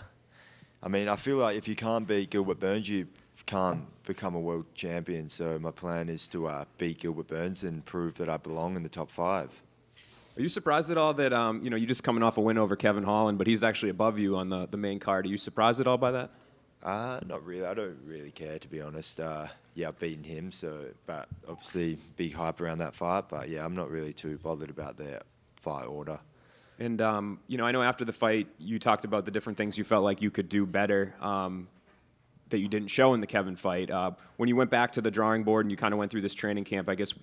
K: feel like if you can't beat Gilbert Burns, you can't become a world champion. So my plan is to beat Gilbert Burns and prove that I belong in the top 5.
C: Are you surprised at all that you're just coming off a win over Kevin Holland, but he's actually above you on the main card? Are you surprised at all by that?
K: Not really. I don't really care, to be honest. Yeah, I've beaten him, but obviously big hype around that fight. But yeah, I'm not really too bothered about that fight order.
C: And I know after the fight you talked about the different things you felt like you could do better that you didn't show in the Kevin fight. When you went back to the drawing board and you kind of went through this training camp, I guess,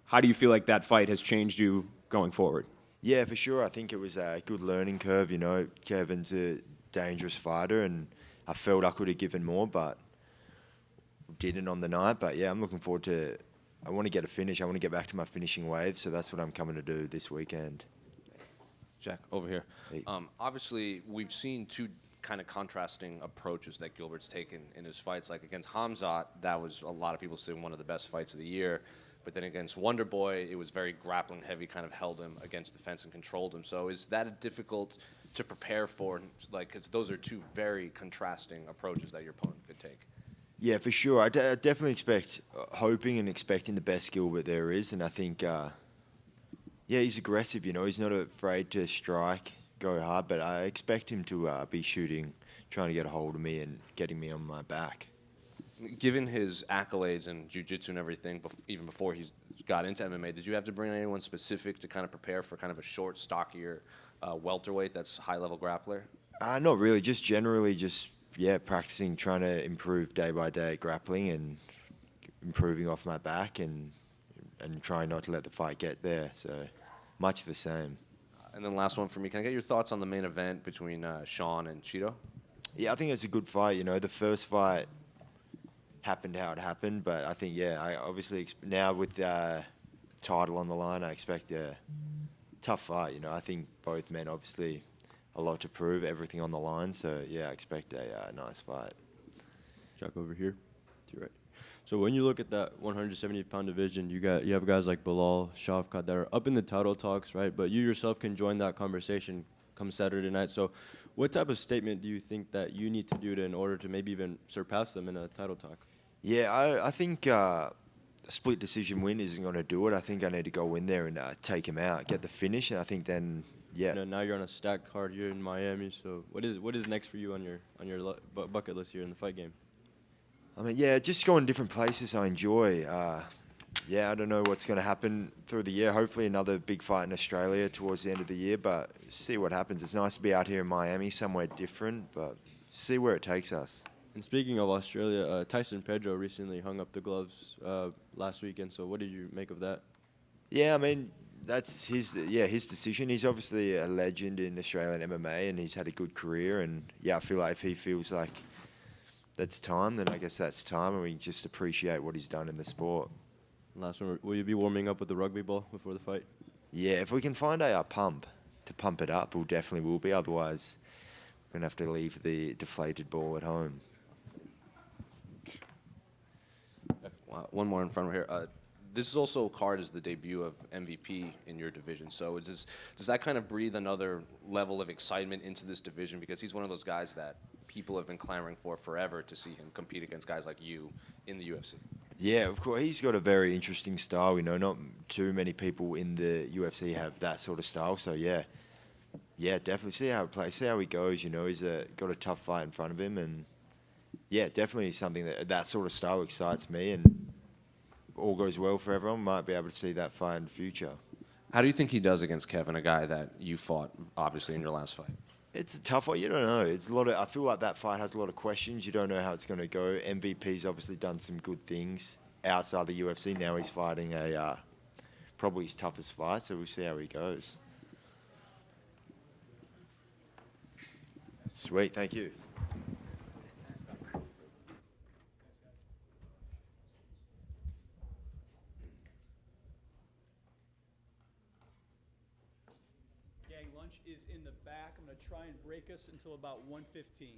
C: how do you feel like that fight has changed you going forward?
K: Yeah, for sure. I think it was a good learning curve. You know, Kevin's a dangerous fighter, and I felt I could have given more, but didn't on the night. But yeah, I'm looking forward to. I want to get a finish. I want to get back to my finishing ways, so that's what I'm coming to do this weekend.
F: Jack, over here.
K: Hey.
F: Obviously, we've seen two kind of contrasting approaches that Gilbert's taken in his fights. Like against Khamzat, that was a lot of people say one of the best fights of the year. But then against Wonder Boy, it was very grappling heavy, kind of held him against the fence and controlled him. So is that difficult to prepare for? Like, because those are two very contrasting approaches that your opponent could take.
K: Yeah, for sure. I definitely expect, hoping and expecting the best Gilbert there is, and I think, yeah, he's aggressive. You know, he's not afraid to strike, go hard. But I expect him to be shooting, trying to get a hold of me and getting me on my back.
F: Given his accolades and jiu-jitsu and everything, even before he got into MMA, did you have to bring anyone specific to kind of prepare for kind of a short, stockier welterweight that's high-level grappler?
K: Not really. Just generally, practicing, trying to improve day by day grappling and improving off my back and trying not to let the fight get there. So much the same.
F: And then last one for me. Can I get your thoughts on the main event between Sean and Chito?
K: Yeah, I think it's a good fight. You know, the first fight happened how it happened, but I think, I obviously now with the title on the line, I expect a tough fight. You know, I think both men obviously a lot to prove, everything on the line. So yeah, I expect a nice fight.
B: Chuck over here to your right. So when you look at that 170-pound division, you have guys like Bilal, Shavkat that are up in the title talks, right? But you yourself can join that conversation come Saturday night. So what type of statement do you think that you need to do in order to maybe even surpass them in a title talk?
K: Yeah, I think a split decision win isn't going to do it. I think I need to go in there and take him out, get the finish, and I think then, yeah.
B: You know, now you're on a stacked card here in Miami. So what is next for you on your bucket list here in the fight game?
K: I mean, yeah, just going different places I enjoy. I don't know what's going to happen through the year. Hopefully another big fight in Australia towards the end of the year, but see what happens. It's nice to be out here in Miami, somewhere different, but see where it takes us.
B: And speaking of Australia, Tyson Pedro recently hung up the gloves last weekend. So what did you make of that?
K: Yeah, I mean, that's his decision. He's obviously a legend in Australian MMA, and he's had a good career. And yeah, I feel like if he feels like that's time, then I guess that's time, and we just appreciate what he's done in the sport.
B: Last one, will you be warming up with the rugby ball before the fight?
K: Yeah, if we can find a pump to pump it up, we definitely will be. Otherwise, we're going to have to leave the deflated ball at home.
F: One more in front of here. This is also card as the debut of MVP in your division. So does that kind of breathe another level of excitement into this division? Because he's one of those guys that people have been clamoring for forever to see him compete against guys like you in the UFC.
K: Yeah, of course. He's got a very interesting style. You know, not too many people in the UFC have that sort of style. So yeah, definitely see how it plays, see how he goes. You know, he's got a tough fight in front of him, and yeah, definitely something that sort of style excites me. And if all goes well for everyone, might be able to see that fight in the future.
F: How do you think he does against Kevin, a guy that you fought obviously in your last fight?
K: It's a tough one. You don't know. It's a lot of. I feel like that fight has a lot of questions. You don't know how it's going to go. MVP's obviously done some good things outside the UFC. Now he's fighting probably his toughest fight. So we'll see how he goes. Sweet. Thank you.
V: Lunch is in the back. I'm going to try and break us until about 1:15.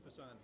V: Hassan.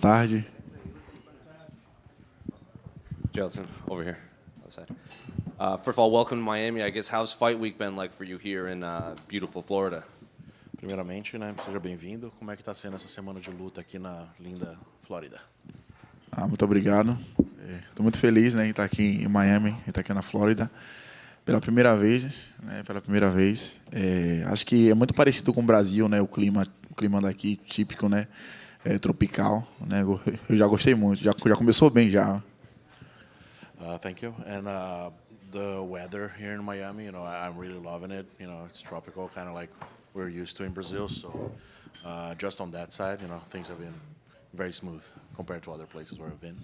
L: tarde.
F: Jailton, over here, other side. First of all, welcome to Miami. I guess how's fight week been like for you here in beautiful Florida?
N: Primeiramente, né, seja bem-vindo. Como é que está sendo essa semana de luta aqui na linda Flórida?
L: Muito obrigado. Estou muito feliz, né, em estar aqui em Miami, em estar aqui na Flórida pela primeira vez, né, pela primeira vez. Acho que é muito parecido com o Brasil, né, o clima daqui típico, né, tropical, né. Eu já gostei muito, já começou bem já.
N: Thank you. And the weather here in Miami, you know, I'm really loving it. You know, it's tropical, kind of like we're used to in Brazil. So just on that side, you know, things have been very smooth compared to other places where I've been.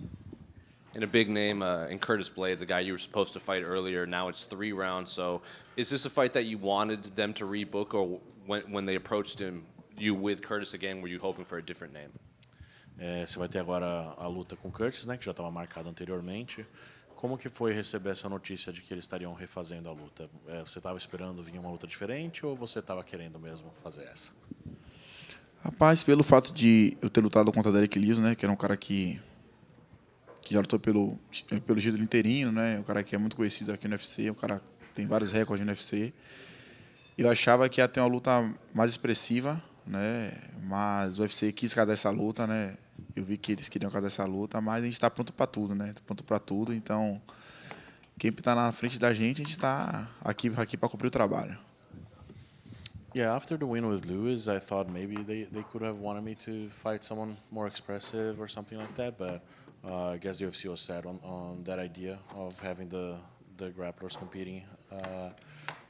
F: And a big name in Curtis Blaydes, a guy you were supposed to fight earlier. Now it's 3 rounds. So is this a fight that you wanted them to rebook, or when they approached you with Curtis again, were you hoping for a different name?
N: Você vai ter agora a luta com Curtis, né, que já estava marcada anteriormente. Como que foi receber essa notícia de que eles estariam refazendo a luta? Você estava esperando vir uma luta diferente ou você estava querendo mesmo fazer essa?
L: Rapaz, pelo fato de eu ter lutado contra Derek Lewis, né, que era um cara que já lutou pelo título inteirinho, né, um cara que é muito conhecido aqui no UFC, um cara que tem vários recordes no UFC. Eu achava que ia ter uma luta mais expressiva, né, mas o UFC quis cadar essa luta, né. Eu vi que eles queriam cadar essa luta, mas a gente está pronto para tudo, né? Pronto para tudo. Então, quem está na frente da gente, a gente está aqui para cumprir o trabalho.
N: Yeah, after the win with Lewis, I thought maybe they could have wanted me to fight someone more expressive or something like that, but I guess the UFC was set on that idea of having the grapplers competing.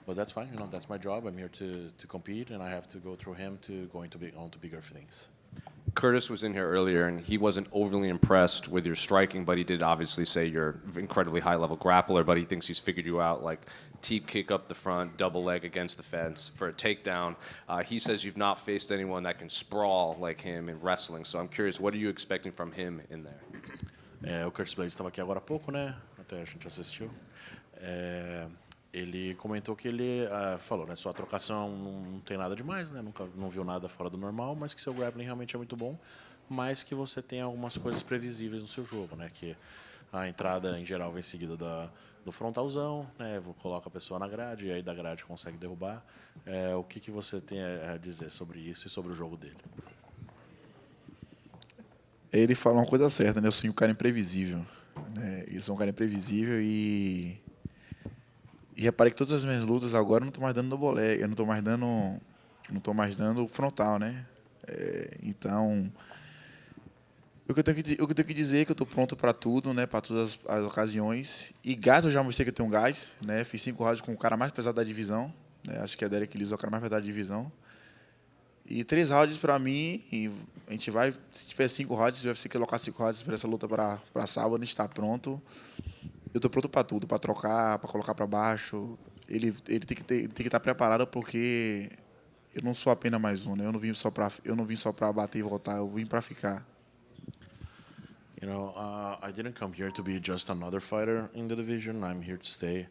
N: But that's fine, you know, that's my job. I'm here to compete, and I have to go through him to go on to bigger things.
F: Curtis was in here earlier, and he wasn't overly impressed with your striking, but he did obviously say you're an incredibly high-level grappler, but he thinks he's figured you out, like teep kick up the front, double leg against the fence for a takedown. He says you've not faced anyone that can sprawl like him in wrestling, so I'm curious, what are you expecting from him in there?
N: O Curtis Blaydes estava aqui agora há pouco, né? Até a gente assistiu. Ele comentou que ele falou, né, sua trocação não tem nada demais, né, não viu nada fora do normal, mas que seu grappling realmente é muito bom, mas que você tem algumas coisas previsíveis no seu jogo, né, que a entrada em geral vem seguida do frontalzão, né, coloca a pessoa na grade e aí da grade consegue derrubar. O que você tem a dizer sobre isso e sobre o jogo dele?
L: Ele falou uma coisa certa, né, eu sou um cara imprevisível, né, eu sou um cara imprevisível e reparei que todas as minhas lutas agora eu não estou mais dando double leg, eu não estou mais dando frontal, né? Então, o que eu tenho que dizer é que eu estou pronto para tudo, né? Para todas as ocasiões. E gás eu já mostrei que eu tenho gás, né? Fiz 5 rounds com o cara mais pesado da divisão, né? Acho que é Derek Lewis, o cara mais pesado da divisão. E 3 rounds para mim, e a gente vai, se tiver 5 rounds, se você colocar 5 rounds para essa luta para sábado, a gente está pronto. Eu estou pronto para tudo, para trocar, para colocar para baixo. Ele tem que estar preparado, porque eu não sou apenas mais um, né? Eu não vim só para bater e voltar, eu vim para ficar.
N: You know, I didn't come here to be just another fighter in the division. I'm here to stay.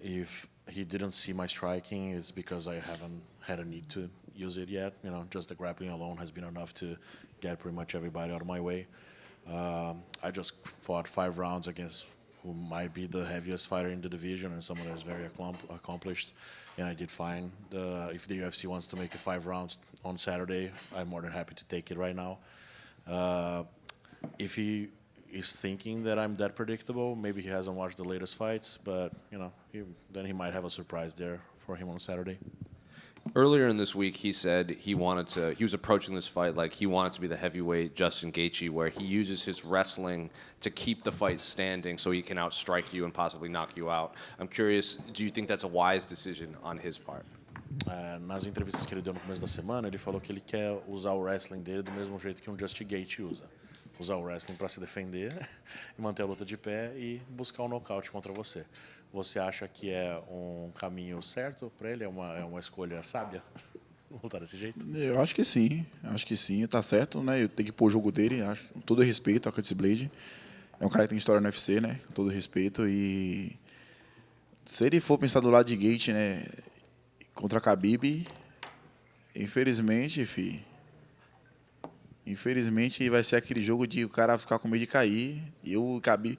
N: If he didn't see my striking, it's because I haven't had a need to use it yet. You know, just the grappling alone has been enough to get pretty much everybody out of my way. I just fought 5 rounds against who might be the heaviest fighter in the division and someone that's very accomplished, and I did fine. If the UFC wants to make it 5 rounds on Saturday, I'm more than happy to take it right now. If he is thinking that I'm that predictable, maybe he hasn't watched the latest fights, but you know, then he might have a surprise there for him on Saturday.
F: Earlier in this week, he said he was approaching this fight like he wanted to be the heavyweight Justin Gaethje, where he uses his wrestling to keep the fight standing so he can outstrike you and possibly knock you out. I'm curious, do you think that's a wise decision on his part?
N: Nas entrevistas que ele deu no começo da semana, ele falou que ele quer usar o wrestling dele do mesmo jeito que um Justin Gaethje usa. Usar o wrestling para se defender e manter a luta de pé e buscar um nocaute contra você. Você acha que é um caminho certo para ele? É uma escolha sábia lutar desse jeito?
L: Eu acho que sim, está certo, né? Eu tenho que pôr o jogo dele, acho, com todo respeito ao Curtis Blaydes. É um cara que tem história no UFC, né? Com todo respeito, e se ele for pensar do lado de Gaethje, né, contra Khabib, infelizmente, Infelizmente vai ser aquele jogo de o cara ficar com medo de cair. E o Khabib...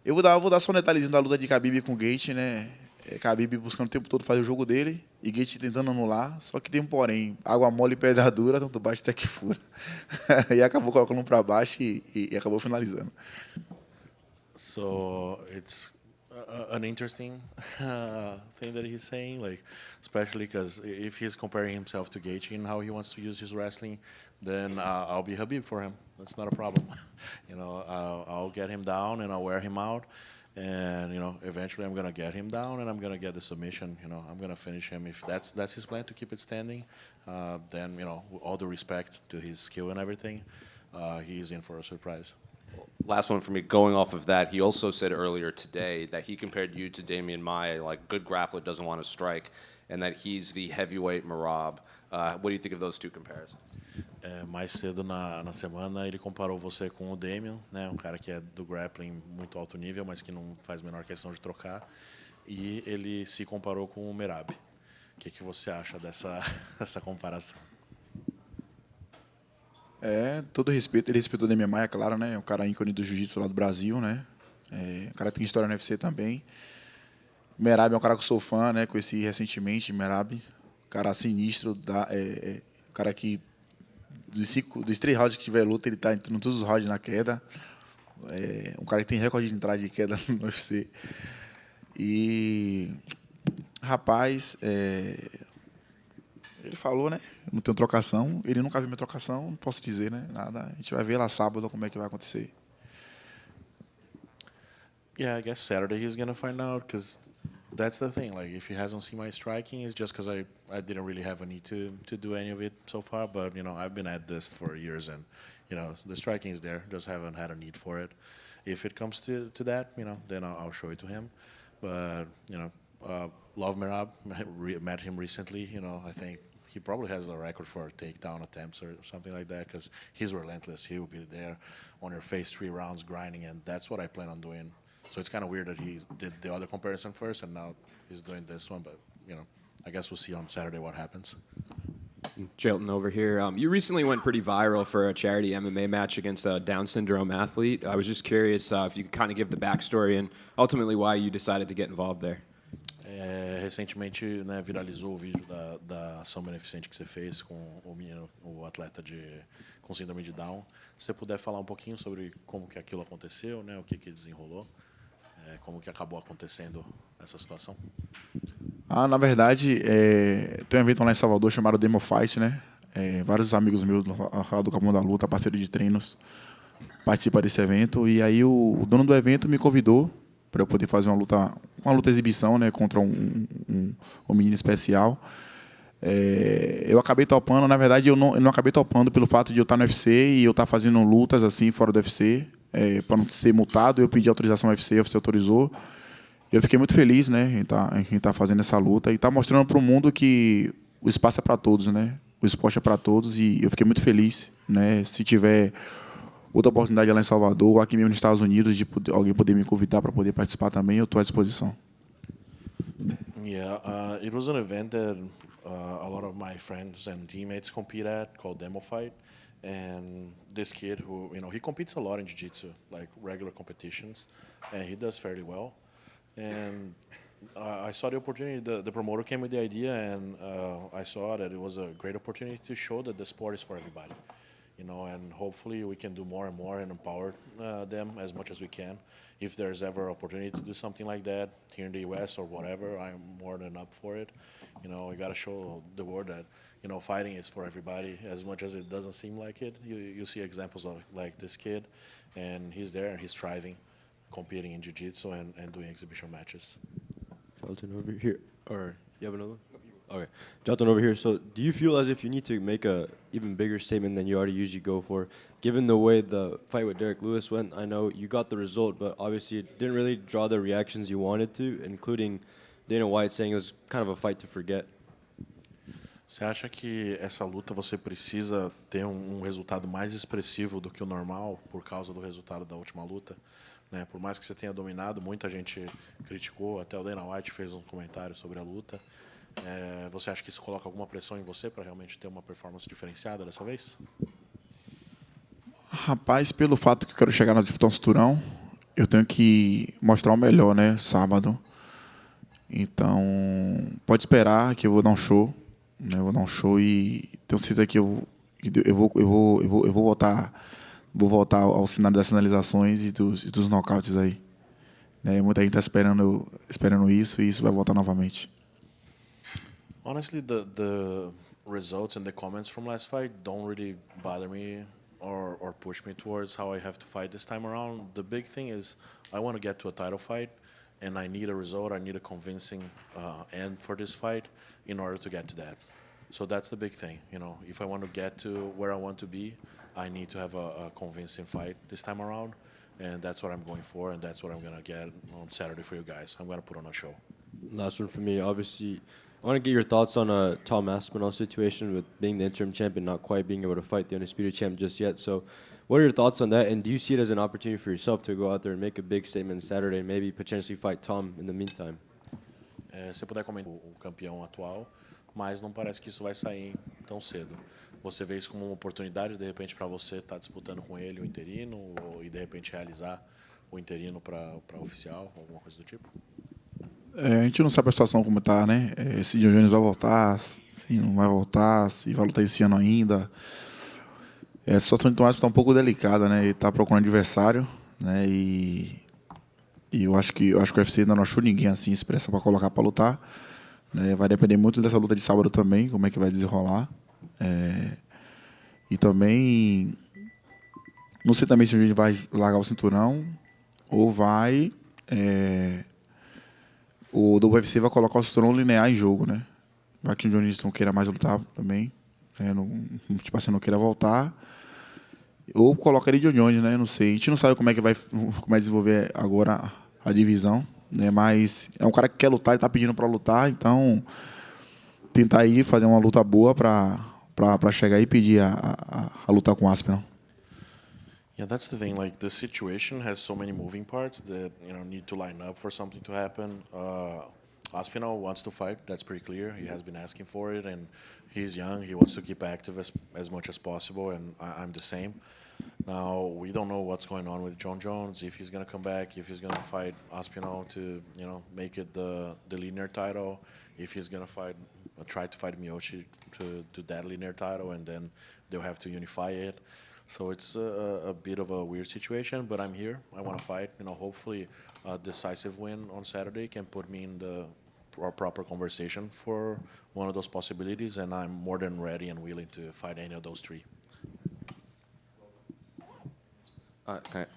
L: Eu vou dar só um detalhezinho da luta de Khabib com o Gate, né? Khabib buscando o tempo todo fazer o jogo dele e Gate tentando anular. Só que tem um porém. Água mole e pedra dura, tanto bate até que fura. E acabou colocando um para baixo e acabou finalizando.
N: So it's an interesting thing that he's saying, like especially because if he's comparing himself to Gaethje and how he wants to use his wrestling, then I'll be Khabib for him. That's not a problem. You know, I'll get him down and I'll wear him out, and you know, eventually I'm gonna get him down and I'm gonna get the submission. You know, I'm gonna finish him. If that's his plan, to keep it standing, then you know, with all the respect to his skill and everything, he's in for a surprise.
F: Last one for me, going off of that, he also said earlier today that he compared you to Damian Maia, like good grappler doesn't want to strike, and that he's the heavyweight Merab. What do you think of those two comparisons?
N: Mais cedo na semana ele comparou você com o Damian, né, um cara que é do grappling muito alto nível, mas que não faz a menor questão de trocar, e ele se comparou com o Merab. O que você acha dessa comparação?
L: Todo respeito, ele respeitou o Damian Maia, claro, né? É um cara ícone do jiu-jitsu lá do Brasil, né? Um cara que tem história no UFC também. Merab é um cara que eu sou fã, né? Conheci recentemente, Merab. Cara sinistro, cara que dos 3 rounds que tiver luta, ele tá entrando todos os rounds na queda. Um cara que tem recorde de entrada de queda no UFC. E, rapaz, ele falou, né? Não tenho trocação. Ele nunca viu minha trocação, não posso dizer, né? Nada. A gente vai ver lá sábado como é que vai acontecer.
N: Yeah, I guess Saturday he's gonna find out, because that's the thing. Like, if he hasn't seen my striking, it's just because I didn't really have a need to do any of it so far. But you know, I've been at this for years, and you know, the striking is there. Just haven't had a need for it. If it comes to that, you know, then I'll show it to him. But you know, love Merab. Met him recently. You know, I think he probably has a record for takedown attempts or something like that, because he's relentless. He will be there on your face 3 rounds grinding, and that's what I plan on doing. So it's kind of weird that he did the other comparison first, and now he's doing this one. But you know, I guess we'll see on Saturday what happens.
C: Jailton over here. You recently went pretty viral for a charity MMA match against a Down syndrome athlete. I was just curious if you could kind of give the backstory and ultimately why you decided to get involved there.
N: Recentemente, né, viralizou o vídeo da ação beneficente que você fez com o menino, o atleta com síndrome de Down. Se você puder falar um pouquinho sobre como que aquilo aconteceu, né, o que desenrolou, como que acabou acontecendo essa situação?
L: Na verdade, tem um evento lá em Salvador chamado Demo Fight, né? Vários amigos meus lá do Capão da Luta, parceiro de treinos, participam desse evento. E aí o dono do evento me convidou para eu poder fazer uma luta exibição, né, contra um menino especial. Eu acabei topando, na verdade eu não acabei topando pelo fato de eu estar no UFC e eu estar fazendo lutas assim fora do UFC, para não ser multado. Eu pedi autorização ao UFC, o UFC autorizou. Eu fiquei muito feliz, né, em estar fazendo essa luta e estar mostrando para o mundo que o espaço é para todos, né? O esporte é para todos, e eu fiquei muito feliz, né? Se tiver outra oportunidade lá em Salvador ou aqui mesmo nos Estados Unidos, de alguém poder me convidar para poder participar também, eu estou à disposição.
N: Yeah, it was an event that a lot of my friends and teammates compete at, called Demo Fight. And this kid who, you know, he competes a lot in jiu-jitsu, like regular competitions, and he does fairly well. And I saw the opportunity, the promoter came with the idea, and I saw that it was a great opportunity to show that the sport is for everybody. You know, and hopefully we can do more and more and empower them as much as we can. If there's ever opportunity to do something like that here in the US or whatever, I'm more than up for it. You know, we got to show the world that, you know, fighting is for everybody, as much as it doesn't seem like it. You see examples of like this kid, and he's there and he's thriving, competing in jiu-jitsu and doing exhibition matches.
B: Jailton over here, or you have another one? Okay, Jailton over here. So, do you feel as if you need to make a even bigger statement than you already usually go for, given the way the fight with Derek Lewis went? I know you got the result, but obviously it didn't really draw the reactions you wanted to, including Dana White saying it was kind of a fight to forget.
N: Você acha que essa luta você precisa ter um resultado mais expressivo do que o normal por causa do resultado da última luta? Né? Por mais que você tenha dominado, muita gente criticou, até o Dana White fez um comentário sobre a luta. Você acha que isso coloca alguma pressão em você para realmente ter uma performance diferenciada dessa vez?
L: Rapaz, pelo fato que eu quero chegar na disputa do cinturão, eu tenho que mostrar o melhor, né? Sábado. Então, pode esperar que eu vou dar um show, né? Eu vou dar um show e tenho certeza que eu vou voltar ao cenário das finalizações e dos nocautes aí. Né? Muita gente está esperando isso e isso vai voltar novamente.
N: Honestly, the results and the comments from last fight don't really bother me or push me towards how I have to fight this time around. The big thing is I want to get to a title fight, and I need a result. I need a convincing end for this fight in order to get to that. So that's the big thing. You know, if I want to get to where I want to be, I need to have a convincing fight this time around, and that's what I'm going for, and that's what I'm going to get on Saturday for you guys. I'm going to put on a show.
B: Last one for me. Obviously, I want to get your thoughts on a Tom Aspinall situation with being the interim champion, not quite being able to fight the undisputed champ just yet. So what are your thoughts on that? And do you see it as an opportunity for yourself to go out there and make a big statement Saturday and maybe potentially fight Tom in the meantime?
N: Se puder comentar o campeão atual, mas não parece que isso vai sair tão cedo. Você vê isso como uma oportunidade, de repente, para você estar disputando com ele o interino e, de repente, realizar o interino para oficial, alguma coisa do tipo?
L: A gente não sabe a situação como está, né? Se John Jones vai voltar, se não vai voltar, se vai lutar esse ano ainda. A situação de Tomás está um pouco delicada, né? Ele está procurando adversário, né? E eu acho que o UFC ainda não achou ninguém assim expressa para colocar para lutar. Né? Vai depender muito dessa luta de sábado também, como é que vai desenrolar. E também não sei também se o John vai largar o cinturão ou vai o do UFC vai colocar o cinturão linear em jogo, né? Vai que o John Jones não queira mais lutar também, tipo assim, não queira voltar, ou coloca ele de John Jones, né? Não sei. A gente não sabe como é que vai desenvolver agora a divisão, né? Mas é um cara que quer lutar, ele tá pedindo para lutar, então tentar aí fazer uma luta boa para chegar e pedir a lutar com o Aspinall.
N: Yeah, that's the thing. Like, the situation has so many moving parts that, you know, need to line up for something to happen. Aspinall wants to fight. That's pretty clear. He has been asking for it, and he's young. He wants to keep active as much as possible, and I'm the same. Now, we don't know what's going on with John Jones, if he's going to come back, if he's going to fight Aspinall to, you know, make it the linear title, if he's going to try to fight Miyoshi to that linear title, and then they'll have to unify it. So it's a bit of a weird situation, but I'm here. I want to fight. You know, hopefully a decisive win on Saturday can put me in the proper conversation for one of those possibilities, and I'm more than ready and willing to fight any of those three.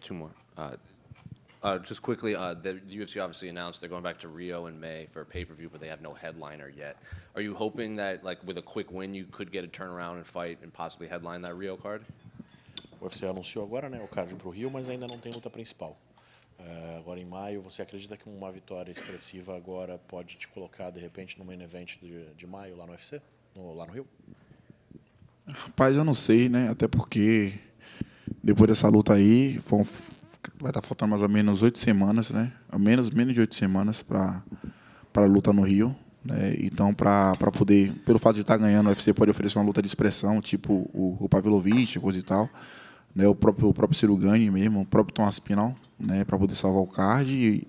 F: Two more. Just quickly, the UFC obviously announced they're going back to Rio in May for a pay-per-view, but they have no headliner yet. Are you hoping that, like, with a quick win, you could get a turnaround and fight and possibly headline that Rio card?
N: O UFC anunciou agora, né, o card para o Rio, mas ainda não tem luta principal. Agora em maio, você acredita que uma vitória expressiva agora pode te colocar, de repente, no main event de maio lá no UFC, lá no Rio?
L: Rapaz, eu não sei, né? Até porque depois dessa luta aí, vai estar faltando mais ou menos 8 semanas, né? Menos de 8 semanas para a luta no Rio. Né? Então, para poder, pelo fato de estar ganhando, o UFC pode oferecer uma luta de expressão, tipo o Pavlovich, coisa e tal. Né? O próprio Cirugani mesmo, o próprio Tom Aspinall, né? Para poder salvar o card.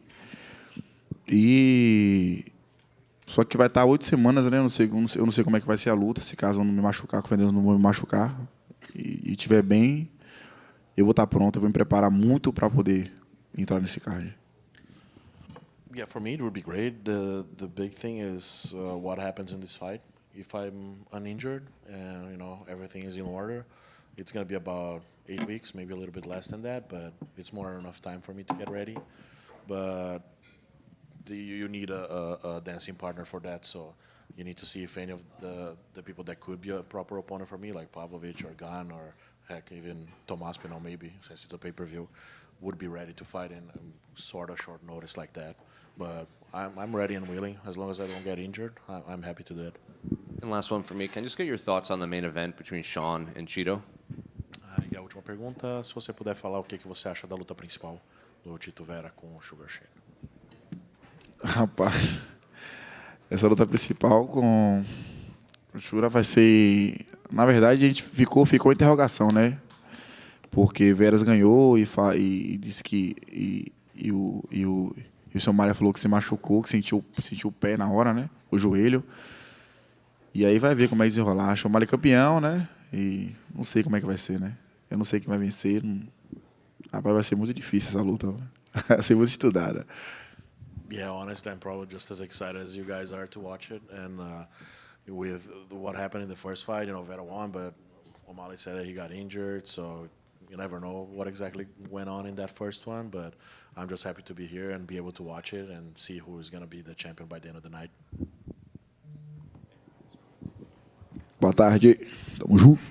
L: Só que vai estar 8 semanas, né? Eu não sei como é que vai ser a luta, se caso eu não me machucar, que o Fernando não vou me machucar e estiver bem, eu vou estar pronto, eu vou me preparar muito para poder entrar nesse card.
N: Yeah, for me it would be great. The big thing is what happens in this fight. If I'm uninjured and, you know, everything is in order, it's going to be about 8 weeks, maybe a little bit less than that, but it's more than enough time for me to get ready. But you need a dancing partner for that, so you need to see if any of the people that could be a proper opponent for me, like Pavlovich or Gan or heck, even Tom Aspinall maybe, since it's a pay-per-view, would be ready to fight in sort of short notice like that. But I'm ready and willing. As long as I don't get injured, I'm happy to do it.
F: And last one for me. Can I just get your thoughts on the main event between Sean and Chito?
N: E a última pergunta, se você puder falar o que você acha da luta principal do Chito Vera com o Chookagian.
L: Rapaz, essa luta principal com o Chura vai ser... Na verdade, a gente ficou interrogação, né? Porque Veras ganhou e disse que e o Somália falou que se machucou, que sentiu o pé na hora, né? O joelho. E aí vai ver como é que desenrolar. Somália é campeão, né? E não sei como é que vai ser, né? Eu não sei quem vai vencer. Rapaz, vai ser muito difícil essa luta. Né? Vai ser muito estudada.
N: Yeah, honestly, I'm probably just as excited as you guys are to watch it. And with what happened in the first fight, Vera won, but O'Malley said that he got injured, so you never know what exactly went on in that first one. But I'm just happy to be here and be able to watch it and see who is going to be the champion by the end of the night.
L: Boa tarde. Tamo junto.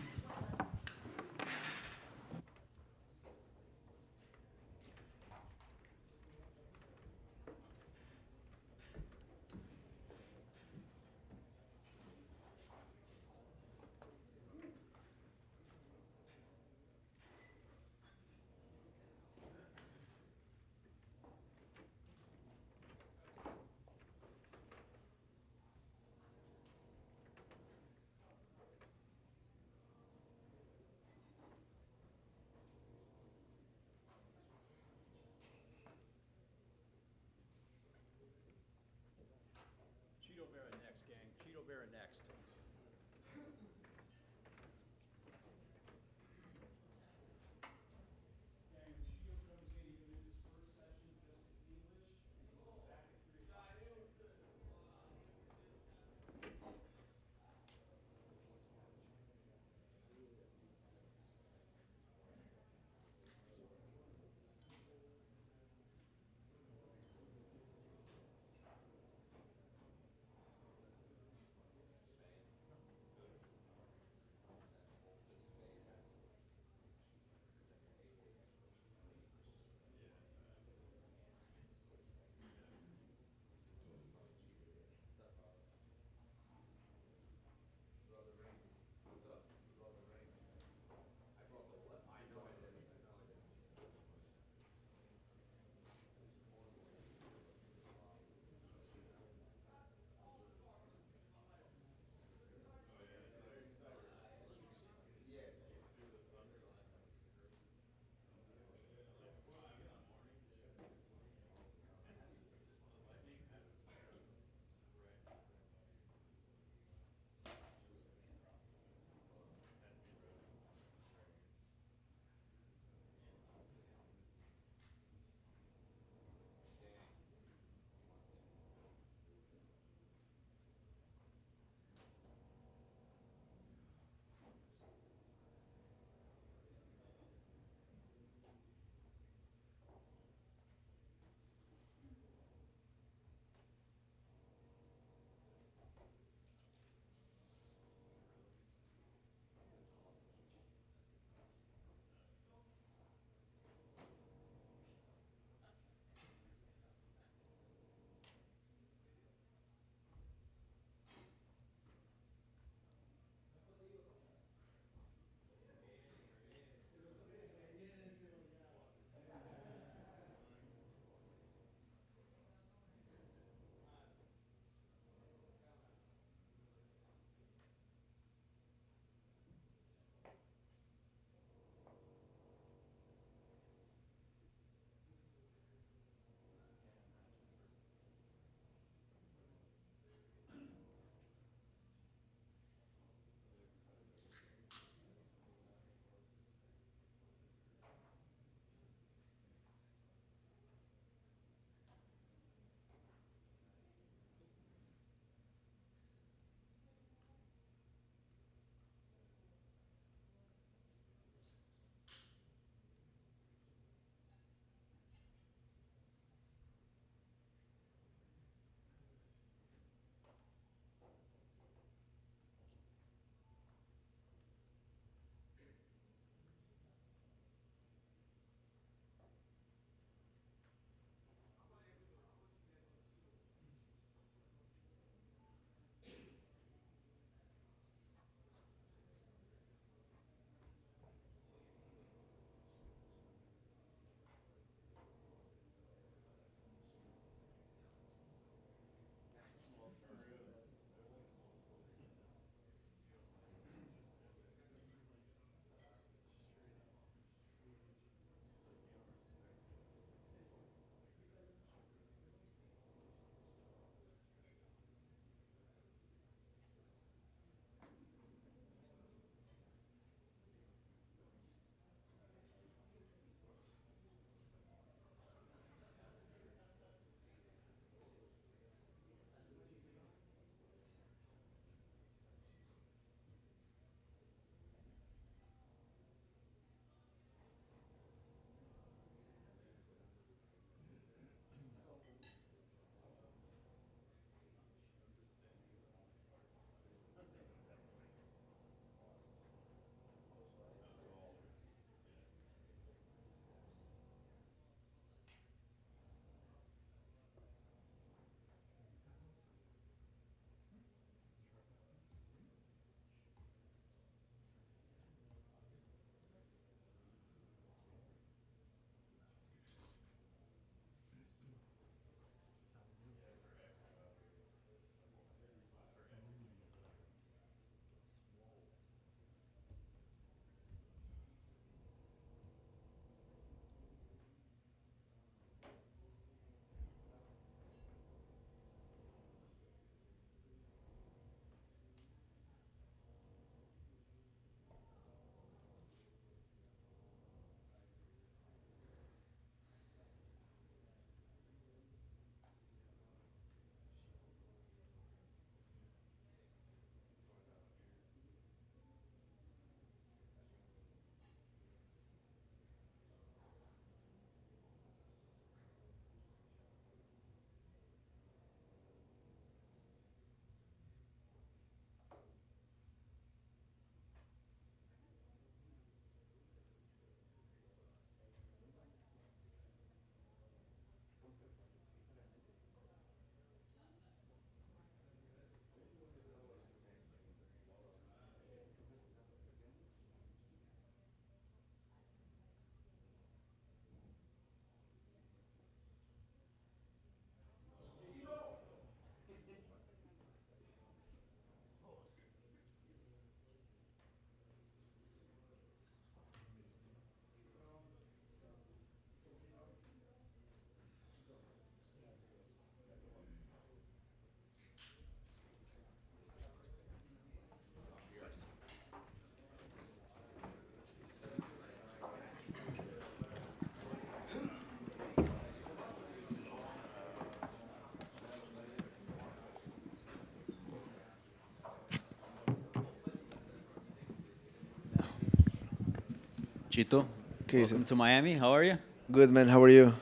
J: Chito, welcome to Miami. How are you?
O: Good, man. How are you?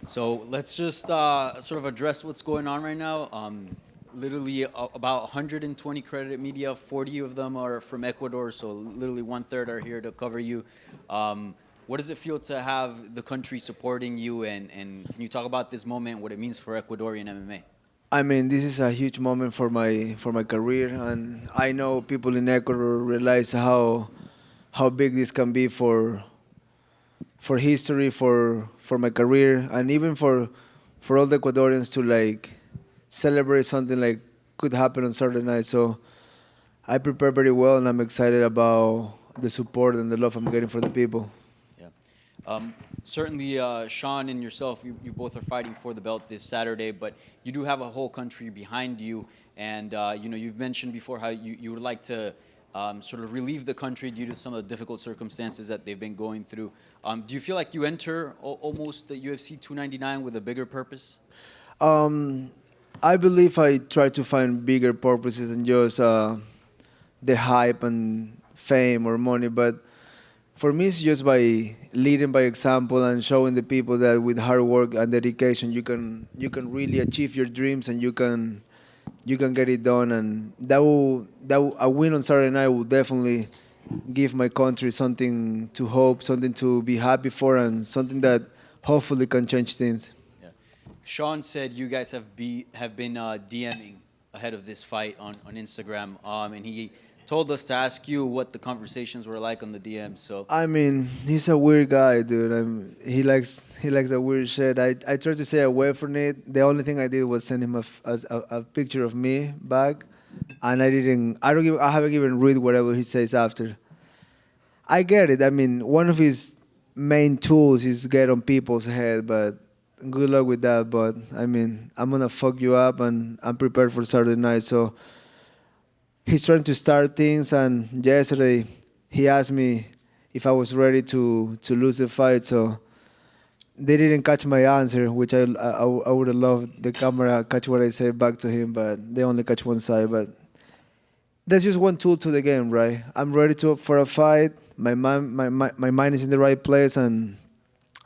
J: So let's just sort of address what's going on right now. Literally about 120 credited media, 40 of them are from Ecuador, so literally 1/3 are here to cover you. What does it feel to have the country supporting you, and can you talk about this moment, what it means for Ecuadorian MMA?
O: I mean, this is a huge moment for my career, and I know people in Ecuador realize how big this can be for history, for my career, and even for all the Ecuadorians to like celebrate something like could happen on Saturday night. So I prepare very well, and I'm excited about the support and the love I'm getting from the people.
J: Certainly, Sean and yourself, you both are fighting for the belt this Saturday, but you do have a whole country behind you, and you've mentioned before how you would like to sort of relieve the country due to some of the difficult circumstances that they've been going through. Do you feel like you enter almost the UFC 299 with a bigger purpose?
O: I believe I try to find bigger purposes than just the hype and fame or money, but for me, it's just by leading by example and showing the people that with hard work and dedication, you can really achieve your dreams, and you can get it done. And a win on Saturday night will definitely give my country something to hope, something to be happy for, and something that hopefully can change things.
J: Sean said you guys have been DMing ahead of this fight on Instagram, and he told us to ask you what the conversations were like on the DM. So
O: I mean, he's a weird guy, dude. He likes a weird shit. I tried to stay away from it. The only thing I did was send him a picture of me back, and I haven't even read whatever he says after. I get it. I mean, one of his main tools is get on people's head, but good luck with that. But I mean, I'm gonna fuck you up, and I'm prepared for Saturday night. So he's trying to start things, and yesterday he asked me if I was ready to lose the fight. So they didn't catch my answer, which I would have loved the camera catch what I said back to him, but they only catch one side. But that's just one tool to the game, right? I'm ready for a fight. My mind is in the right place, and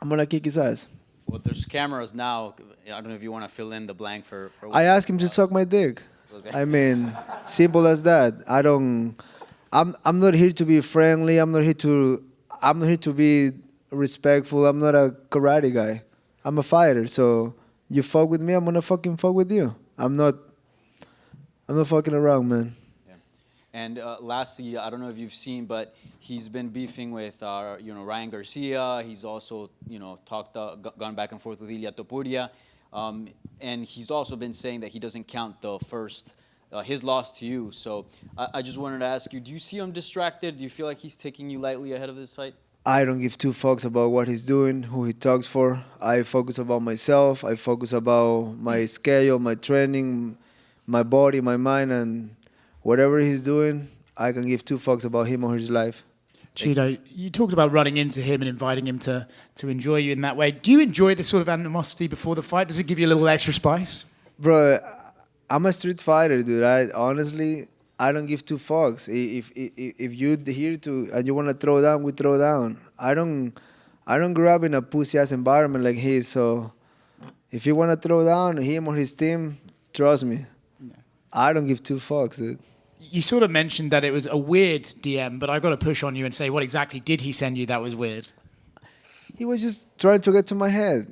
O: I'm gonna kick his ass.
J: Well, there's cameras now. I don't know if you want to fill in the blank for
O: I asked him to suck my dick.
J: Okay.
O: I mean, simple as that. I'm not here to be friendly. I'm not here to be respectful. I'm not a karate guy. I'm a fighter. So you fuck with me, I'm gonna fucking fuck with you. I'm not fucking around, man.
J: And lastly, I don't know if you've seen, but he's been beefing with Ryan Garcia. He's also gone back and forth with Ilia Topuria, and he's also been saying that he doesn't count the first his loss to you. So I just wanted to ask you: do you see him distracted? Do you feel like he's taking you lightly ahead of this fight?
O: I don't give two fucks about what he's doing, who he talks for. I focus about myself. I focus about my schedule, my training, my body, my mind, and whatever he's doing, I can give two fucks about him or his life.
Q: Chito, you talked about running into him and inviting him to enjoy you in that way. Do you enjoy this sort of animosity before the fight? Does it give you a little extra spice?
O: Bro, I'm a street fighter, dude. Honestly, I don't give two fucks. If you're here and you want to throw down, we throw down. I don't grow up in a pussy-ass environment like his, so if you want to throw down, him or his team, trust me. Yeah. I don't give two fucks, dude.
Q: You sort of mentioned that it was a weird DM, but I've got to push on you and say, what exactly did he send you that was weird?
O: He was just trying to get to my head.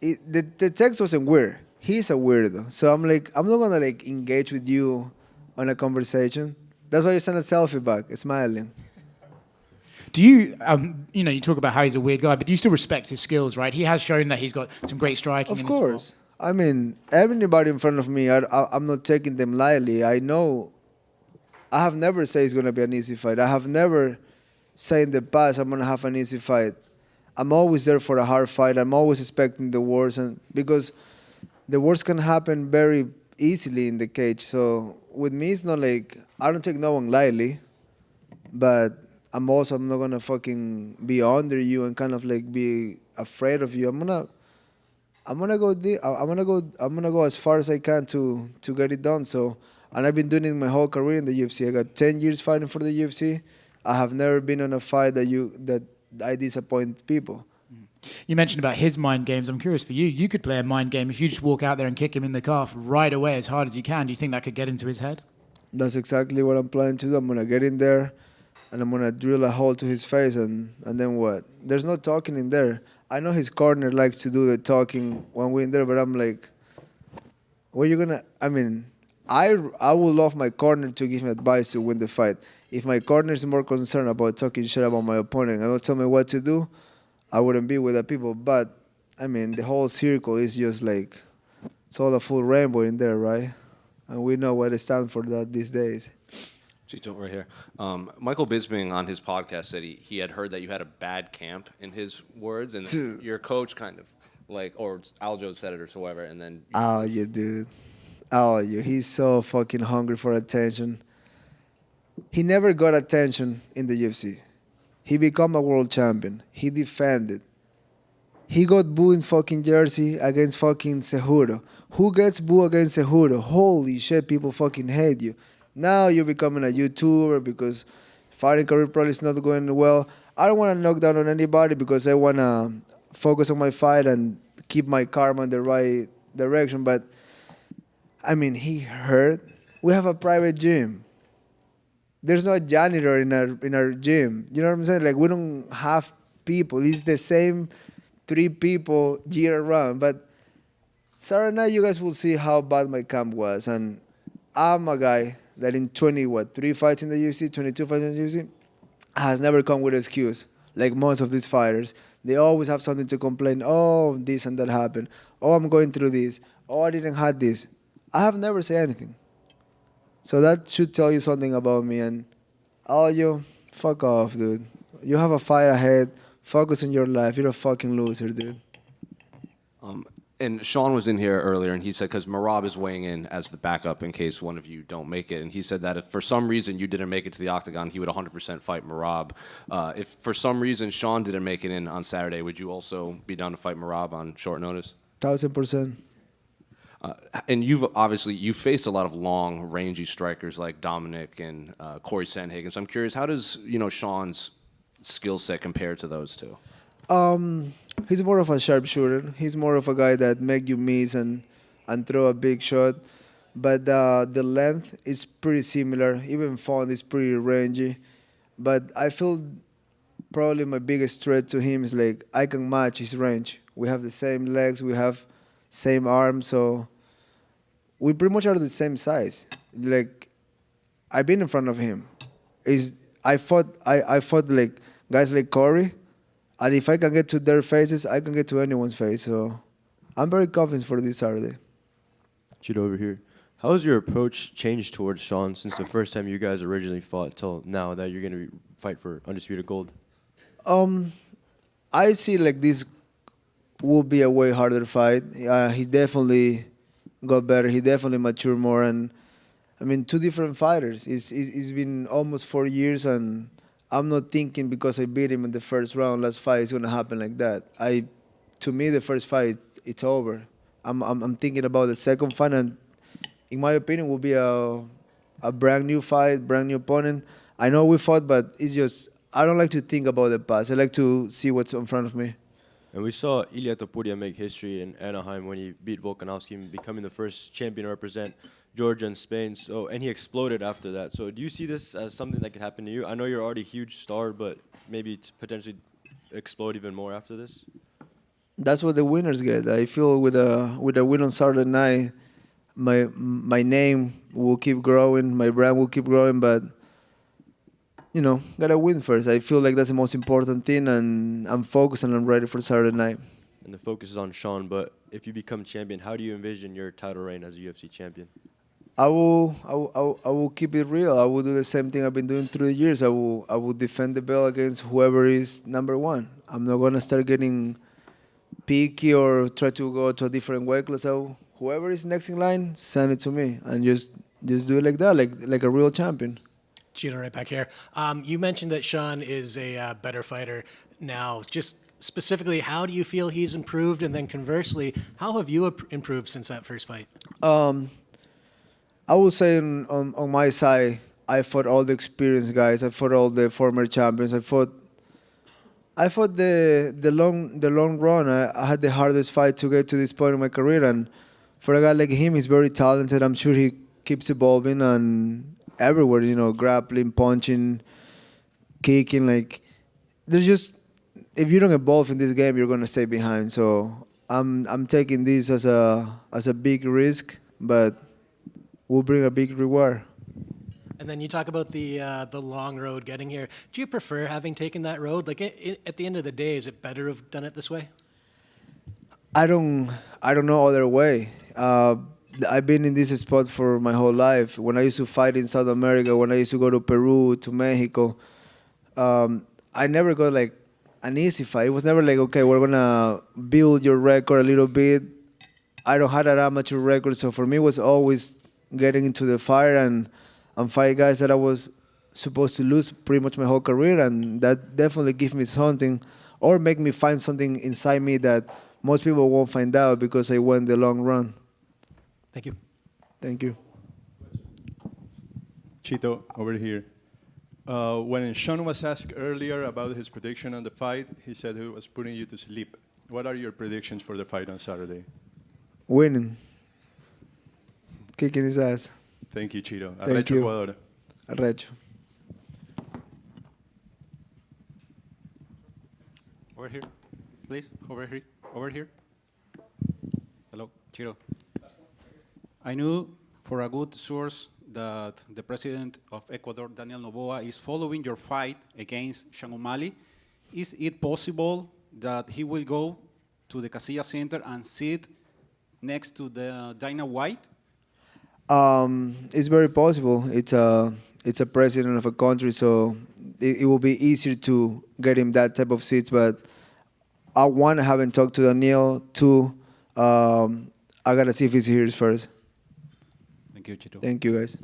O: The text wasn't weird. He's a weirdo. So I'm like, I'm not going to engage with you on a conversation. That's why you send a selfie back, smiling.
Q: Do you, you talk about how he's a weird guy, but do you still respect his skills, right? He has shown that he's got some great striking.
O: Of course. I mean, everybody in front of me, I'm not taking them lightly. I know I have never said it's going to be an easy fight. I have never said in the past I'm going to have an easy fight. I'm always there for a hard fight. I'm always expecting the worst, and because the worst can happen very easily in the cage. So with me, it's not like I don't take no one lightly, but I'm not going to fucking be under you and kind of like be afraid of you. I'm gonna go deep. I'm gonna go as far as I can to get it done. So, and I've been doing it my whole career in the UFC. I got 10 years fighting for the UFC. I have never been on a fight that I disappoint people.
Q: You mentioned about his mind games. I'm curious for you. You could play a mind game if you just walk out there and kick him in the calf right away as hard as you can. Do you think that could get into his head?
O: That's exactly what I'm planning to do. I'm gonna get in there, and I'm gonna drill a hole to his face, and then what? There's no talking in there. I know his corner likes to do the talking when we're in there, but I'm like, what are you gonna? I mean, I would love my corner to give me advice to win the fight. If my corner is more concerned about talking shit about my opponent and don't tell me what to do, I wouldn't be with the people. But I mean, the whole circle is just like, it's all a full rainbow in there, right? And we know what it stands for that these days.
F: Chito, right here. Michael Bisping on his podcast said he had heard that you had a bad camp, in his words, and your coach kind of like, or Aljo said it or so whatever, and then.
O: Oh, yeah, dude. Oh, yeah. He's so fucking hungry for attention. He never got attention in the UFC. He became a world champion. He defended. He got booed in fucking Jersey against fucking Cejudo. Who gets booed against Cejudo? Holy shit, people fucking hate you. Now you're becoming a YouTuber because fighting career probably is not going well. I don't want to knock down on anybody because I want to focus on my fight and keep my karma in the right direction. But, I mean, he hurt. We have a private gym. There's no janitor in our gym. You know what I'm saying? Like, we don't have people. It's the same 3 people year round. But Saturday night, you guys will see how bad my camp was. And I'm a guy that in 3 fights in the UFC, 22 fights in the UFC, has never come with an excuse. Like most of these fighters, they always have something to complain. Oh, this and that happened. Oh, I'm going through this. Oh, I didn't have this. I have never said anything. So that should tell you something about me. And all you, fuck off, dude. You have a fight ahead. Focus on your life. You're a fucking loser, dude.
F: And Sean was in here earlier, and he said, because Merab is weighing in as the backup in case one of you don't make it, and he said that if for some reason you didn't make it to the octagon, he would 100% fight Merab. If for some reason Sean didn't make it in on Saturday, would you also be down to fight Merab on short notice?
O: 1000%.
F: And you've faced a lot of long, rangy strikers like Dominic and Corey Sandhagen. So I'm curious, how does Sean's skill set compare to those two?
O: He's more of a sharpshooter. He's more of a guy that make you miss and throw a big shot. But the length is pretty similar. Even Font is pretty rangy. But I feel probably my biggest threat to him is like I can match his range. We have the same legs. We have same arms. So we pretty much are the same size. Like I've been in front of him. I fought like guys like Corey. And if I can get to their faces, I can get to anyone's face. So I'm very confident for this Saturday.
B: Chito over here. How has your approach changed towards Sean since the first time you guys originally fought till now that you're going to fight for undisputed gold?
O: I see like this will be a way harder fight. He definitely got better. He definitely matured more. And I mean, 2 different fighters. It's been almost 4 years, and I'm not thinking because I beat him in the first round, last fight, it's going to happen like that. To me, the first fight, it's over. I'm thinking about the second fight, and in my opinion, will be a brand new fight, brand new opponent. I know we fought, but it's just, I don't like to think about the past. I like to see what's in front of me.
B: And we saw Ilia Topuria make history in Anaheim when he beat Volkanovski, becoming the first champion to represent Georgia and Spain. So, and he exploded after that. So do you see this as something that could happen to you? I know you're already a huge star, but maybe to potentially explode even more after this?
O: That's what the winners get. I feel with a win on Saturday night, my name will keep growing, my brand will keep growing, but gotta win first. I feel like that's the most important thing, and I'm focused and I'm ready for Saturday night.
B: And the focus is on Sean, but if you become champion, how do you envision your title reign as a UFC champion?
O: I will keep it real. I will do the same thing I've been doing through the years. I will defend the belt against whoever is number 1. I'm not gonna start getting picky or try to go to a different weight class. Whoever is next in line, send it to me and just do it like that, like a real champion.
G: Chito, right back here. You mentioned that Sean is a better fighter now. Just specifically, how do you feel he's improved? And then conversely, how have you improved since that first fight?
O: I would say on my side, I fought all the experienced guys. I fought all the former champions. I fought the long run. I had the hardest fight to get to this point in my career, and for a guy like him, he's very talented. I'm sure he keeps evolving and everywhere, grappling, punching, kicking. Like, there's just, if you don't evolve in this game, you're gonna stay behind. So I'm taking this as a big risk, but will bring a big reward.
G: And then you talk about the long road getting here. Do you prefer having taken that road? Like at the end of the day, is it better to have done it this way?
O: I don't know other way. I've been in this spot for my whole life. When I used to fight in South America, when I used to go to Peru, to Mexico, I never got like an easy fight. It was never like, okay, we're gonna build your record a little bit. I don't have an amateur record, so for me it was always getting into the fire and fight guys that I was supposed to lose pretty much my whole career, and that definitely gives me something, or make me find something inside me that most people won't find out because I went the long run.
G: Thank you.
O: Thank you.
S: Chito, over here. When Sean was asked earlier about his prediction on the fight, he said he was putting you to sleep. What are your predictions for the fight on Saturday?
O: Winning. Kicking his ass.
S: Thank you, Chito.
O: Thank
S: Arrecho
O: you.
S: Ecuador.
O: Arrecho.
T: Over here, please. Over here. Over here. Hello, Chiro. I knew for a good source that the president of Ecuador, Daniel Noboa, is following your fight against Sean O'Malley. Is it possible that he will go to the Kaseya Center and sit next to the Dana White?
O: It's very possible. It's a president of a country, so it will be easier to get him that type of seats. But I haven't talked to Daniel. Two, I gotta see if he's here first.
T: Thank you, Chito.
O: Thank you, guys.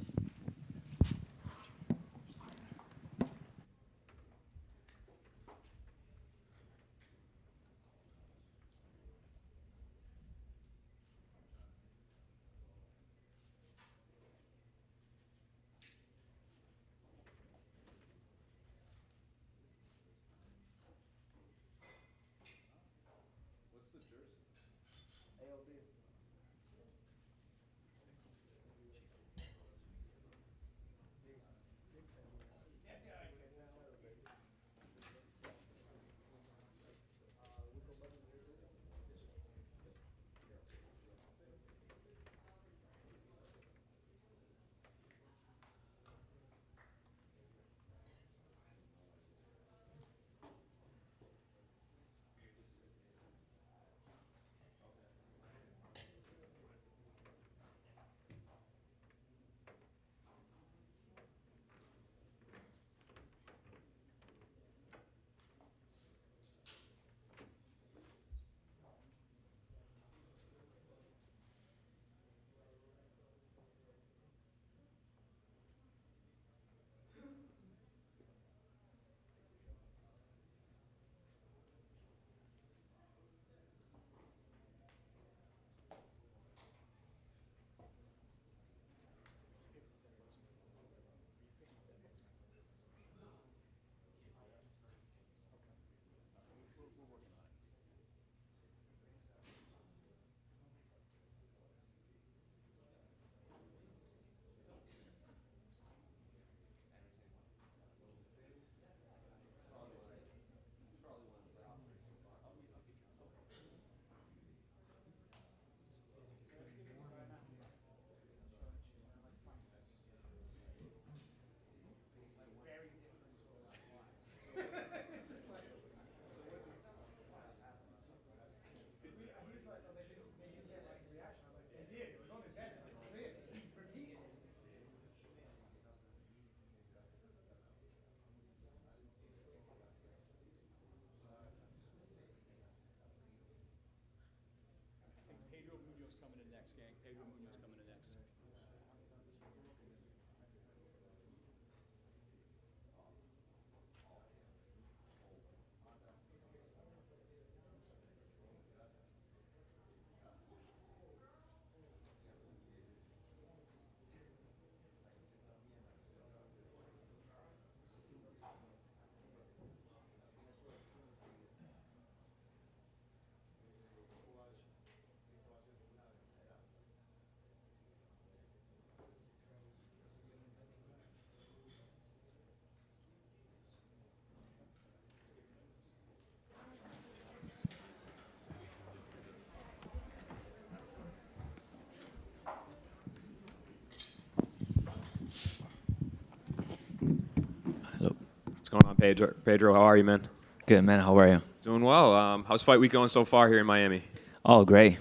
C: going on, Pedro? Pedro, how are you, man?
A: Good, man. How are you?
C: Doing well. How's fight week going so far here in Miami?
A: Oh, great.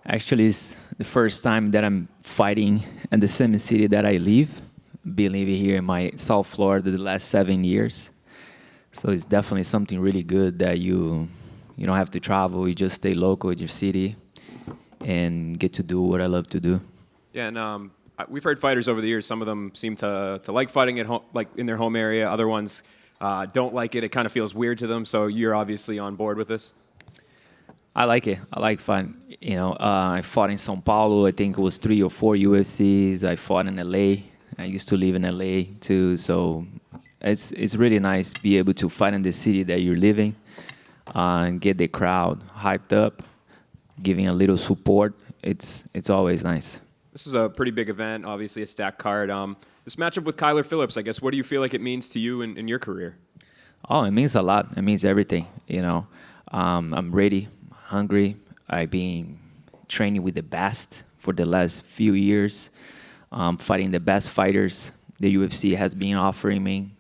A: Actually, it's the first time that I'm fighting in the same city that I live. Been living here in my South Florida the last 7 years. So it's definitely something really good that you don't have to travel. You just stay local at your city and get to do what I love to do.
C: Yeah, and we've heard fighters over the years. Some of them seem to like fighting at home, like in their home area. Other ones don't like it. It kind of feels weird to them. So you're obviously on board with this.
A: I like it. I like fighting. I fought in São Paulo. I think it was 3 or 4 UFCs. I fought in LA. I used to live in LA too. So it's really nice to be able to fight in the city that you're living and get the crowd hyped up, giving a little support. It's always nice.
C: This is a pretty big event, obviously a stacked card. This matchup with Kyler Phillips, I guess, what do you feel like it means to you in your career?
A: Oh, it means a lot. It means everything. I'm ready, hungry. I've been training with the best for the last few years, fighting the best fighters the UFC has been offering me.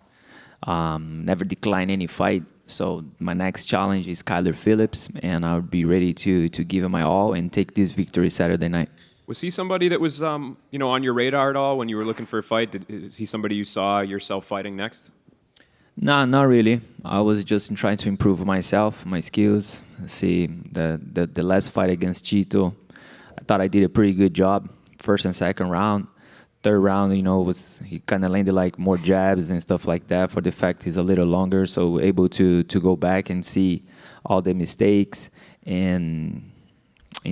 A: Never decline any fight. So my next challenge is Kyler Phillips, and I'll be ready to give him my all and take this victory Saturday night.
C: Was he somebody that was, on your radar at all when you were looking for a fight? Is he somebody you saw yourself fighting next?
A: No, not really. I was just trying to improve myself, my skills. See, the last fight against Chito, I thought I did a pretty good job. First and second round. Third round, he kind of landed like more jabs and stuff like that for the fact he's a little longer, so able to go back and see all the mistakes and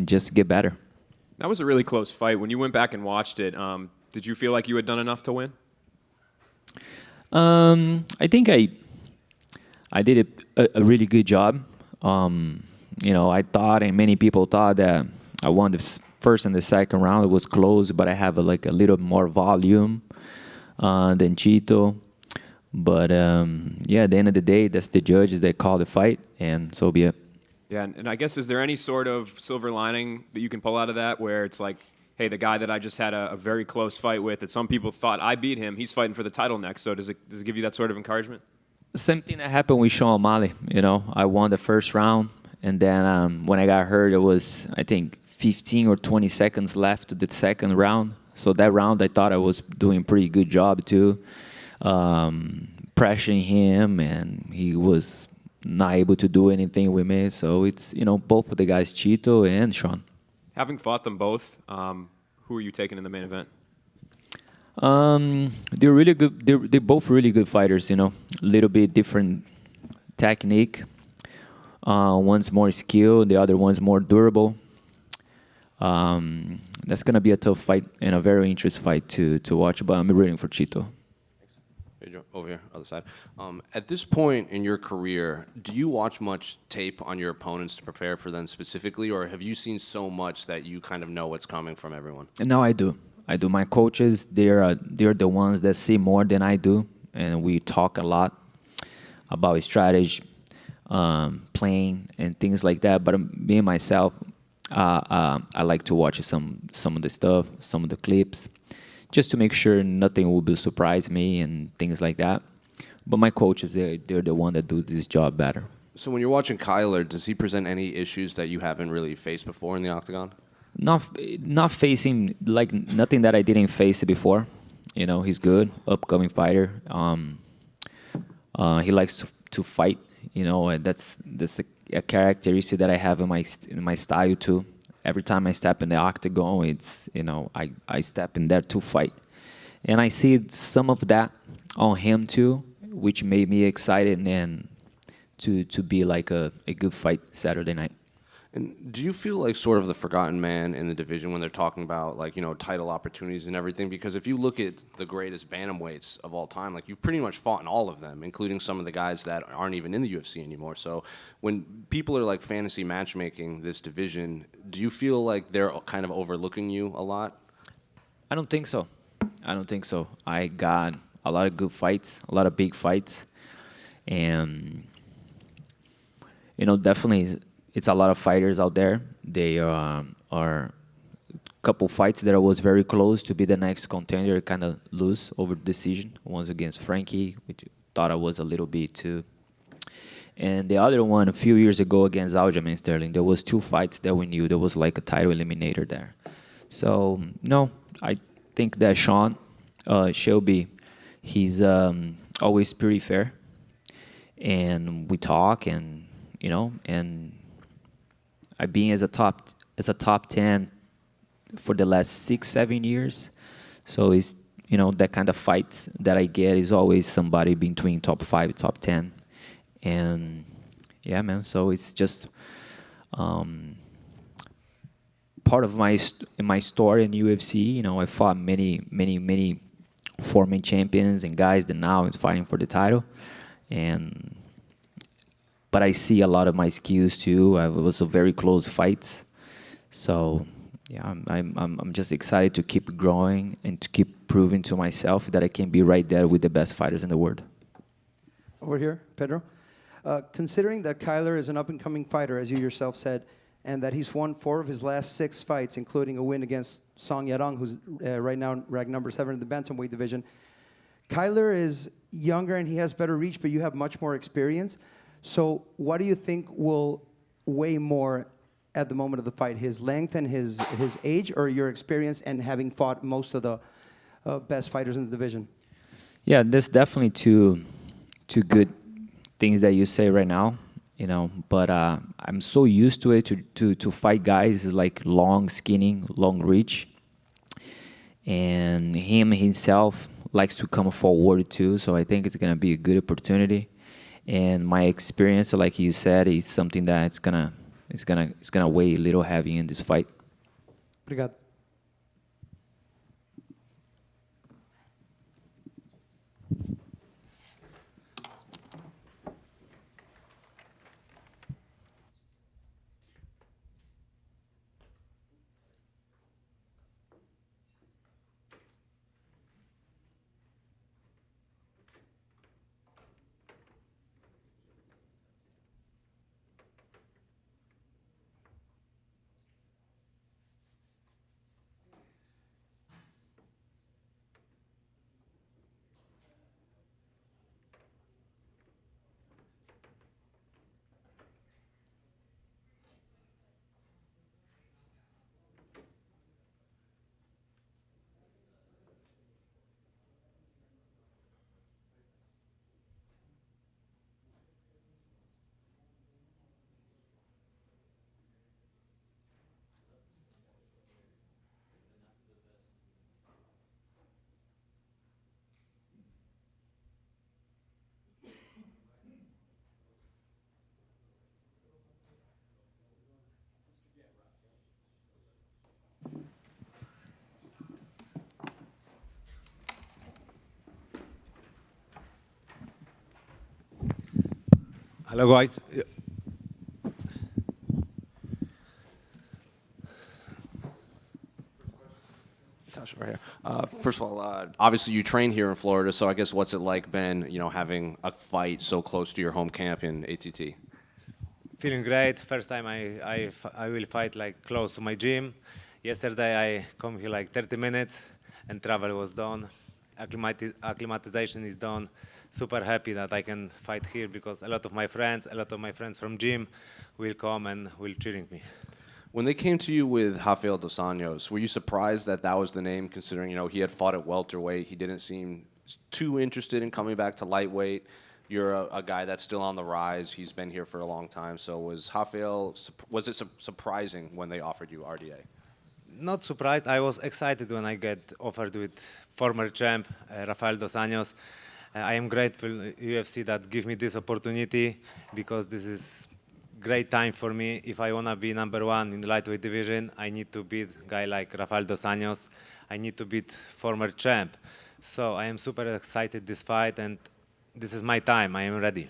A: just get better.
C: That was a really close fight. When you went back and watched it, did you feel like you had done enough to win?
A: I think I did a really good job. I thought, and many people thought that I won the first and the second round. It was close, but I have a little more volume than Chito. But at the end of the day, that's the judges that call the fight, and so be it.
C: Yeah, and I guess, is there any sort of silver lining that you can pull out of that where it's like, hey, the guy that I just had a very close fight with, that some people thought I beat him, he's fighting for the title next, so does it give you that sort of encouragement?
A: Same thing that happened with Sean O'Malley. I won the first round, and then when I got hurt, it was, I think, 15 or 20 seconds left to the second round. So that round, I thought I was doing a pretty good job too, pressuring him, and he was not able to do anything with me. So it's, both of the guys, Chito and Sean.
C: Having fought them both, who are you taking in the main event?
A: They're really good. They're both really good fighters. A little bit different technique. One's more skilled, the other one's more durable. That's gonna be a tough fight and a very interesting fight to watch. But I'm rooting for Chito.
F: Over here, other side. At this point in your career, do you watch much tape on your opponents to prepare for them specifically, or have you seen so much that you kind of know what's coming from everyone?
A: No, I do. My coaches, they're the ones that see more than I do, and we talk a lot about strategy, playing, and things like that. But me and myself, I like to watch some of the stuff, some of the clips, just to make sure nothing will surprise me and things like that. But my coaches, they're the one that do this job better.
F: So when you're watching Kyler, does he present any issues that you haven't really faced before in the octagon?
A: Not facing, like, nothing that I didn't face before. He's good, upcoming fighter. He likes to fight. That's a characteristic that I have in my style too. Every time I step in the octagon, it's, I step in there to fight. And I see some of that on him too, which made me excited and to be like a good fight Saturday night.
F: And do you feel like sort of the forgotten man in the division when they're talking about, like, title opportunities and everything? Because if you look at the greatest bantamweights of all time, like, you've pretty much fought in all of them, including some of the guys that aren't even in the UFC anymore. So when people are like fantasy matchmaking this division, do you feel like they're kind of overlooking you a lot?
A: I don't think so. I got a lot of good fights, a lot of big fights, and definitely. It's a lot of fighters out there. They are a couple fights that I was very close to be the next contender, kind of lose over decision. One's against Frankie, which thought I was a little bit too. And the other one, a few years ago against Aljamain Sterling, there was 2 fights that we knew there was like a title eliminator there. So no, I think that Sean Shelby, he's always pretty fair, and we talk, and you know, and I've been as a top 10 for the last 6-7 years. So it's, you know, that kind of fight that I get is always somebody between top 5, top 10. And yeah, man, so it's just part of my story in UFC. You know, I fought many former champions and guys that now is fighting for the title. But I see a lot of my skills too. It was a very close fight. So yeah, I'm just excited to keep growing and to keep proving to myself that I can be right there with the best fighters in the world.
M: Over here, Pedro. Considering that Kyler is an up-and-coming fighter, as you yourself said, and that he's won 4 of his last 6 fights, including a win against Song Yadong, who's right now ranked number 7 in the bantamweight division. Kyler is younger and he has better reach, but you have much more experience. So what do you think will weigh more at the moment of the fight, his length and his age, or your experience and having fought most of the best fighters in the division?
A: Yeah, there's definitely two good things that you say right now, you know, but I'm so used to it to fight guys like long, skinny, long reach. And him himself likes to come forward too, so I think it's gonna be a good opportunity. And my experience, like you said, is something that it's gonna weigh a little heavy in this fight.
M: Obrigado.
P: Hello, guys.
F: Right here. First of all, obviously you train here in Florida, so I guess what's it like, Ben, you know, having a fight so close to your home camp in ATT?
P: Feeling great. First time I will fight like close to my gym. Yesterday I come here like 30 minutes and travel was done. Acclimatization is done. Super happy that I can fight here because a lot of my friends from gym will come and will cheering me.
F: When they came to you with Rafael Dos Anjos, were you surprised that that was the name, considering, you know, he had fought at welterweight, he didn't seem too interested in coming back to lightweight? You're a guy that's still on the rise. He's been here for a long time. So was it surprising when they offered you RDA?
P: Not surprised. I was excited when I get offered with former champ Rafael Dos Anjos. I am grateful UFC that give me this opportunity because this is great time for me. If I want to be #1 in the lightweight division, I need to beat a guy like Rafael Dos Anjos. I need to beat former champ. So I am super excited this fight, and this is my time. I am ready.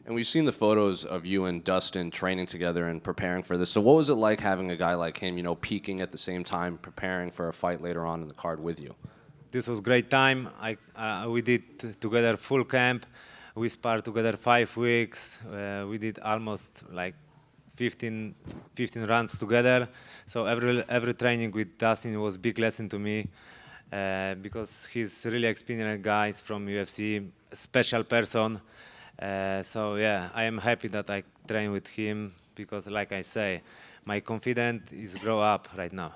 F: And we've seen the photos of you and Dustin training together and preparing for this. So what was it like having a guy like him, you know, peaking at the same time, preparing for a fight later on in the card with you?
P: This was great time. We did together full camp. We sparred together 5 weeks. We did almost like 15 rounds together. So every training with Dustin was a big lesson to me. because he's really experienced guys from UFC, special person. So yeah, I am happy that I train with him because, like I say, my confidence is grow up right now.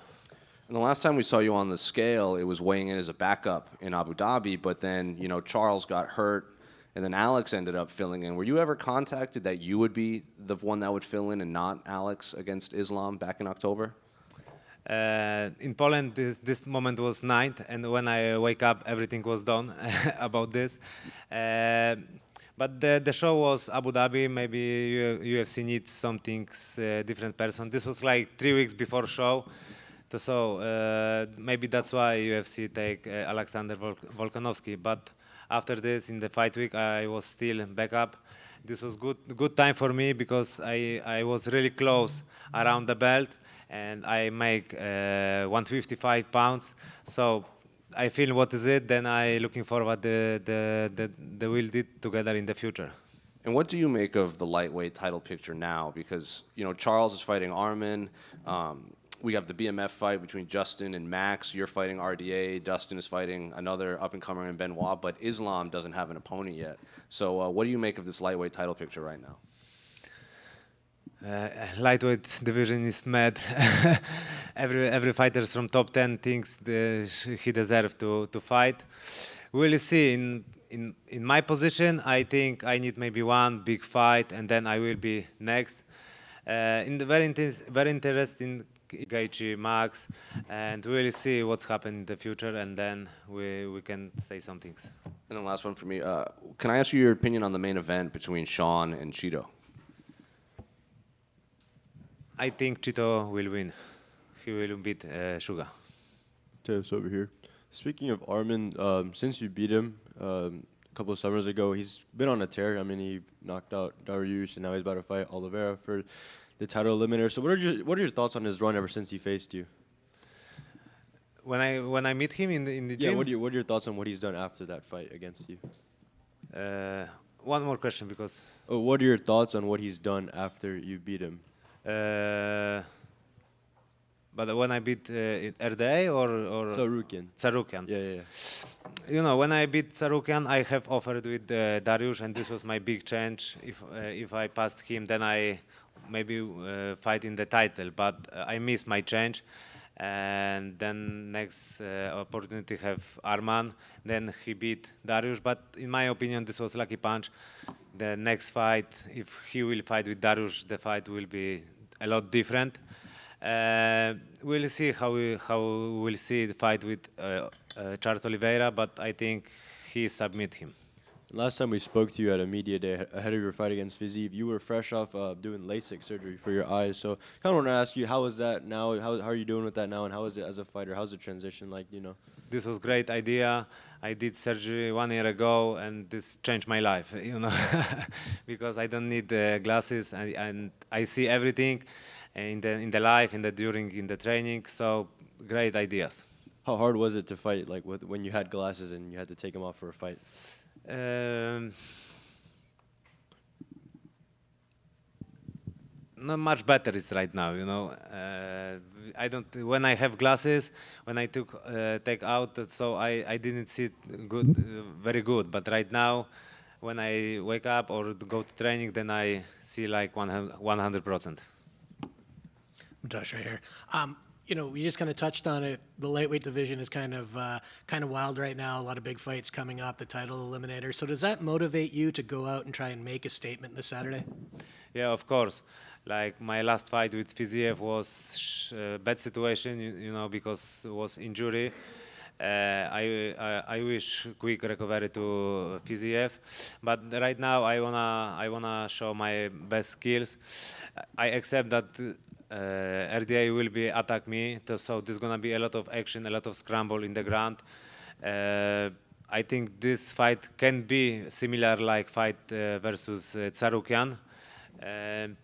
F: And the last time we saw you on the scale, it was weighing in as a backup in Abu Dhabi, but then, you know, Charles got hurt, and then Alex ended up filling in. Were you ever contacted that you would be the one that would fill in and not Alex against Islam back in October?
P: In Poland, this moment was night, and when I wake up, everything was done about this. But the show was Abu Dhabi. Maybe UFC needs something different person. This was like 3 weeks before show. So maybe that's why UFC take Alexander Volkanovski. But after this, in the fight week, I was still back up. This was good time for me because I was really close around the belt, and I make 155 pounds. So I feel what is it. Then I looking forward the we'll do together in the future.
F: And what do you make of the lightweight title picture now? Because, you know, Charles is fighting Arman. We have the BMF fight between Justin and Max. You're fighting RDA. Dustin is fighting another up-and-comer in Benoit, but Islam doesn't have an opponent yet. So what do you make of this lightweight title picture right now?
P: Lightweight division is mad. every fighter from top 10 thinks he deserves to fight. We'll see. In my position, I think I need maybe one big fight, and then I will be next. In the very interesting Gaethje, Max, and we'll see what's happened in the future, and then we can say some things.
F: And then last one for me. Can I ask you your opinion on the main event between Sean and Chito?
P: I think Chito will win. He will beat Suga.
B: Teos over here. Speaking of Arman, since you beat him a couple of summers ago, he's been on a tear. I mean, he knocked out Dariush, and now he's about to fight Oliveira for the title eliminator. So what are your thoughts on his run ever since he faced you?
P: When I meet him in the gym?
B: Yeah, what are your thoughts on what he's done after that fight against you?
P: One more question, because...
B: Oh, what are your thoughts on what he's done after you beat him?
P: But when I beat RDA or
B: Tsarukyan.
P: Yeah. You know, when I beat Tsarukyan, I have offered with Dariush, and this was my big change. If I passed him, then I maybe fight in the title. But I missed my change, and then next opportunity have Arman. Then he beat Dariush, but in my opinion, this was lucky punch. The next fight, if he will fight with Dariush, the fight will be a lot different. We'll see how we'll see the fight with Charles Oliveira, but I think he submit him.
B: Last time we spoke to you at a media day ahead of your fight against Fiziev, you were fresh off doing LASIK surgery for your eyes. So kind of want to ask you, how is that now? How are you doing with that now, and how is it as a fighter? How's the transition like, you know?
P: This was great idea. I did surgery 1 year ago, and this changed my life, you know, because I don't need glasses, and I see everything in the life, in the training. So great ideas.
B: How hard was it to fight, like when you had glasses and you had to take them off for a fight?
P: Not much better is right now, you know. I don't. When I have glasses, when I take out, so I didn't see good, very good. But right now, when I wake up or go to training, then I see like 100%.
G: Josh right here. You know, we just kind of touched on it. The lightweight division is kind of wild right now. A lot of big fights coming up, the title eliminator. So does that motivate you to go out and try and make a statement this Saturday?
P: Yeah, of course. Like my last fight with Fiziev was a bad situation, you know, because it was injury. I wish quick recovery to Fiziev, but right now I wanna show my best skills. I accept that RDA will be attack me, so there's gonna be a lot of action, a lot of scramble in the ground. I think this fight can be similar like fight versus Tsarukyan, and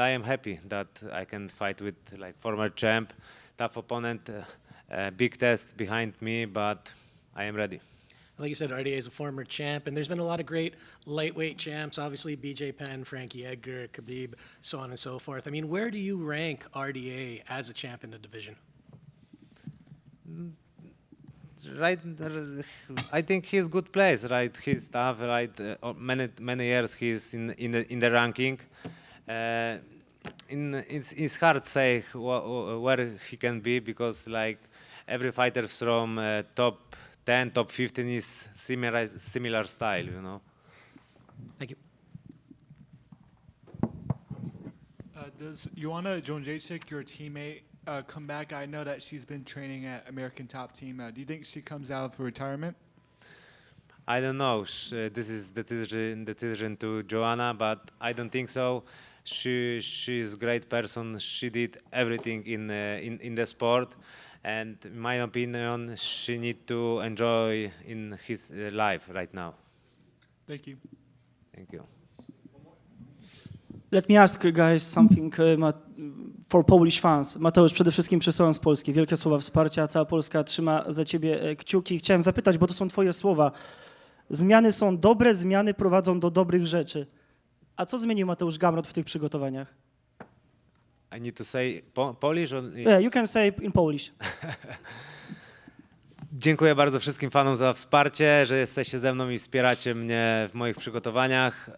P: I am happy that I can fight with like former champ, tough opponent, big test behind me, but I am ready.
G: Like you said, RDA is a former champ, and there's been a lot of great lightweight champs, obviously BJ Penn, Frankie Edgar, Khabib, so on and so forth. I mean, where do you rank RDA as a champ in the division?
P: right, I think he's good place, right? He's tough, right? Many years he's in the ranking. It's hard to say where he can be because like every fighter from top 10, top 15 is similar style, you know.
G: Thank you.
H: Does Joanna Jędrzejczyk, your teammate, come back? I know that she's been training at American Top Team. Do you think she comes out for retirement?
P: I don't know. This is the decision to Joanna, but I don't think so. She's a great person. She did everything in the sport, and in my opinion, she need to enjoy in his life right now.
H: Thank you.
P: Thank you.
U: Let me ask guys something for Polish fans. Mateusz, przede wszystkim przesyłam z Polski. Wielkie słowa wsparcia, cała Polska trzyma za ciebie kciuki. Chciałem zapytać, bo to są twoje słowa. Zmiany są dobre, zmiany prowadzą do dobrych rzeczy. A co zmienił Mateusz Gamrot w tych przygotowaniach?
P: I need to say Polish? Or...
U: Yeah, you can say in Polish.
P: Dziękuję bardzo wszystkim fanom za wsparcie, że jesteście ze mną i wspieracie mnie w moich przygotowaniach.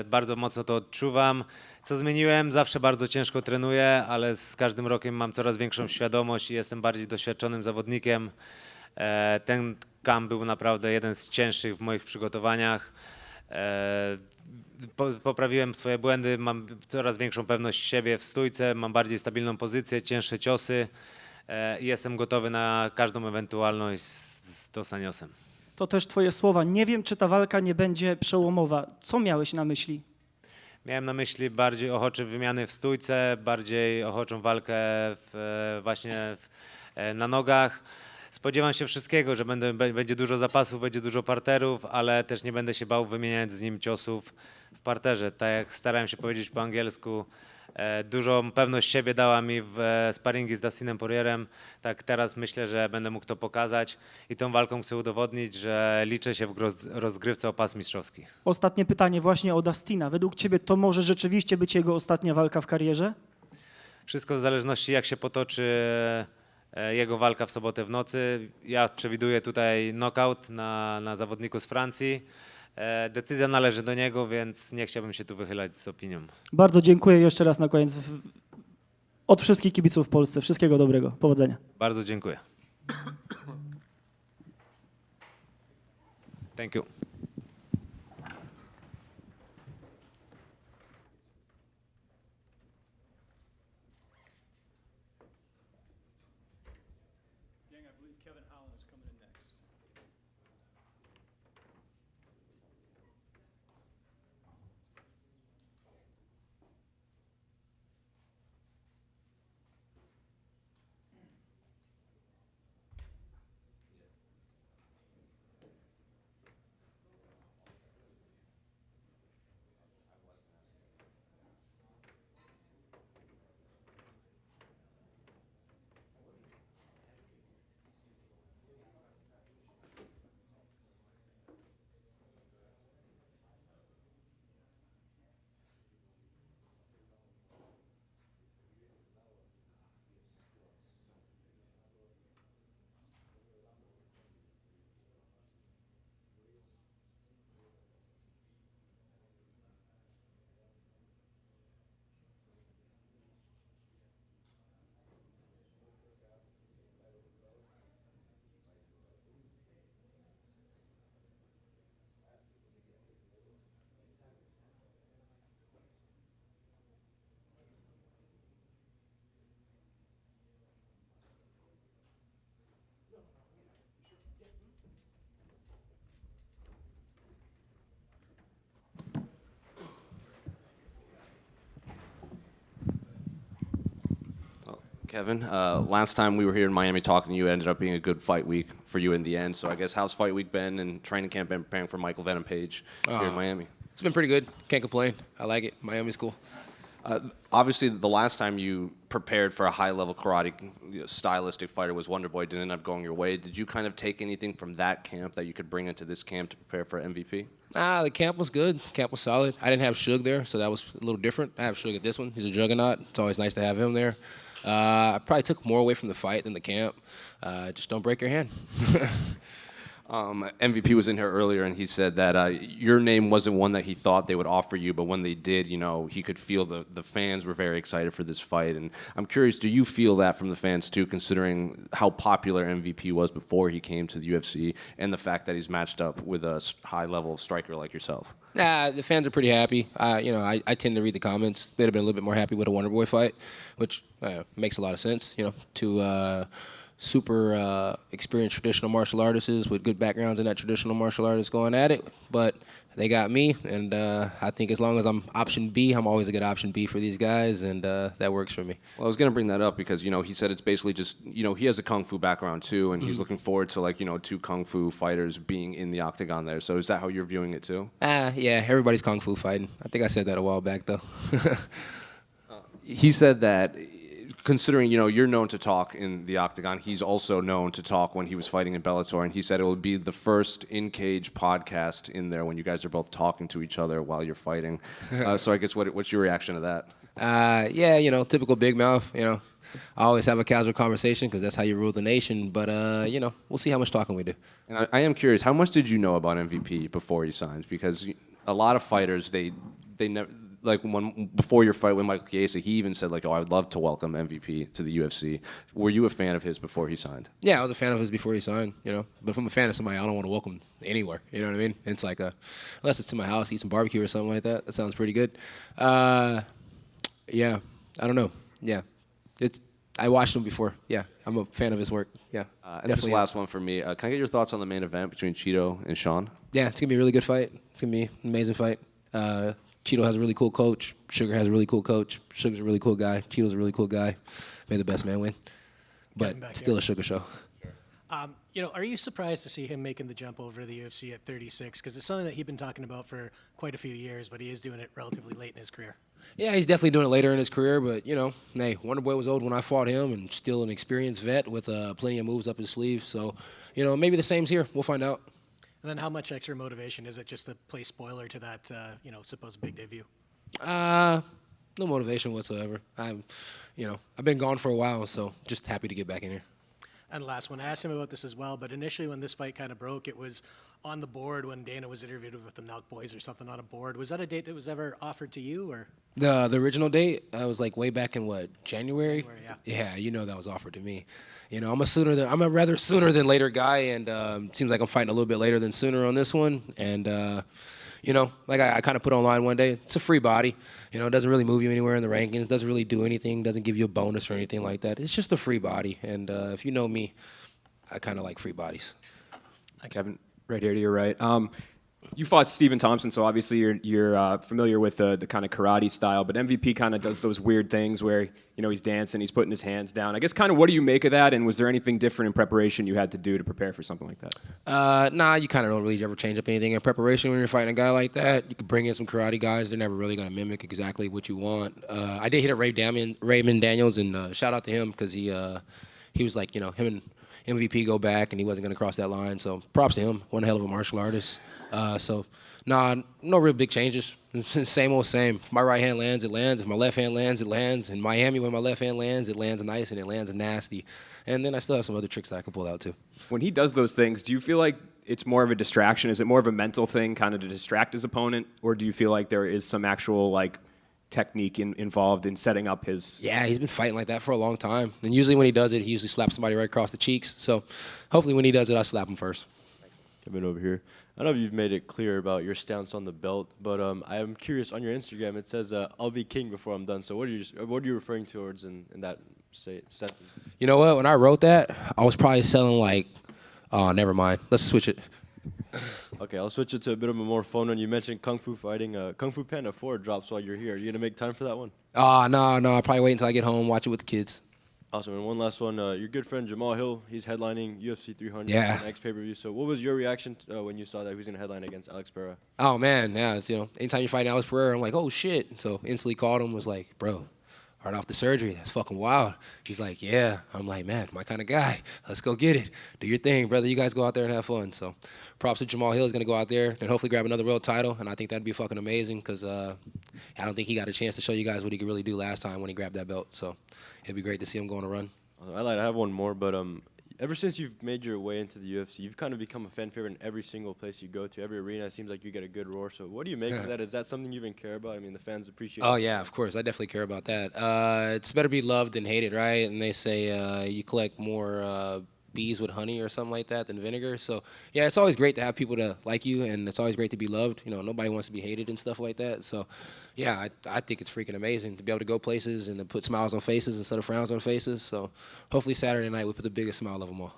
P: Bardzo mocno to odczuwam. Co zmieniłem? Zawsze bardzo ciężko trenuję, ale z każdym rokiem mam coraz większą świadomość i jestem bardziej doświadczonym zawodnikiem. Ten camp był naprawdę jeden z cięższych w moich przygotowaniach. Poprawiłem swoje błędy, mam coraz większą pewność siebie w stójce, mam bardziej stabilną pozycję, cięższe ciosy i jestem gotowy na każdą ewentualność z Dos Anjosem.
U: To też twoje słowa. Nie wiem, czy ta walka nie będzie przełomowa. Co miałeś na myśli?
P: Miałem na myśli bardziej ochocze wymiany w stójce, bardziej ochoczą walkę na nogach. Spodziewam się wszystkiego, że będzie dużo zapasów, będzie dużo parterów, ale też nie będę się bał wymieniać z nim ciosów w parterze. Tak jak starałem się powiedzieć po angielsku, dużą pewność siebie dała mi w sparingi z Dustinem Poirierem. Tak teraz myślę, że będę mógł to pokazać i tą walką chcę udowodnić, że liczę się w rozgrywce o pas mistrzowski.
U: Ostatnie pytanie właśnie o Dustina. Według ciebie to może rzeczywiście być jego ostatnia walka w karierze?
P: Wszystko w zależności jak się potoczy jego walka w sobotę w nocy. Ja przewiduję tutaj knockout na zawodniku z Francji. Decyzja należy do niego, więc nie chciałbym się tu wychylać z opinią.
U: Bardzo dziękuję jeszcze raz na koniec. Od wszystkich kibiców w Polsce. Wszystkiego dobrego. Powodzenia.
P: Bardzo dziękuję. Thank you.
F: Kevin, last time we were here in Miami talking to you, it ended up being a good fight week for you in the end. So I guess how's fight week been and training camp been preparing for Michael Venom Page here in Miami?
W: It's been pretty good. Can't complain. I like it. Miami's cool.
F: Obviously, the last time you prepared for a high-level karate stylistic fighter was Wonder Boy. Didn't end up going your way. Did you kind of take anything from that camp that you could bring into this camp to prepare for MVP?
W: The camp was good. The camp was solid. I didn't have Suge there, so that was a little different. I have Suge at this one. He's a juggernaut. It's always nice to have him there. I probably took more away from the fight than the camp. Just don't break your hand.
F: MVP was in here earlier, and he said that your name wasn't one that he thought they would offer you, but when they did, you know, he could feel the fans were very excited for this fight. And I'm curious, do you feel that from the fans too, considering how popular MVP was before he came to the UFC, and the fact that he's matched up with a high-level striker like yourself?
W: Nah, the fans are pretty happy. You know, I tend to read the comments. They'd have been a little bit more happy with a Wonder Boy fight, which makes a lot of sense, you know, to super experienced traditional martial artists with good backgrounds in that traditional martial artists going at it. But they got me, and I think as long as I'm option B, I'm always a good option B for these guys, and that works for me.
F: Well, I was going to bring that up because, you know, he said it's basically just, you know, he has a Kung Fu background too, and he's looking forward to, like, you know, 2 Kung Fu fighters being in the octagon there. So is that how you're viewing it too?
W: Yeah, everybody's Kung Fu fighting. I think I said that a while back, though.
F: He said that, considering, you know, you're known to talk in the octagon, he's also known to talk when he was fighting in Bellator, and he said it would be the first in-cage podcast in there when you guys are both talking to each other while you're fighting. So I guess what's your reaction to that?
W: Yeah, you know, typical big mouth, you know. I always have a casual conversation because that's how you rule the nation, but, you know, we'll see how much talking we do.
F: And I am curious, how much did you know about MVP before he signs? Because a lot of fighters, they never... Like before your fight with Michael Chiesa, he even said, like, "Oh, I would love to welcome MVP to the UFC." Were you a fan of his before he signed?
W: Yeah, I was a fan of his before he signed, you know. But if I'm a fan of somebody, I don't want to welcome anywhere. You know what I mean? It's like, unless it's to my house, eat some barbecue or something like that. That sounds pretty good. Yeah, I don't know. Yeah, I watched him before. Yeah, I'm a fan of his work. Yeah,
F: and this last one for me. Can I get your thoughts on the main event between Chito and Sean?
W: Yeah, it's gonna be a really good fight. It's gonna be an amazing fight. Chito has a really cool coach. Sugar has a really cool coach. Sugar's a really cool guy. Chito's a really cool guy. May the best man win. But still a Sugar show.
G: You know, are you surprised to see him making the jump over to the UFC at 36? Because it's something that he's been talking about for quite a few years, but he is doing it relatively late in his career.
W: Yeah, he's definitely doing it later in his career, but, you know, hey, Wonder Boy was old when I fought him and still an experienced vet with plenty of moves up his sleeve. So, you know, maybe the same's here. We'll find out.
G: And then how much extra motivation is it just to play spoiler to that, you know, supposed big debut?
W: No motivation whatsoever. I've been gone for a while, so just happy to get back in here.
G: And last one, I asked him about this as well, but initially when this fight kind of broke, it was on the board when Dana was interviewed with the Nelk Boys or something on a board. Was that a date that was ever offered to you, or?
W: The original date was like way back in what, January?
G: Yeah.
W: Yeah, you know that was offered to me. You know, I'm a rather sooner than later guy, and it seems like I'm fighting a little bit later than sooner on this one. And you know, like I kind of put online one day, it's a free body. You know, it doesn't really move you anywhere in the rankings, doesn't really do anything, doesn't give you a bonus or anything like that. It's just a free body. And if you know me, I kind of like free bodies.
C: Kevin, right here to your right. You fought Stephen Thompson, so obviously you're familiar with the kind of karate style, but MVP kind of does those weird things where, you know, he's dancing, he's putting his hands down. I guess kind of what do you make of that, and was there anything different in preparation you had to do to prepare for something like that?
W: Nah, you kind of don't really ever change up anything in preparation when you're fighting a guy like that. You can bring in some karate guys. They're never really going to mimic exactly what you want. I did hit at Raymond Daniels, and shout out to him because he was like, you know, him and MVP go back, and he wasn't going to cross that line. So props to him. One hell of a martial artist. No real big changes. Same old same. If my right hand lands, it lands. If my left hand lands, it lands. In Miami, when my left hand lands, it lands nice and it lands nasty. And then I still have some other tricks that I can pull out too.
C: When he does those things, do you feel like it's more of a distraction? Is it more of a mental thing, kind of to distract his opponent, or do you feel like there is some actual like technique involved in setting up his?
W: Yeah, he's been fighting like that for a long time. And usually when he does it, he usually slaps somebody right across the cheeks. So hopefully when he does it, I slap him first.
B: Coming over here. I don't know if you've made it clear about your stance on the belt, but I am curious. On your Instagram, it says, "I'll be king before I'm done." So what are you referring towards in that sentence?
W: You know what? When I wrote that, I was probably selling like, oh, never mind. Let's switch it.
B: Okay, I'll switch it to a bit of a more fun one. You mentioned Kung Fu fighting. Kung Fu Panda 4 drops while you're here. Are you going to make time for that one?
W: No. I'll probably wait until I get home, watch it with the kids.
B: Awesome. And one last one. Your good friend Jamal Hill, he's headlining UFC 300
W: Yeah.
B: next pay-per-view. So what was your reaction when you saw that he was going to headline against Alex Pereira?
W: Oh, man. Yeah, it's, you know, anytime you fight Alex Pereira, I'm like, oh, shit. So instantly called him, was like, bro, right off the surgery. That's fucking wild. He's like, yeah. I'm like, man, my kind of guy. Let's go get it. Do your thing, brother. You guys go out there and have fun. So props to Jamal Hill. He's going to go out there and hopefully grab another world title, and I think that'd be fucking amazing because I don't think he got a chance to show you guys what he could really do last time when he grabbed that belt. So it'd be great to see him go on a run.
B: I have one more, but ever since you've made your way into the UFC, you've kind of become a fan favorite in every single place you go to. Every arena, it seems like you get a good roar. So what do you make of that? Is that something you even care about? I mean, the fans appreciate it.
W: Oh, yeah, of course. I definitely care about that. It's better be loved than hated, right? And they say you collect more bees with honey or something like that than vinegar. So, yeah, it's always great to have people to like you, and it's always great to be loved. You know, nobody wants to be hated and stuff like that. So, yeah, I think it's freaking amazing to be able to go places and to put smiles on faces instead of frowns on faces. So hopefully Saturday night we put the biggest smile of them all.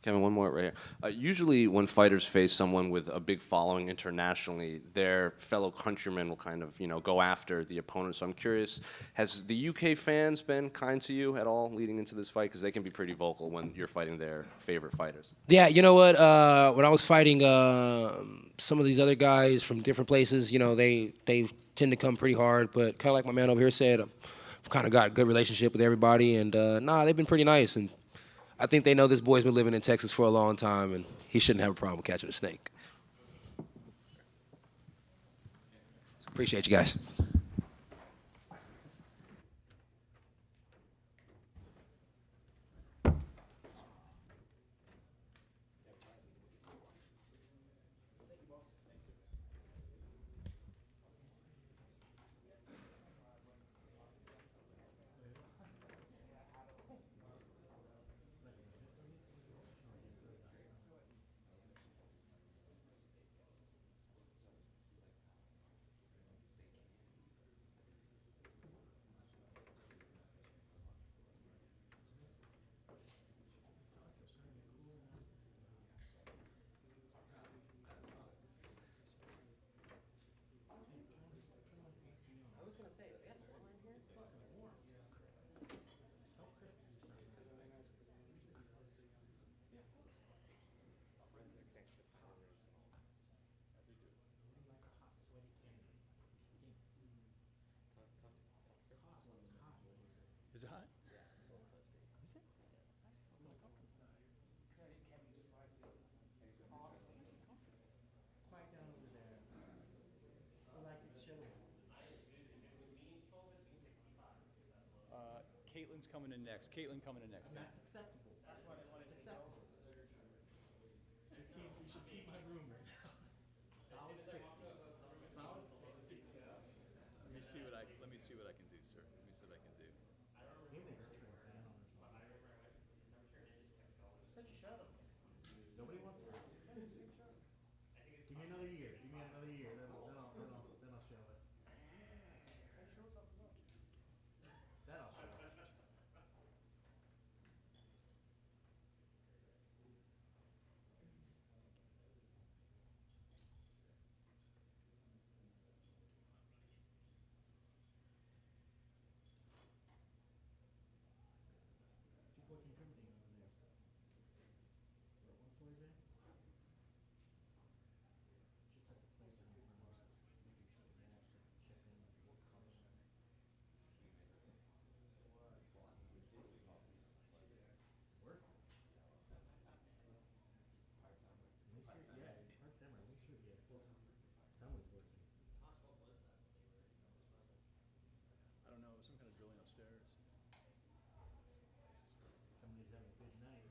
F: Kevin, one more right here. Usually when fighters face someone with a big following internationally, their fellow countrymen will kind of, go after the opponent. So I'm curious, has the UK fans been kind to you at all leading into this fight? Because they can be pretty vocal when you're fighting their favorite fighters.
W: Yeah, you know what? When I was fighting some of these other guys from different places, they tend to come pretty hard. But kind of like my man over here said, I've kind of got a good relationship with everybody. And, they've been pretty nice. And I think they know this boy's been living in Texas for a long time, and he shouldn't have a problem with catching a snake. Appreciate you guys.
V: Is it hot? Caitlin's coming in next. Caitlin coming in next. That's acceptable. That's what I wanted to know. You should see my room right now. Solid 60. Solid 60. Let me see what I can do, sir. Let me see what I can do. Take your shirt off. Nobody wants that. Give me another year. Give me another year. Then I'll show it. Then I'll show it. I don't know, it was some kind of drilling upstairs. Somebody's having a good night.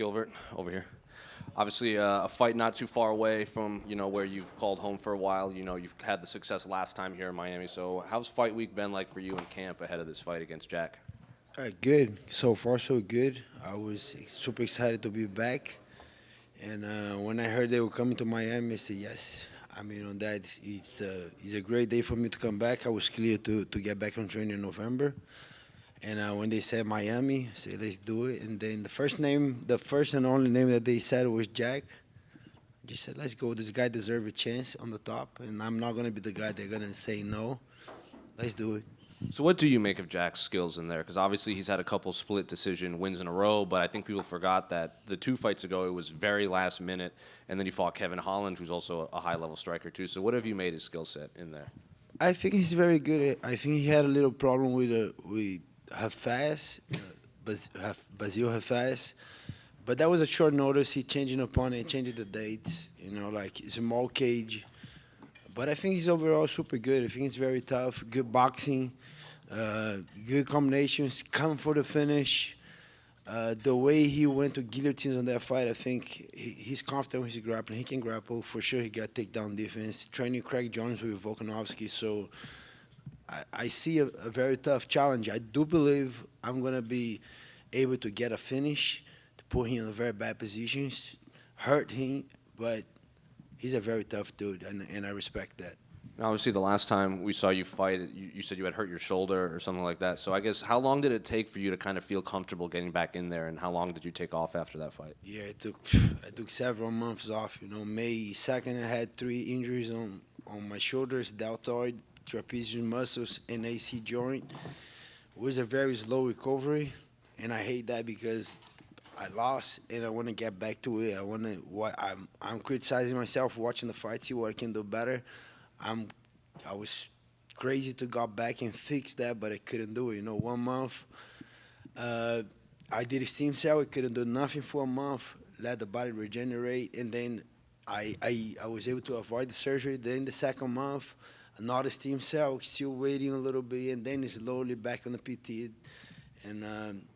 F: Gilbert, over here. Obviously, a fight not too far away from, where you've called home for a while. You've had the success last time here in Miami. So how's fight week been like for you in camp ahead of this fight against Jack?
D: Good. So far, so good. I was super excited to be back. And when I heard they were coming to Miami, I said yes. I mean, on that, it's a great day for me to come back. I was clear to get back on training in November. And when they said Miami, I said, let's do it. And then the first and only name that they said was Jack. I just said, let's go. This guy deserves a chance on the top. And I'm not going to be the guy they're going to say no. Let's do it.
F: So what do you make of Jack's skills in there? Because obviously he's had a couple split decision wins in a row, but I think people forgot that the 2 fights ago it was very last minute, and then he fought Kevin Holland, who's also a high-level striker too. So what have you made his skill set in there?
D: I think he's very good. I think he had a little problem with Hafez, Basil Hafez. But that was a short notice. He changed an opponent, changed the dates, like small cage. But I think he's overall super good. I think he's very tough, good boxing, good combinations, come for the finish. The way he went to guillotines on that fight, I think he's confident with his grappling. He can grapple. For sure, he got takedown defense. Training Craig Jones with Volkanovski. So I see a very tough challenge. I do believe I'm going to be able to get a finish, to put him in very bad positions, hurt him, but he's a very tough dude, and I respect that.
F: Obviously, the last time we saw you fight, you said you had hurt your shoulder or something like that. So I guess how long did it take for you to kind of feel comfortable getting back in there, and how long did you take off after that fight?
D: Yeah, I took several months off. May 2nd, I had 3 injuries on my shoulders, deltoid, trapezius muscles, and AC joint. It was a very slow recovery, and I hate that because I lost, and I want to get back to it. I'm criticizing myself, watching the fight, see what I can do better. I was crazy to go back and fix that, but I couldn't do it. 1 month, I did a stem cell. I couldn't do nothing for a month. Let the body regenerate, and then I was able to avoid the surgery. Then the 2nd month, another stem cell, still waiting a little bit, and then slowly back on the PT. And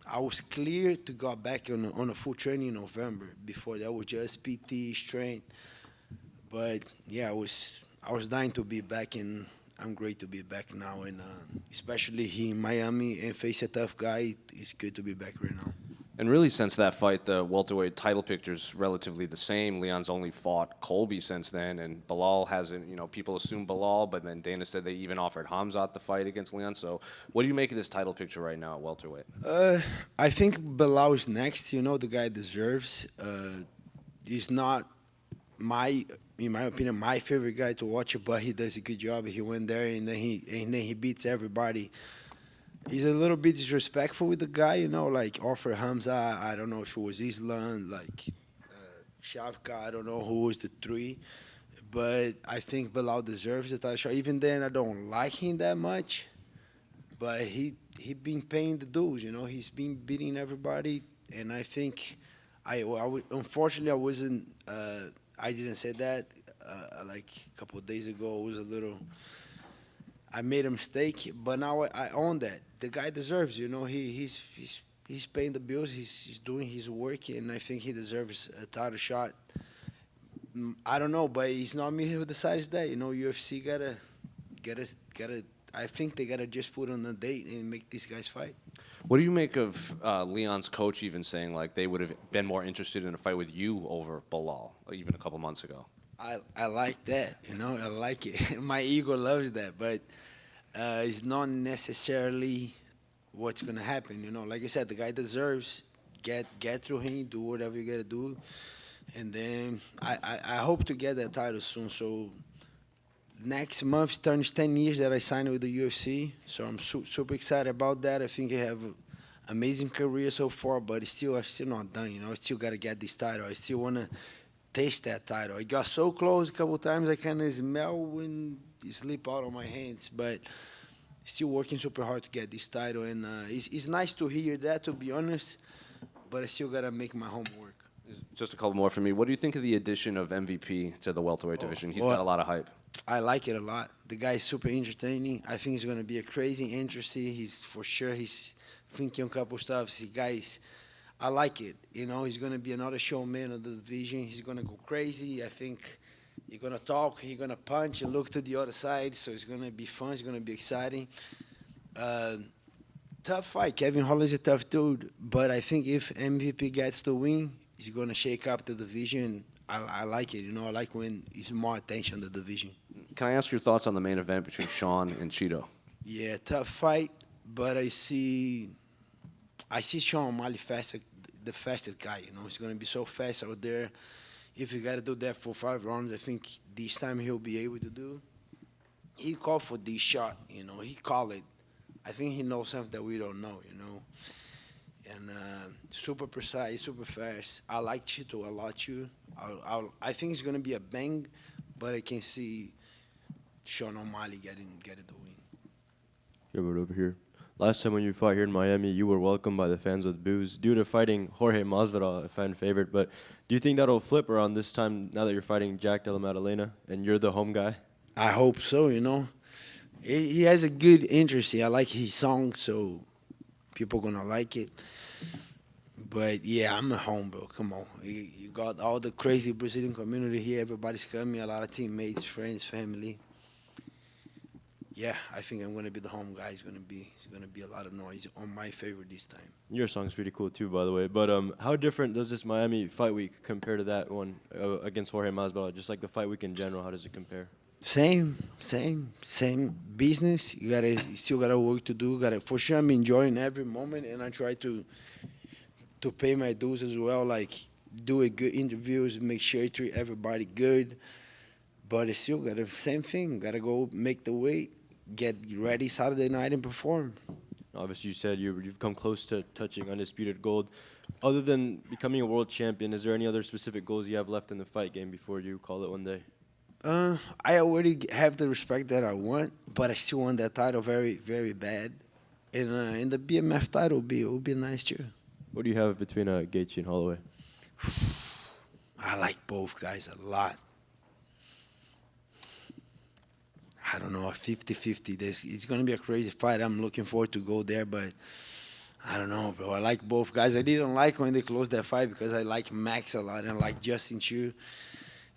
D: I was clear to go back on a full training in November. Before that was just PT, strength. But yeah, I was dying to be back, and I'm great to be back now. And especially here in Miami and face a tough guy, it's good to be back right now.
F: And really, since that fight, the welterweight title picture's relatively the same. Leon's only fought Colby since then, and Belal hasn't. People assume Belal, but then Dana said they even offered Hamzat the fight against Leon. So, what do you make of this title picture right now at welterweight?
D: I think Belal is next. The guy deserves. He's not in my opinion, my favorite guy to watch, but he does a good job. He went there and then he beats everybody. He's a little bit disrespectful with the guy, like offer Hamza. I don't know if it was Islam, like Shavka. I don't know who was the 3. But I think Belal deserves the title shot. Even then, I don't like him that much. But he been paying the dues, He's been beating everybody. And I think, unfortunately, I wasn't, I didn't say that. Like a couple of days ago, it was a little, I made a mistake. But now I own that. The guy deserves, he's paying the bills. He's doing his work, and I think he deserves a title shot. I don't know, but it's not me who decides that. UFC gotta. I think they gotta just put on a date and make these guys fight.
F: What do you make of Leon's coach even saying like they would have been more interested in a fight with you over Belal, even a couple months ago?
D: I like that, I like it. My ego loves that, but it's not necessarily what's gonna happen. Like I said, the guy deserves get through him, do whatever you gotta do, and then I hope to get that title soon. So next month turns 10 years that I signed with the UFC, so I'm super excited about that. I think I have an amazing career so far, but I'm still not done. I still gotta get this title. I still wanna taste that title. I got so close a couple times. I kind of smell when it slip out of my hands, but still working super hard to get this title. And it's nice to hear that, to be honest, but I still got to make my homework.
F: Just a couple more for me. What do you think of the addition of MVP to the welterweight division? He's got a lot of hype.
D: I like it a lot. The guy is super entertaining. I think he's going to be a crazy interesting. He's thinking a couple stuff. I like it. You know, he's gonna be another showman of the division. He's gonna go crazy. I think he's gonna talk. He's gonna punch and look to the other side. So it's gonna be fun. It's gonna be exciting. Tough fight. Kevin Holland's a tough dude, but I think if MVP gets the win, he's gonna shake up the division. I like it. You know, I like when it's more attention on the division.
F: Can I ask your thoughts on the main event between Sean and Chito?
D: Yeah, tough fight, but I see Sean O'Malley the fastest guy. You know, he's gonna be so fast out there. If you gotta do that for 5 rounds, I think this time he'll be able to do. He called for this shot. You know, he called it. I think he knows something that we don't know. You know, and super precise, super fast. I like Chito a lot too. I think it's gonna be a bang, but I can see Sean O'Malley getting the win.
B: Gilbert over here. Last time when you fought here in Miami, you were welcomed by the fans with boos due to fighting Jorge Masvidal, a fan favorite. But do you think that'll flip around this time now that you're fighting Jack Della Maddalena and you're the home guy?
D: I hope so. You know, he has a good interest. I like his song, so people gonna like it. But yeah, I'm at home, bro. Come on, you got all the crazy Brazilian community here. Everybody's coming. A lot of teammates, friends, family. Yeah, I think I'm gonna be the home guy. It's gonna be a lot of noise on my favor this time.
B: Your song's pretty cool too, by the way. But how different does this Miami fight week compare to that one against Jorge Masvidal? Just like the fight week in general, how does it compare?
D: Same business. You still gotta work to do. For sure, I'm enjoying every moment, and I try to pay my dues as well. Like do a good interviews, make sure you treat everybody good. But it's still got the same thing. Gotta go make the weight, get ready Saturday night and perform.
B: Obviously, you said you've come close to touching undisputed gold. Other than becoming a world champion, is there any other specific goals you have left in the fight game before you call it one day?
D: I already have the respect that I want, but I still want that title very, very bad. And the BMF title will be nice too.
B: What do you have between Gaethje and Holloway?
D: I like both guys a lot. I don't know, 50-50. It's going to be a crazy fight. I'm looking forward to go there, but I don't know, bro. I like both guys. I didn't like when they closed that fight because I like Max a lot and I like Justin too.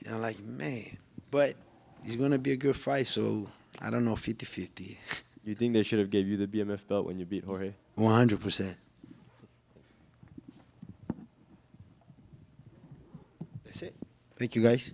D: And I'm like, man. But it's going to be a good fight, so I don't know, 50-50.
B: You think they should have gave you the BMF belt when you beat Jorge?
D: 100%. That's it. Thank you, guys.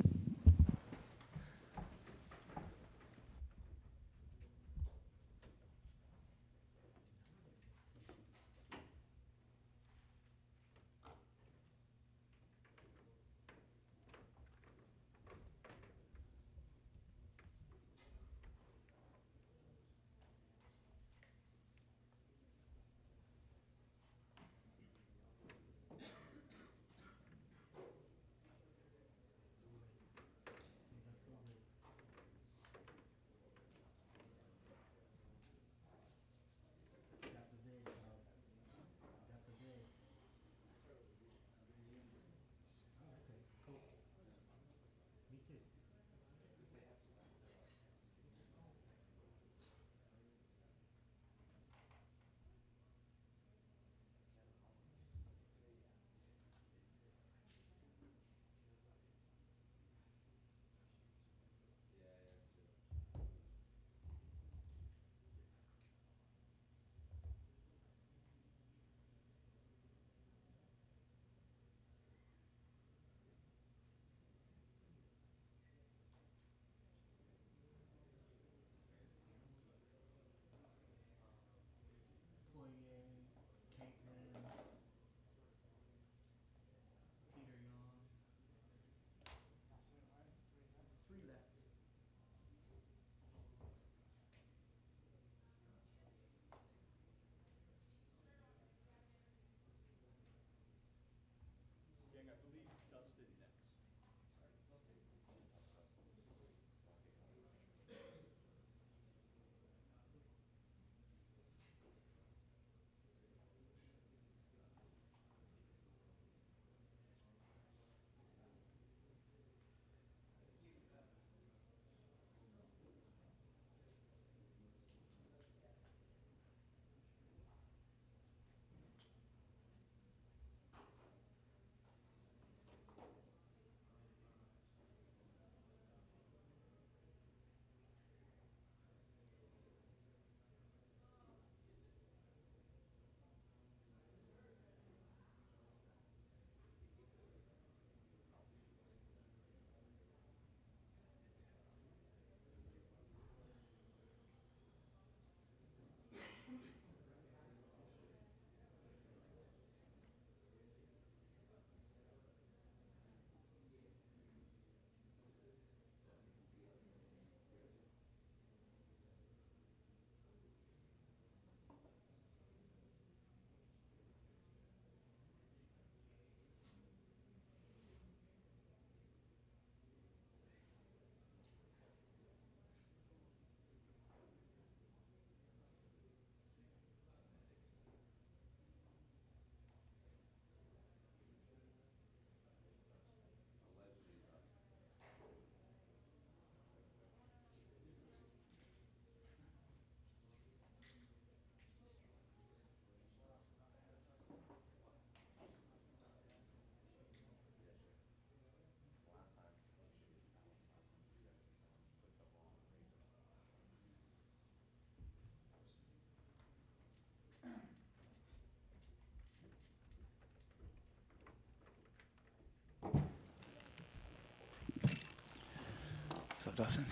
Q: up, Dustin?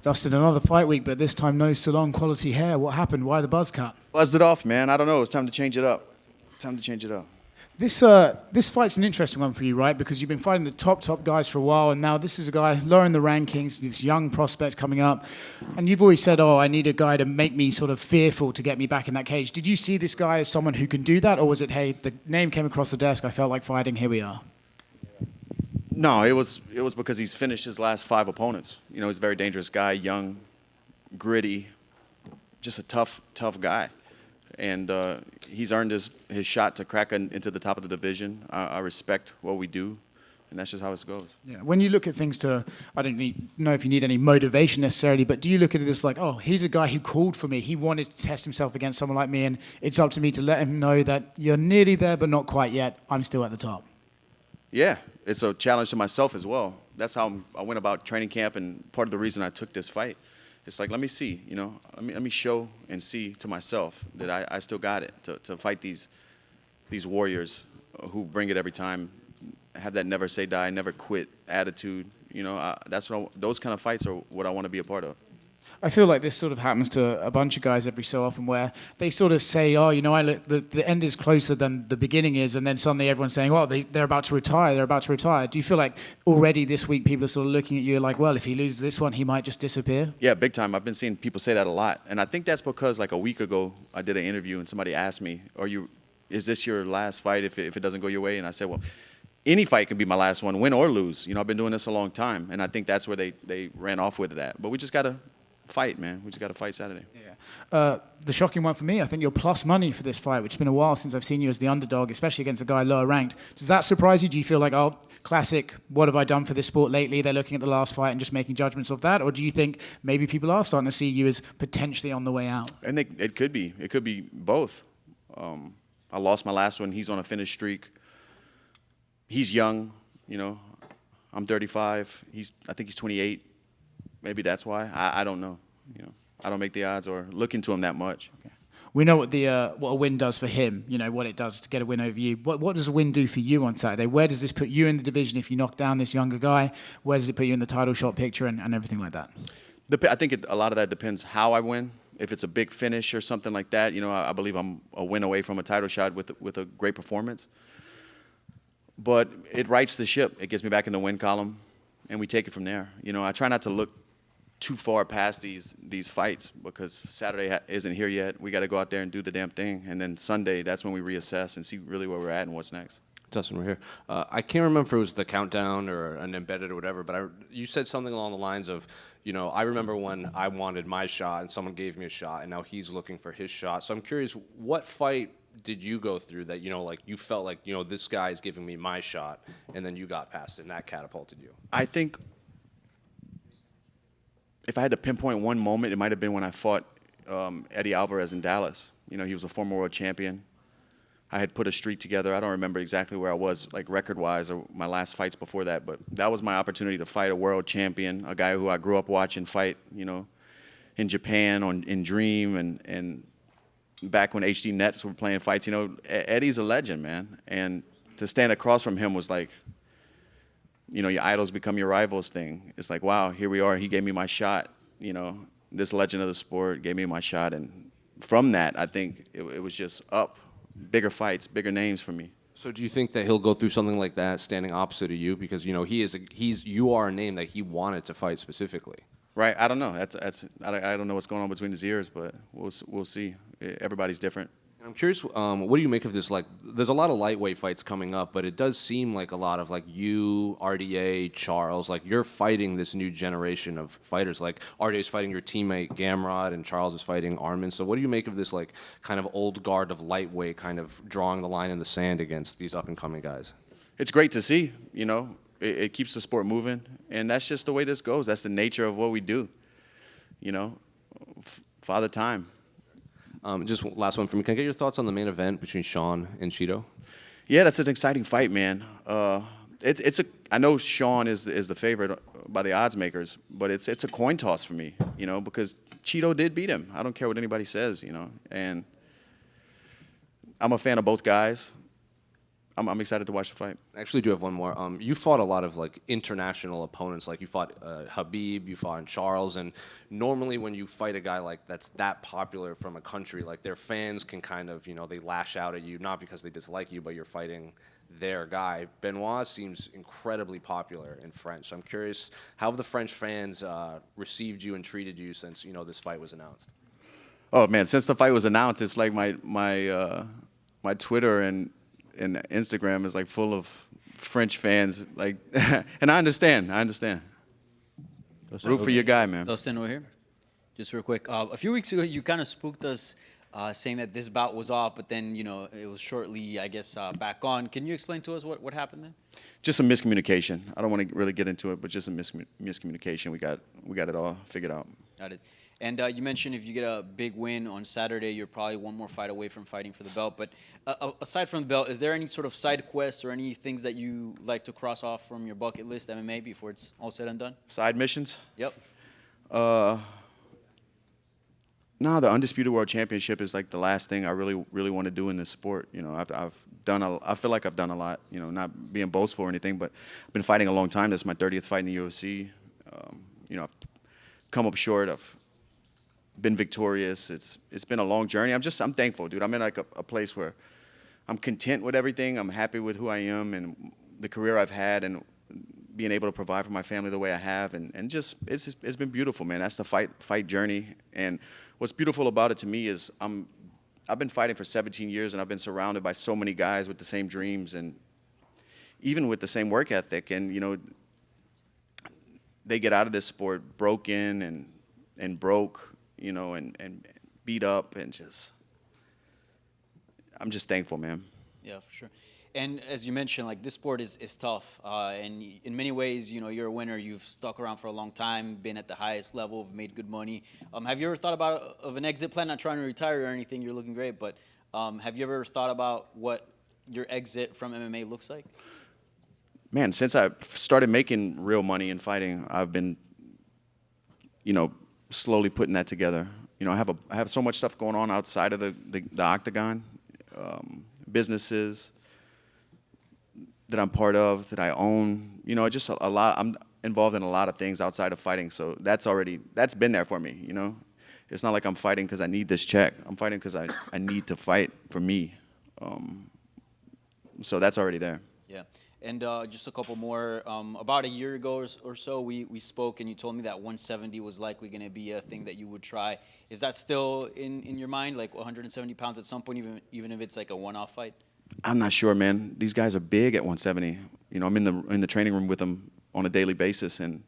Q: Dustin, another fight week, but this time no salon quality hair. What happened? Why the buzz cut?
E: Buzzed it off, man. I don't know. It's time to change it up. Time to change it up.
Q: This fight's an interesting one for you, right? Because you've been fighting the top guys for a while, and now this is a guy lower in the rankings, this young prospect coming up. And you've always said, oh, I need a guy to make me sort of fearful to get me back in that cage. Did you see this guy as someone who can do that, or was it, hey, the name came across the desk, I felt like fighting, here we are?
E: No, it was because he's finished his last 5 opponents. You know, he's a very dangerous guy, young, gritty, just a tough guy. And he's earned his shot to crack into the top of the division. I respect what we do, and that's just how it goes.
Q: Yeah. When you look at things I don't know if you need any motivation necessarily, but do you look at it as like, oh, he's a guy who called for me. He wanted to test himself against someone like me, and it's up to me to let him know that you're nearly there, but not quite yet. I'm still at the top.
E: Yeah, it's a challenge to myself as well. That's how I went about training camp, and part of the reason I took this fight. It's like, let me see, you know, let me show and see to myself that I still got it to fight these warriors who bring it every time, have that never say die, never quit attitude. You know, those kind of fights are what I want to be a part of.
Q: I feel like this sort of happens to a bunch of guys every so often where they sort of say, oh, you know, the end is closer than the beginning is, and then suddenly everyone's saying, well, they're about to retire, Do you feel like already this week people are sort of looking at you like, well, if he loses this one, he might just disappear?
E: Yeah, big time. I've been seeing people say that a lot. And I think that's because like a week ago, I did an interview and somebody asked me, is this your last fight if it doesn't go your way? And I said, well, any fight can be my last one, win or lose. You know, I've been doing this a long time. And I think that's where they ran off with it at. But we just got to fight, man. We just got to fight Saturday.
Q: Yeah. The shocking one for me, I think you're plus money for this fight, which has been a while since I've seen you as the underdog, especially against a guy lower ranked. Does that surprise you? Do you feel like, oh, classic, what have I done for this sport lately? They're looking at the last fight and just making judgments of that? Or do you think maybe people are starting to see you as potentially on the way out?
E: And it could be. It could be both. I lost my last one. He's on a finish streak. He's young, you know. I'm 35. I think he's 28. Maybe that's why. I don't know. You know, I don't make the odds or look into him that much. Okay.
Q: We know what a win does for him. You know what it does to get a win over you. What does a win do for you on Saturday? Where does this put you in the division if you knock down this younger guy? Where does it put you in the title shot picture and everything like that?
E: I think a lot of that depends how I win. If it's a big finish or something like that, you know, I believe I'm a win away from a title shot with a great performance. But it rights the ship. It gets me back in the win column, and we take it from there. You know, I try not to look too far past these fights because Saturday isn't here yet. We got to go out there and do the damn thing, and then Sunday, that's when we reassess and see really where we're at and what's next.
F: Dustin, we're here. I can't remember if it was the countdown or an embedded or whatever, but you said something along the lines of, you know, I remember when I wanted my shot and someone gave me a shot, and now he's looking for his shot. So I'm curious, what fight did you go through that, you know, like you felt like, you know, this guy is giving me my shot, and then you got past it, and that catapulted you?
E: I think if I had to pinpoint one moment, it might have been when I fought Eddie Alvarez in Dallas. You know, he was a former world champion. I had put a streak together. I don't remember exactly where I was, like record-wise, or my last fights before that, but that was my opportunity to fight a world champion, a guy who I grew up watching fight, you know, in Japan, in Dream, and back when HD Nets were playing fights. You know, Eddie's a legend, man. And to stand across from him was like, you know, your idols become your rivals thing. It's like, wow, here we are. He gave me my shot. You know, this legend of the sport gave me my shot. And from that, I think it was just up. Bigger fights, bigger names for me.
F: So do you think that he'll go through something like that standing opposite of you? Because, you know, you are a name that he wanted to fight specifically.
E: Right. I don't know. I don't know what's going on between his ears, but we'll see. Everybody's different.
F: I'm curious, what do you make of this? Like, there's a lot of lightweight fights coming up, but it does seem like a lot of, like, you, RDA, Charles, like, you're fighting this new generation of fighters. Like, RDA's fighting your teammate Gamrot, and Charles is fighting Armin. So what do you make of this, like, kind of old guard of lightweight kind of drawing the line in the sand against these up-and-coming guys?
E: It's great to see, you know. It keeps the sport moving, and that's just the way this goes. That's the nature of what we do, you know. Father Time.
F: Just last one for me. Can I get your thoughts on the main event between Sean and Chito?
E: Yeah, that's an exciting fight, man. I know Sean is the favorite by the odds makers, but it's a coin toss for me, you know, because Chito did beat him. I don't care what anybody says, you know. And I'm a fan of both guys. I'm excited to watch the fight.
F: I actually do have one more. You fought a lot of like international opponents, like you fought Habib, you fought Charles, and normally when you fight a guy like that's that popular from a country, like their fans can kind of, you know, they lash out at you, not because they dislike you, but you're fighting their guy. Benoit seems incredibly popular in French. So I'm curious, how have the French fans received you and treated you since, you know, this fight was announced?
E: Oh man, since the fight was announced, it's like my Twitter and Instagram is like full of French fans, like, and I understand. Root for your guy, man.
J: Dustin, over here. Just real quick. A few weeks ago, you kind of spooked us, saying that this bout was off, but then, you know, it was shortly, I guess, back on. Can you explain to us what happened there?
E: Just some miscommunication. I don't want to really get into it, but just some miscommunication. We got it all figured out.
J: Got it. And you mentioned if you get a big win on Saturday, you're probably one more fight away from fighting for the belt. But aside from the belt, is there any sort of side quests or any things that you like to cross off from your bucket list MMA before it's all said and done?
E: Side missions?
J: Yep.
E: No, the Undisputed World Championship is like the last thing I really want to do in this sport. You know, I feel like I've done a lot. You know, not being boastful or anything, but I've been fighting a long time. This is my 30th fight in the UFC. You know, I've come up short. I've been victorious. It's been a long journey. I'm thankful, dude. I'm in like a place where I'm content with everything. I'm happy with who I am and the career I've had and being able to provide for my family the way I have, and just it's been beautiful, man. That's the fight journey. And what's beautiful about it to me is I've been fighting for 17 years and I've been surrounded by so many guys with the same dreams and even with the same work ethic. And you know, they get out of this sport broken and broke, you know, and beat up, and I'm just thankful, man.
J: Yeah, for sure. And as you mentioned, like this sport is tough, and in many ways, you know, you're a winner. You've stuck around for a long time, been at the highest level, made good money. Have you ever thought about an exit plan? Not trying to retire or anything. You're looking great, but have you ever thought about what your exit from MMA looks like?
E: Man, since I started making real money in fighting, I've been, you know, slowly putting that together. You know, I have so much stuff going on outside of the octagon, businesses that I'm part of, that I own. You know, just a lot. I'm involved in a lot of things outside of fighting, so that's been there for me. You know, it's not like I'm fighting because I need this check. I'm fighting because I need to fight for me. So that's already there.
J: Yeah. And just a couple more. About a year ago or so, we spoke, and you told me that 170 was likely going to be a thing that you would try. Is that still in your mind, like 170 pounds at some point, even if it's like a one-off fight?
E: I'm not sure, man. These guys are big at 170. You know, I'm in the training room with them on a daily basis, and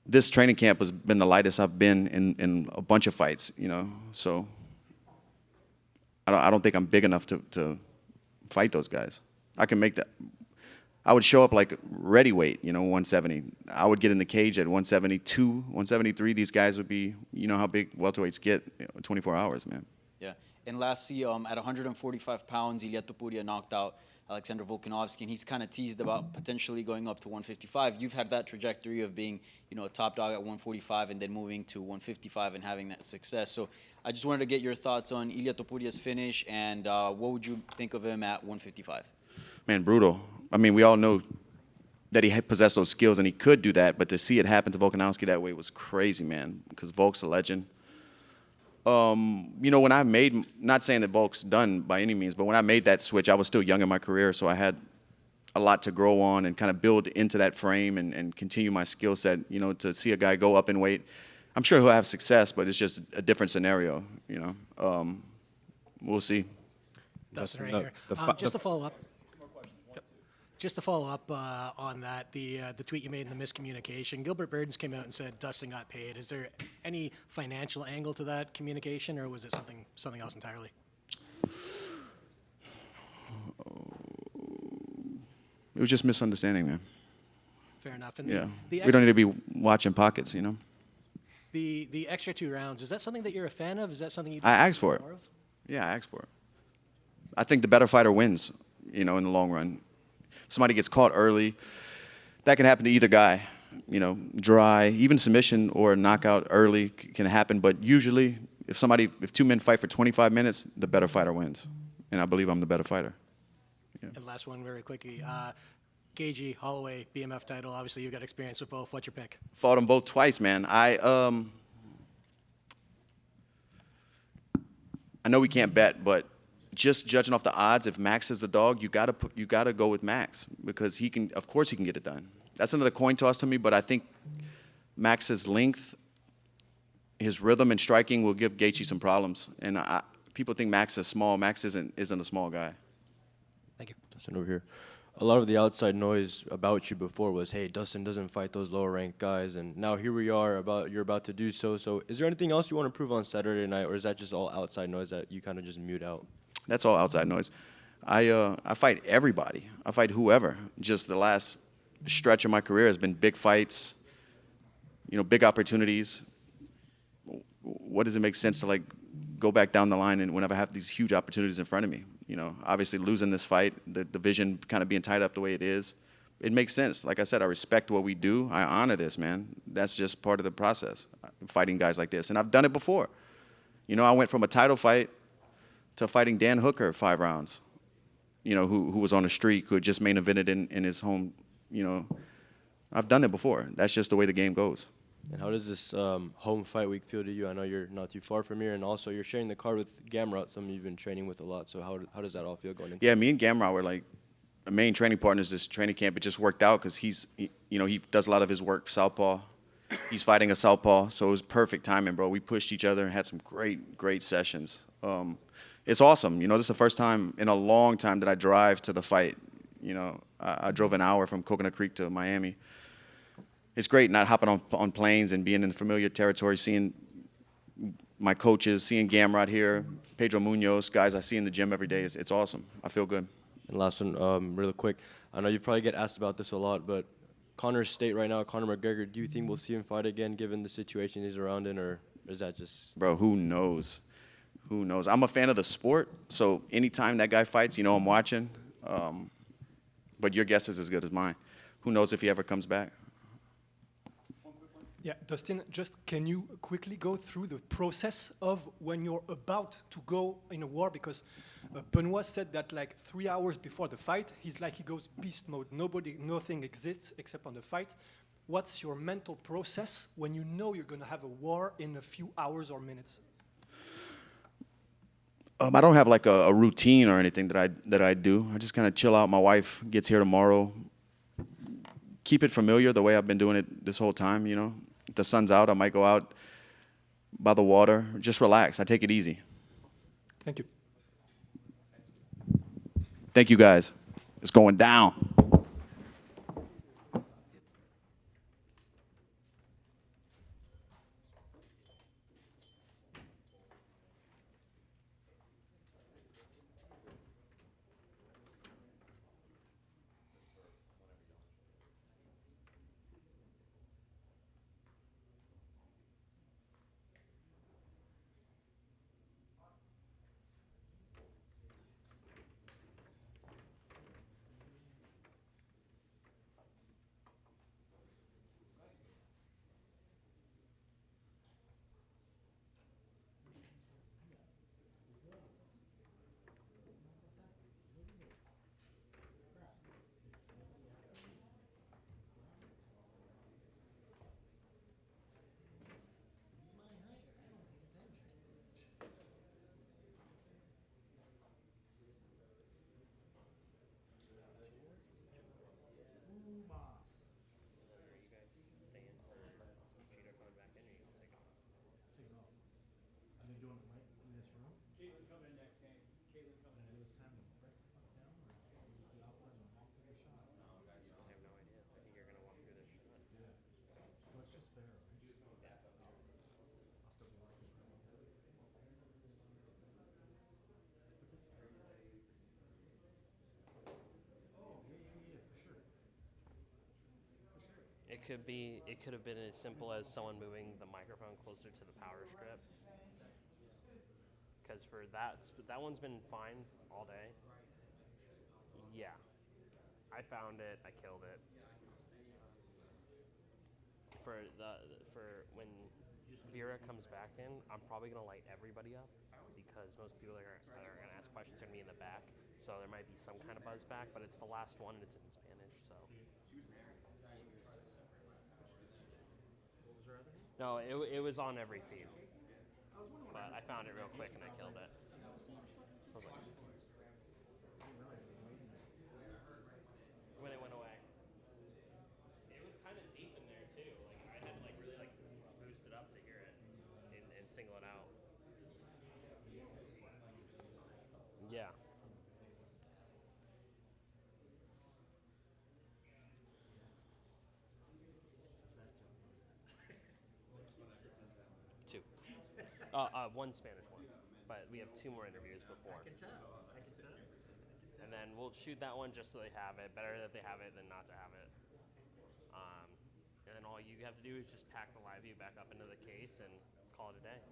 E: this training camp has been the lightest I've been in a bunch of fights. You know, so I don't think I'm big enough to fight those guys. I can make that. I would show up like ready weight, you know, 170. I would get in the cage at 172, 173. These guys would be, you know how big welterweights get, 24 hours, man.
J: Yeah. And lastly, at 145 pounds, Ilia Topuria knocked out Alexander Volkanovski, and he's kind of teased about potentially going up to 155. You've had that trajectory of being, you know, a top dog at 145 and then moving to 155 and having that success. So I just wanted to get your thoughts on Ilia Topuria's finish, and what would you think of him at 155?
E: Man, brutal. I mean, we all know that he possessed those skills and he could do that, but to see it happen to Volkanovski that way was crazy, man, because Volk's a legend. You know, when I made, not saying that Volk's done by any means, but when I made that switch, I was still young in my career, so I had a lot to grow on and kind of build into that frame and continue my skill set. You know, to see a guy go up in weight, I'm sure he'll have success, but it's just a different scenario, you know. We'll see.
G: Dustin, right here. Just to follow up. Just to follow up on that, the tweet you made in the miscommunication, Gilbert Burns came out and said Dustin got paid. Is there any financial angle to that communication, or was it something else entirely?
E: It was just misunderstanding, man.
G: Fair enough. And
E: yeah, we don't need to be watching pockets, you know.
G: The extra 2 rounds, is that something that you're a fan of? Is that something you
E: I asked for it.
G: More of?
E: Yeah, I asked for it. I think the better fighter wins, you know, in the long run. Somebody gets caught early, that can happen to either guy. You know, dry, even submission or knockout early can happen. But usually, if 2 men fight for 25 minutes, the better fighter wins. And I believe I'm the better fighter.
G: And last one very quickly. Gagey, Holloway, BMF title. Obviously, you've got experience with both. What's your pick?
E: Fought them both twice, man. I know we can't bet, but just judging off the odds, if Max is the dog, you gotta go with Max because of course he can get it done. That's another coin toss to me, but I think Max's length, his rhythm and striking will give Gaethje some problems. And people think Max is small. Max isn't a small guy.
G: Thank you.
B: Dustin over here. A lot of the outside noise about you before was, hey, Dustin doesn't fight those lower ranked guys, and now here we are you're about to do so. So is there anything else you want to prove on Saturday night, or is that just all outside noise that you kind of just mute out?
E: That's all outside noise. I fight everybody. I fight whoever. Just the last stretch of my career has been big fights, big opportunities. What does it make sense to go back down the line and whenever I have these huge opportunities in front of me? Obviously losing this fight, the division kind of being tied up the way it is, it makes sense. Like I said, I respect what we do. I honor this, man. That's just part of the process, fighting guys like this. And I've done it before. I went from a title fight to fighting Dan Hooker 5 rounds, who was on a streak, who had just main evented in his home. I've done it before. That's just the way the game goes.
B: And how does this home fight week feel to you? I know you're not too far from here, and also you're sharing the card with Gamrot, someone you've been training with a lot. So how does that all feel going into
E: Yeah, me and Gamrot were like main training partners this training camp. It just worked out because he does a lot of his work southpaw. He's fighting a southpaw, so it was perfect timing, bro. We pushed each other and had some great sessions. It's awesome. This is the first time in a long time that I drive to the fight. I drove an hour from Coconut Creek to Miami. It's great not hopping on planes and being in familiar territory, seeing my coaches, seeing Gamrot here, Pedro Munhoz, guys I see in the gym every day. It's awesome. I feel good.
B: And last one, really quick. I know you probably get asked about this a lot, but Conor's state right now, Conor McGregor, do you think we'll see him fight again given the situation he's around in, or is that just...
E: Bro, who knows? Who knows? I'm a fan of the sport, so anytime that guy fights, I'm watching. But your guess is as good as mine. Who knows if he ever comes back?
I: Yeah, Dustin, just can you quickly go through the process of when you're about to go in a war? Because Benoit said that 3 hours before the fight, he goes beast mode. Nothing exists except on the fight. What's your mental process when you know you're going to have a war in a few hours or minutes?
E: I don't have a routine or anything that I do. I just kind of chill out. My wife gets here tomorrow. Keep it familiar the way I've been doing it this whole time, If the sun's out, I might go out by the water. Just relax. I take it easy.
I: Thank you.
E: Thank you, guys. It's going down.
K: It could have been as simple as someone moving the microphone closer to the power strip. Because for that one's been fine all day. Yeah. I found it, I killed it. For when Vera comes back in, I'm probably gonna light everybody up because most people that are gonna ask questions are gonna be in the back. so there might be some kind of buzz back, but it's the last one, and it's in Spanish, so. No, it was on every feed, but I found it real quick and I killed it. I was like, when it went away. It was kind of deep in there too. Like I had to like really like boost it up to hear it and single it out. Yeah. Two. One Spanish one, but we have 2 more interviews before. I can tell. And then we'll shoot that one just so they have it. Better that they have it than not to have it. And then all you have to do is just pack the live view back up into the case and call it a day.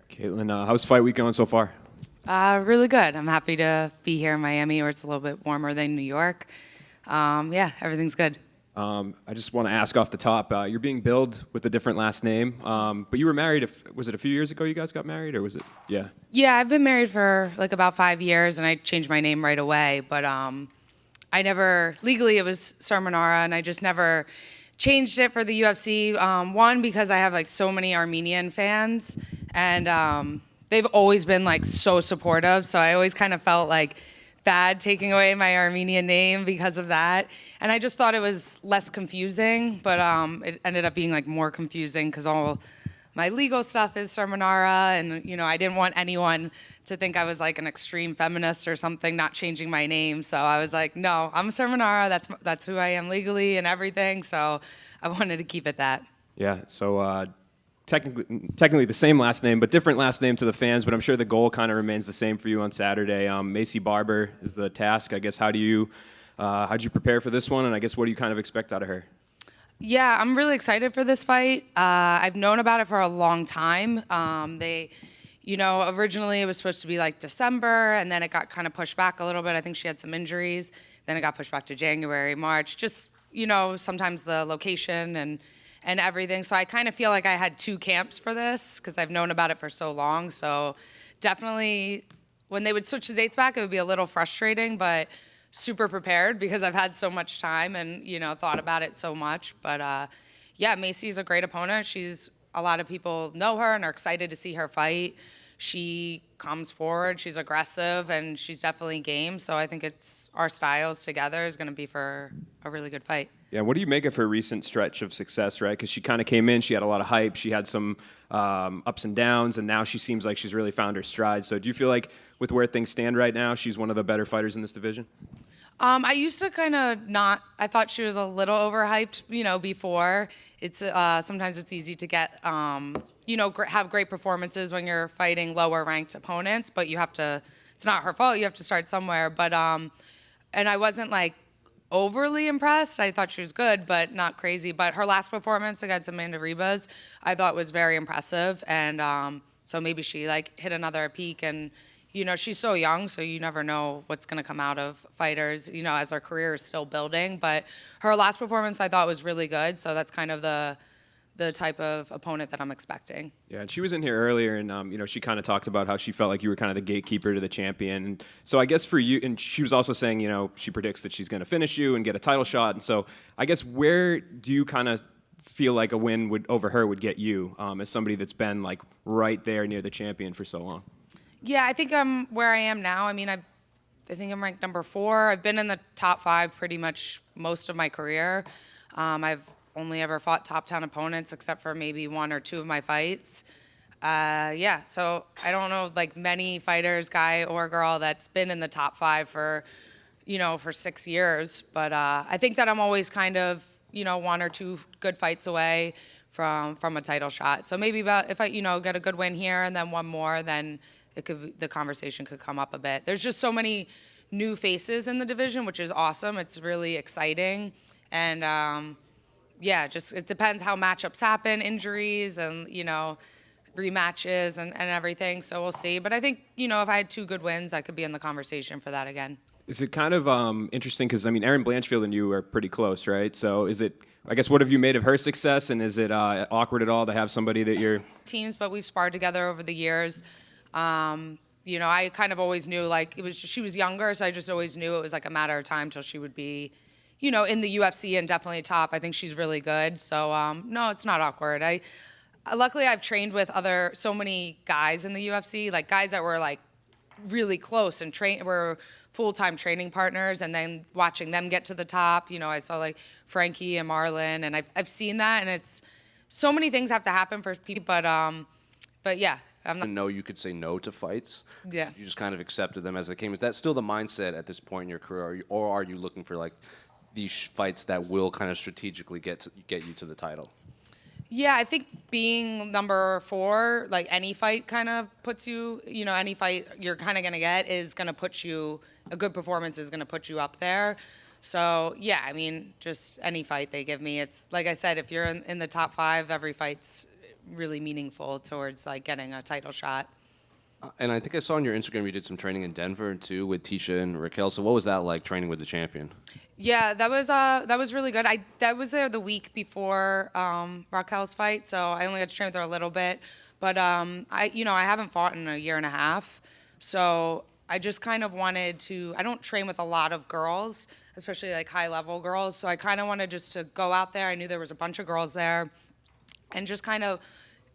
C: Katlyn, how's fight week going so far?
L: Really good. I'm happy to be here in Miami, where it's a little bit warmer than New York. Yeah, everything's good.
C: I just want to ask off the top, you're being billed with a different last name, but you were married, was it a few years ago you guys got married, or was it, yeah?
L: Yeah, I've been married for like about 5 years, and I changed my name right away, but I never, legally it was Sermonara, and I just never changed it for the UFC. One, because I have like so many Armenian fans, and they've always been like so supportive, so I always kind of felt like bad taking away my Armenian name because of that. And I just thought it was less confusing, but it ended up being like more confusing because all my legal stuff is Sermonara, and you know, I didn't want anyone to think I was like an extreme feminist or something, not changing my name. So I was like, no, I'm Sermonara. That's who I am legally and everything. So I wanted to keep it that.
C: Yeah, so technically the same last name, but different last name to the fans, but I'm sure the goal kind of remains the same for you on Saturday. Macy Barber is the task. I guess, how'd you prepare for this one, and I guess what do you kind of expect out of her?
L: Yeah, I'm really excited for this fight. I've known about it for a long time. Originally it was supposed to be like December, and then it got kind of pushed back a little bit. I think she had some injuries. Then it got pushed back to January, March. Just, sometimes the location and everything. So I kind of feel like I had 2 camps for this because I've known about it for so long. So definitely when they would switch the dates back, it would be a little frustrating, but super prepared because I've had so much time and, thought about it so much. But yeah, Macy's a great opponent. A lot of people know her and are excited to see her fight. She comes forward, she's aggressive, and she's definitely game. So I think our styles together is going to be for a really good fight.
C: Yeah, what do you make of her recent stretch of success, right? Because she kind of came in, she had a lot of hype, she had some ups and downs, and now she seems like she's really found her stride. So do you feel like with where things stand right now, she's one of the better fighters in this division?
L: I used to kind of I thought she was a little overhyped, before. It's sometimes it's easy to get, have great performances when you're fighting lower ranked opponents, but it's not her fault, you have to start somewhere. But, and I wasn't like overly impressed. I thought she was good, but not crazy. But her last performance against Amanda Ribas, I thought was very impressive. And so maybe she hit another peak, and she's so young, so you never know what's going to come out of fighters, as her career is still building. But her last performance I thought was really good, so that's kind of the type of opponent that I'm expecting.
C: Yeah, and she was in here earlier, and she kind of talked about how she felt like you were kind of the gatekeeper to the champion. And so I guess for you, and she was also saying, she predicts that she's going to finish you and get a title shot. And so I guess where do you kind of feel like a win over her would get you as somebody that's been right there near the champion for so long?
L: Yeah, I think I'm where I am now. I mean, I think I'm ranked number 4. I've been in the top 5 pretty much most of my career. I've only ever fought top 10 opponents except for maybe 1 or 2 of my fights. Yeah, so I don't know many fighters, guy or girl, that's been in the top 5 for 6 years. But I think that I'm always kind of 1 or 2 good fights away from a title shot. So maybe if I get a good win here and then 1 more, then the conversation could come up a bit. There's just so many new faces in the division, which is awesome. It's really exciting. And yeah, just it depends how matchups happen, injuries and, you know, rematches and everything. So we'll see. But I think, you know, if I had 2 good wins, I could be in the conversation for that again.
C: Is it kind of interesting because, I mean, Erin Blanchfield and you are pretty close, right? So is it, I guess, what have you made of her success? And is it awkward at all to have somebody that you're...
L: Teams, but we've sparred together over the years. You know, I kind of always knew, like, she was younger, so I just always knew it was like a matter of time till she would be, you know, in the UFC and definitely top. I think she's really good. So, no, it's not awkward. Luckily, I've trained with so many guys in the UFC, like guys that were like really close and were full-time training partners, and then watching them get to the top. You know, I saw like Frankie and Marlon, and I've seen that, and it's so many things have to happen for people, but yeah.
F: I know you could say no to fights.
L: Yeah.
F: You just kind of accepted them as they came. Is that still the mindset at this point in your career, or are you looking for like these fights that will kind of strategically get you to the title?
L: Yeah, I think being number 4, like any fight kind of puts you, you know, any fight you're kind of going to get is going to put you, a good performance is going to put you up there. So, yeah, I mean, just any fight they give me. It's, like I said, if you're in the top 5, every fight's really meaningful towards, like, getting a title shot.
F: And I think I saw on your Instagram you did some training in Denver, too, with Tisha and Raquel. So what was that like, training with the champion?
L: Yeah, that was really good. I was there the week before Raquel's fight, so I only got to train with her a little bit. But I haven't fought in a year and a half, so I just kind of wanted to. I don't train with a lot of girls, especially like high-level girls. So I kind of wanted just to go out there. I knew there was a bunch of girls there, and just kind of,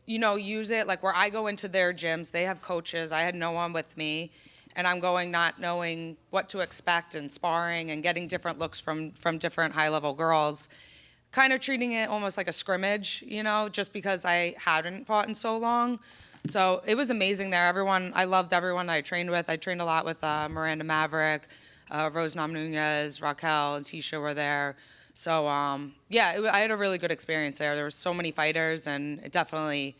L: you know, use it like where I go into their gyms. They have coaches. I had no one with me. And I'm going not knowing what to expect and sparring and getting different looks from different high-level girls, kind of treating it almost like a scrimmage, you know, just because I hadn't fought in so long. So it was amazing there. I loved everyone I trained with. I trained a lot with Miranda Maverick, Rose Namajunas, Raquel, and Tisha were there. So, yeah, I had a really good experience there. There were so many fighters, and it definitely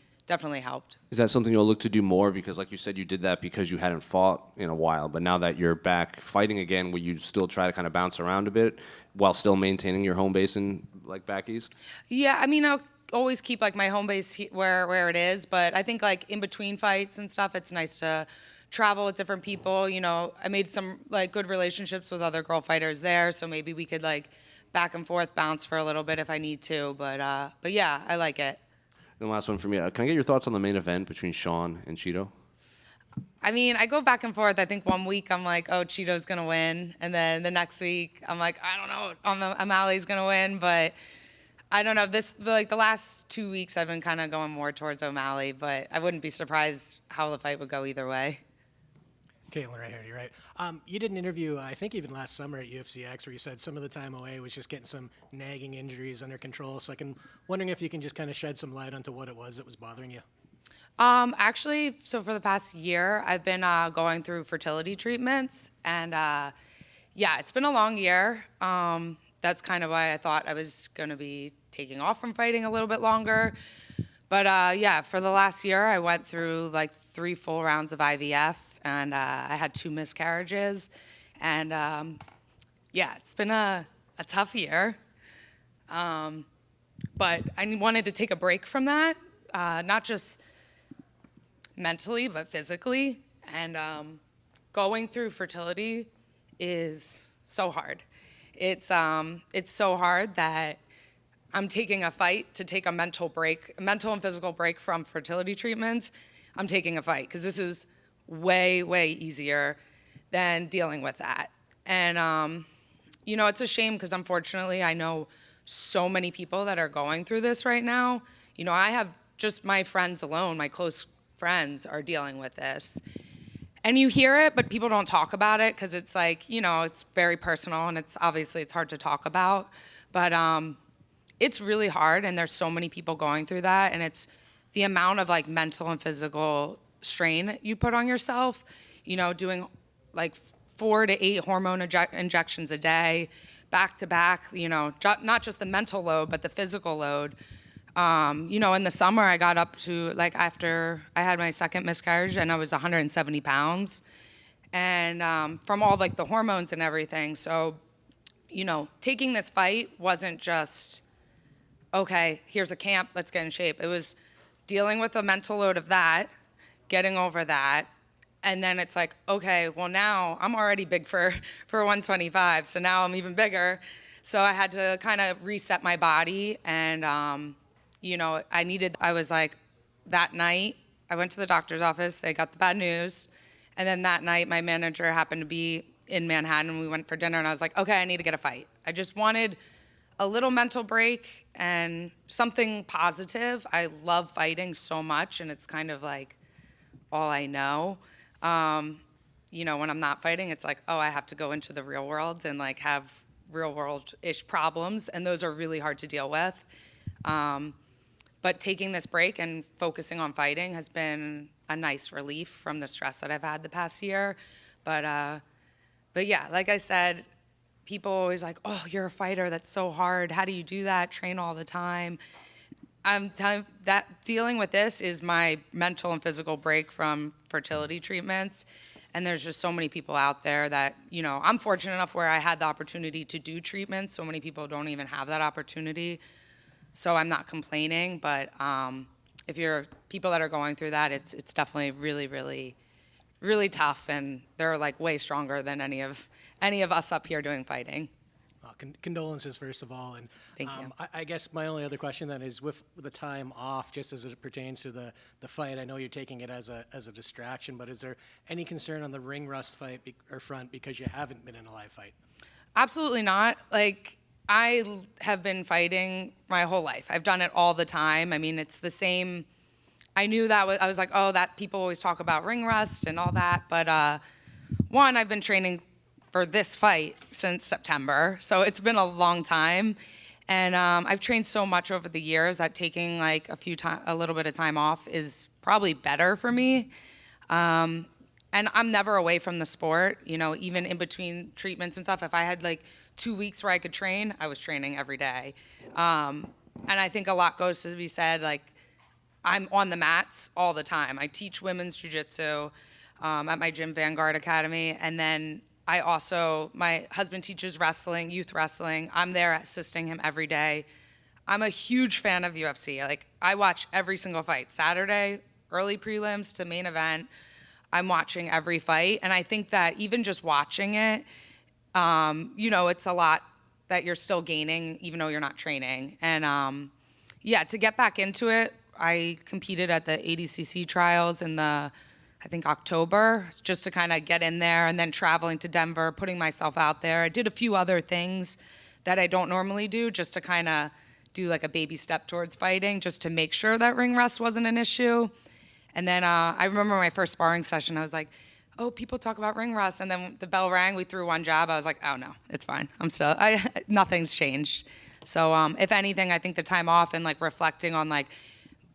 L: helped.
F: Is that something you'll look to do more? Because like you said, you did that because you hadn't fought in a while. But now that you're back fighting again, will you still try to kind of bounce around a bit while still maintaining your home base in like back east?
L: Yeah, I mean, I'll always keep like my home base where it is. But I think like in between fights and stuff, it's nice to travel with different people. You know, I made some like good relationships with other girl fighters there. So maybe we could like back and forth bounce for a little bit if I need to. But yeah, I like it.
F: And the last one for me. Can I get your thoughts on the main event between Sean and Chito?
L: I mean, I go back and forth. I think one week I'm like, oh, Chito's going to win. And then the next week I'm like, I don't know, O'Malley's going to win. But I don't know. The last 2 weeks I've been kind of going more towards O'Malley. But I wouldn't be surprised how the fight would go either way.
G: Caitlin, right here, you're right. You did an interview, I think even last summer at UFC X, where you said some of the time away was just getting some nagging injuries under control. So I'm wondering if you can just kind of shed some light onto what it was that was bothering you.
L: Actually, so for the past year, I've been going through fertility treatments. And yeah, it's been a long year. That's kind of why I thought I was going to be taking off from fighting a little bit longer. But yeah, for the last year, I went through like 3 full rounds of IVF. And I had 2 miscarriages. And yeah, it's been a tough year. But I wanted to take a break from that, not just mentally, but physically. And going through fertility is so hard. It's so hard that I'm taking a fight to take a mental and physical break from fertility treatments. I'm taking a fight because this is way, way easier than dealing with that. And, you know, it's a shame because unfortunately I know so many people that are going through this right now. You know, I have just my friends alone, my close friends are dealing with this. And you hear it, but people don't talk about it because it's like, you know, it's very personal and it's hard to talk about. But it's really hard and there's so many people going through that. And it's the amount of like mental and physical strain you put on yourself, you know, doing like 4 to 8 hormone injections a day, back to back, you know, not just the mental load, but the physical load. In the summer, I got up to, like, after I had my second miscarriage, and I was 170 pounds. And from all, like, the hormones and everything. So, taking this fight wasn't just, okay, here's a camp, let's get in shape. It was dealing with the mental load of that, getting over that. And then it's like, okay, well, now I'm already big for 125. So now I'm even bigger. So I had to kind of reset my body. And, I was like, that night, I went to the doctor's office. They got the bad news. And then that night, my manager happened to be in Manhattan. We went for dinner. And I was like, okay, I need to get a fight. I just wanted a little mental break and something positive. I love fighting so much. And it's kind of like all I know. When I'm not fighting, it's like, oh, I have to go into the real world and like have real world-ish problems, and those are really hard to deal with. But taking this break and focusing on fighting has been a nice relief from the stress that I've had the past year. But yeah, like I said, people always like, oh, you're a fighter, that's so hard. How do you do that? Train all the time. I'm telling you that dealing with this is my mental and physical break from fertility treatments. And there's just so many people out there that, I'm fortunate enough where I had the opportunity to do treatments. So many people don't even have that opportunity. So I'm not complaining, but if you're people that are going through that, it's definitely really, really, really tough. And they're like way stronger than any of us up here doing fighting.
G: Condolences, first of all. And
L: Thank you.
G: I guess my only other question then is with the time off, just as it pertains to the fight, I know you're taking it as a distraction, but is there any concern on the ring rust fight or front because you haven't been in a live fight?
L: Absolutely not. Like, I have been fighting my whole life. I've done it all the time. I mean, it's the same. I knew that I was like, oh, that people always talk about ring rust and all that. But one, I've been training for this fight since September. So it's been a long time. And I've trained so much over the years that taking like a little bit of time off is probably better for me. And I'm never away from the sport, even in between treatments and stuff. If I had like 2 weeks where I could train, I was training every day. And I think a lot goes to be said, like, I'm on the mats all the time. I teach women's jiu-jitsu at my gym, Vanguard Academy. And then my husband teaches wrestling, youth wrestling. I'm there assisting him every day. I'm a huge fan of UFC. Like, I watch every single fight. Saturday, early prelims to main event. I'm watching every fight. And I think that even just watching it, it's a lot that you're still gaining, even though you're not training. And to get back into it, I competed at the ADCC trials in I think October, just to kind of get in there, and then traveling to Denver, putting myself out there. I did a few other things that I don't normally do, just to kind of do like a baby step towards fighting, just to make sure that ring rust wasn't an issue. And then I remember my first sparring session, I was like, oh, people talk about ring rust. And then the bell rang, we threw one jab. I was like, oh no, it's fine. Nothing's changed. So if anything, I think the time off and like reflecting on like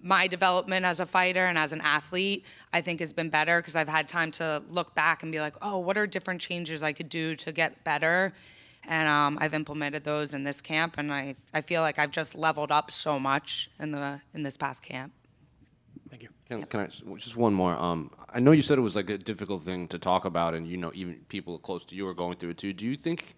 L: my development as a fighter and as an athlete, I think has been better because I've had time to look back and be like, oh, what are different changes I could do to get better? And I've implemented those in this camp, and I feel like I've just leveled up so much in this past camp.
G: Thank you.
F: Can I just one more? I know you said it was like a difficult thing to talk about, and even people close to you are going through it too. Do you think,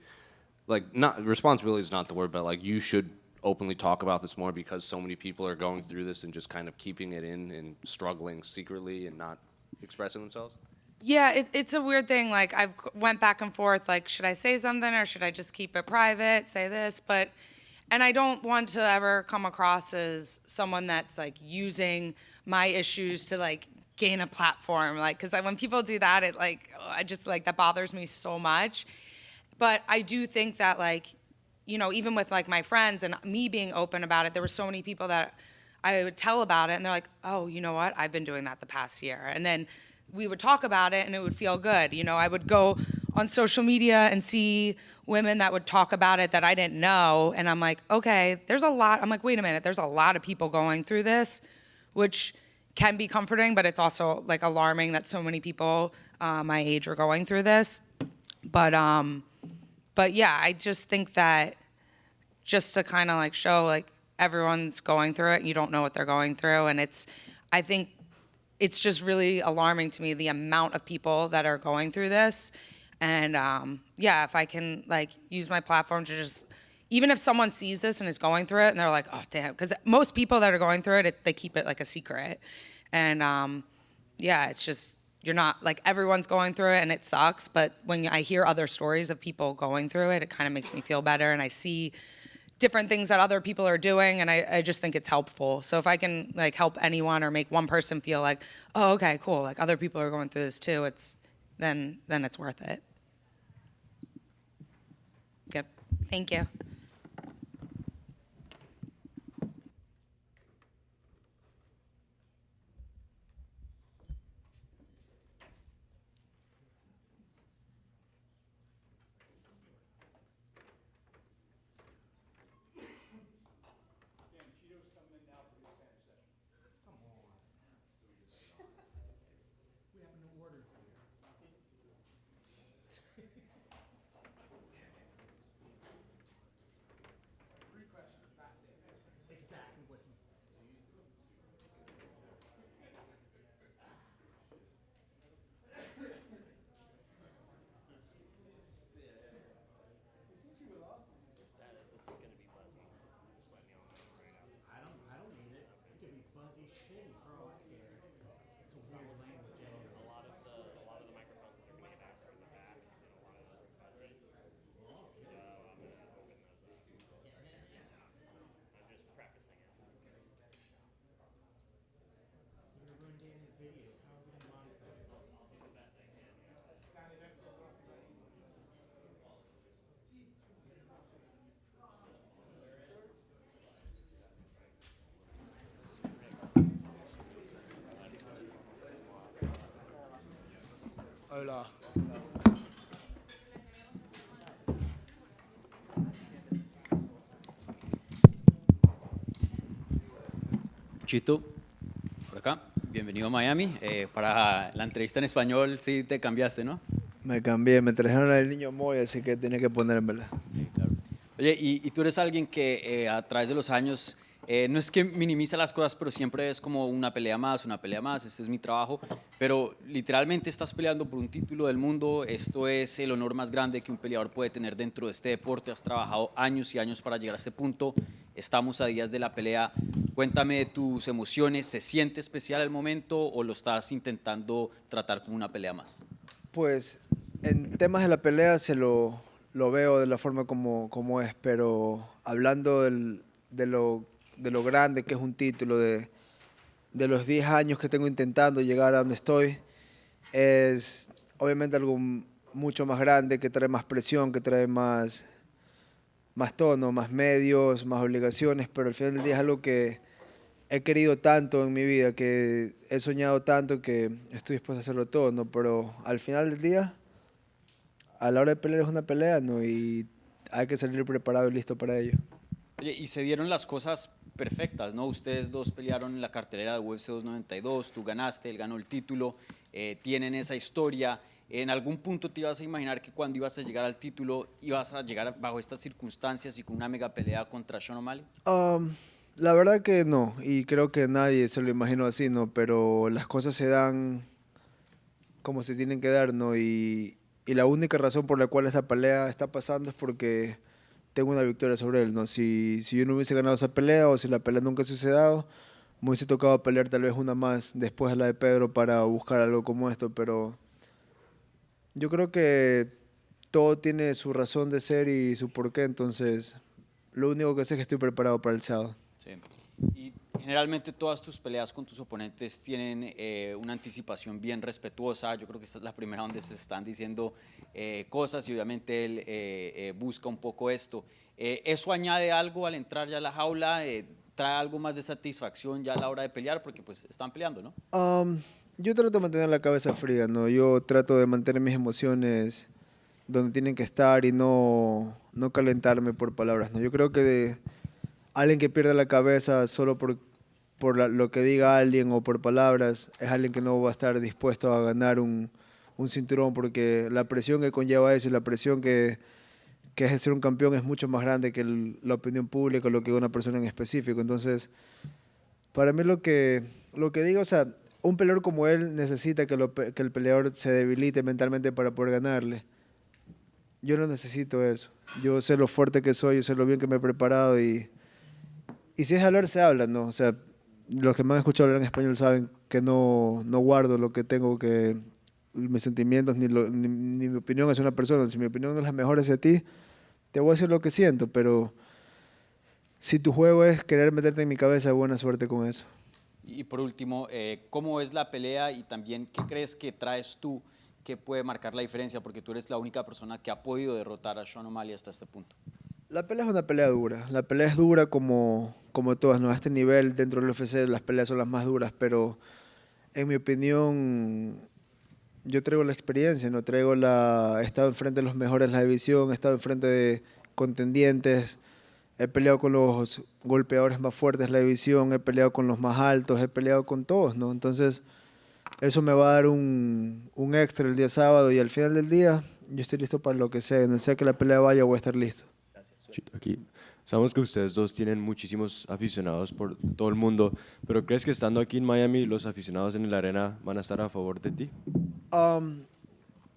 F: like, not responsibility is not the word, but like you should openly talk about this more because so many people are going through this and just kind of keeping it in and struggling secretly and not expressing themselves?
L: Yeah, it's a weird thing. Like, I've went back and forth, like, should I say something or should I just keep it private, say this? And I don't want to ever come across as someone that's, like, using my issues to, like, gain a platform. Like, because when people do that, that bothers me so much. But I do think that, like, even with, like, my friends and me being open about it, there were so many people that I would tell about it, and they're like, oh, you know what? I've been doing that the past year. And then we would talk about it, and it would feel good. I would go on social media and see women that would talk about it that I didn't know, and I'm like, okay, there's a lot. I'm like, wait a minute, there's a lot of people going through this, which can be comforting, but it's also, like, alarming that so many people my age are going through this. But yeah, I just think that just to kind of, like, show, like, everyone's going through it and you don't know what they're going through. And I think it's just really alarming to me, the amount of people that are going through this. And yeah, if I can like use my platform to just, even if someone sees this and is going through it and they're like, oh damn, because most people that are going through it, they keep it like a secret. And yeah, it's just, you're not, like everyone's going through it and it sucks, but when I hear other stories of people going through it, it kind of makes me feel better, and I see different things that other people are doing, and I just think it's helpful. So if I can like help anyone or make one person feel like, oh, okay, cool, like other people are going through this too, then it's worth it. Yep, thank you.
D: Hola.
J: Chito, por acá. Bienvenido a Miami. Para la entrevista en español sí te cambiaste, ¿no?
O: Me cambié, me trajeron al niño Moy, así que tenía que ponérmela.
J: Sí, claro. Oye, y tú eres alguien que a través de los años, no es que minimiza las cosas, pero siempre es como una pelea más, este es mi trabajo, pero literalmente estás peleando por un título del mundo, esto es el honor más grande que un peleador puede tener dentro de este deporte, has trabajado años y años para llegar a este punto, estamos a días de la pelea, cuéntame tus emociones, ¿se siente especial el momento o lo estás intentando tratar como una pelea más?
O: Pues en temas de la pelea lo veo de la forma como es, pero hablando de lo grande que es un título, de los 10 años que tengo intentando llegar a donde estoy, es obviamente algo mucho más grande, que trae más presión, que trae más tono, más medios, más obligaciones, pero al final del día es algo que he querido tanto en mi vida, que he soñado tanto, que estoy dispuesto a hacerlo todo, ¿no? Pero al final del día, a la hora de pelear es una pelea, ¿no? Y hay que salir preparado y listo para ello.
J: Oye, y se dieron las cosas perfectas, ¿no? Ustedes dos pelearon en la cartelera de UFC 292, tú ganaste, él ganó el título, tienen esa historia. ¿En algún punto te ibas a imaginar que cuando ibas a llegar al título ibas a llegar bajo estas circunstancias y con una mega pelea contra Sean O'Malley?
O: La verdad que no, y creo que nadie se lo imaginó así, ¿no? Pero las cosas se dan como se tienen que dar, ¿no? Y la única razón por la cual esta pelea está pasando es porque tengo una victoria sobre él, ¿no? Si yo no hubiese ganado esa pelea o si la pelea nunca se hubiese dado, me hubiese tocado pelear tal vez una más después de la de Pedro para buscar algo como esto, pero yo creo que todo tiene su razón de ser y su porqué, entonces lo único que sé es que estoy preparado para el sábado.
J: Sí. Y generalmente todas tus peleas con tus oponentes tienen una anticipación bien respetuosa. Yo creo que esta es la primera donde se están diciendo cosas y obviamente él busca un poco esto. ¿Eso añade algo al entrar ya a la jaula? ¿Trae algo más de satisfacción ya a la hora de pelear? Porque pues están peleando, ¿no?
O: Yo trato de mantener la cabeza fría, ¿no? Yo trato de mantener mis emociones donde tienen que estar y no calentarme por palabras, ¿no? Yo creo que alguien que pierde la cabeza solo por lo que diga alguien o por palabras es alguien que no va a estar dispuesto a ganar un cinturón, porque la presión que conlleva eso y la presión que que es ser un campeón es mucho más grande que la opinión pública o lo que una persona en específico. Entonces, para mí lo que digo, o sea, un peleador como él necesita que el peleador se debilite mentalmente para poder ganarle. Yo no necesito eso. Yo sé lo fuerte que soy, yo sé lo bien que me he preparado y si es hablar, se habla, ¿no? O sea, los que me han escuchado hablar en español saben que no guardo lo que tengo, que mis sentimientos ni mi opinión hacia una persona. Si mi opinión no es la mejor hacia ti, te voy a decir lo que siento, pero si tu juego es querer meterte en mi cabeza, buena suerte con eso.
J: Y por último, ¿cómo es la pelea y también qué crees que traes tú que puede marcar la diferencia? Porque tú eres la única persona que ha podido derrotar a Sean O'Malley hasta este punto.
O: La pelea es una pelea dura. La pelea es dura como todas, ¿no? A este nivel, dentro del UFC, las peleas son las más duras, pero en mi opinión, yo traigo la experiencia, ¿no? He estado enfrente de los mejores de la división, he estado enfrente de contendientes, he peleado con los golpeadores más fuertes de la división, he peleado con los más altos, he peleado con todos, ¿no? Entonces, eso me va a dar un extra el día sábado y al final del día, yo estoy listo para lo que sea. En el sea que la pelea vaya, voy a estar listo.
B: Aquí. Sabemos que ustedes dos tienen muchísimos aficionados por todo el mundo, pero ¿crees que estando aquí en Miami los aficionados en la arena van a estar a favor de ti?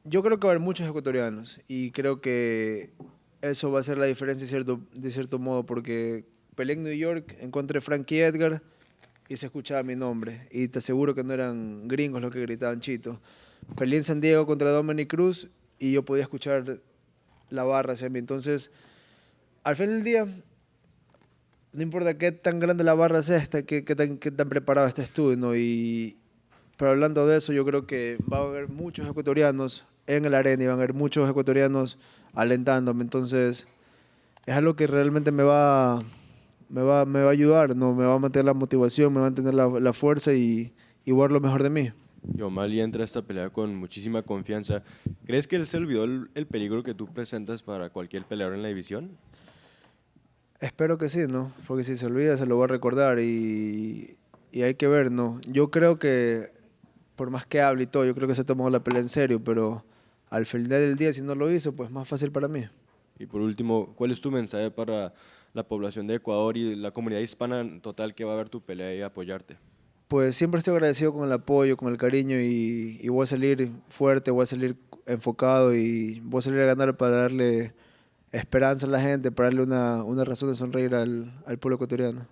O: Yo creo que va a haber muchos ecuatorianos y creo que eso va a ser la diferencia de cierto modo, porque peleé en New York, encontré Frankie Edgar y se escuchaba mi nombre y te aseguro que no eran gringos los que gritaban Chito. Peleé en San Diego contra Dominic Cruz y yo podía escuchar la barra hacia mí. Entonces, al final del día, no importa qué tan grande la barra sea, qué tan preparado estés tú, ¿no? Pero hablando de eso, yo creo que va a haber muchos ecuatorianos en el arena y van a haber muchos ecuatorianos alentándome. Entonces, es algo que realmente me va a ayudar, ¿no? Me va a mantener la motivación, me va a mantener la fuerza y ver lo mejor de mí.
B: Y O'Malley entra a esta pelea con muchísima confianza. ¿Crees que él se olvidó el peligro que tú presentas para cualquier peleador en la división?
O: Espero que sí, ¿no? Porque si se olvida, se lo va a recordar y hay que ver, ¿no? Yo creo que, por más que hable y todo, yo creo que se tomó la pelea en serio, pero al final del día, si no lo hizo, pues más fácil para mí.
B: Y por último, ¿cuál es tu mensaje para la población de Ecuador y la comunidad hispana en total que va a ver tu pelea y apoyarte?
O: Pues siempre estoy agradecido con el apoyo, con el cariño y voy a salir fuerte, voy a salir enfocado y voy a salir a ganar para darle esperanza a la gente, para darle una razón de sonreír al pueblo ecuatoriano.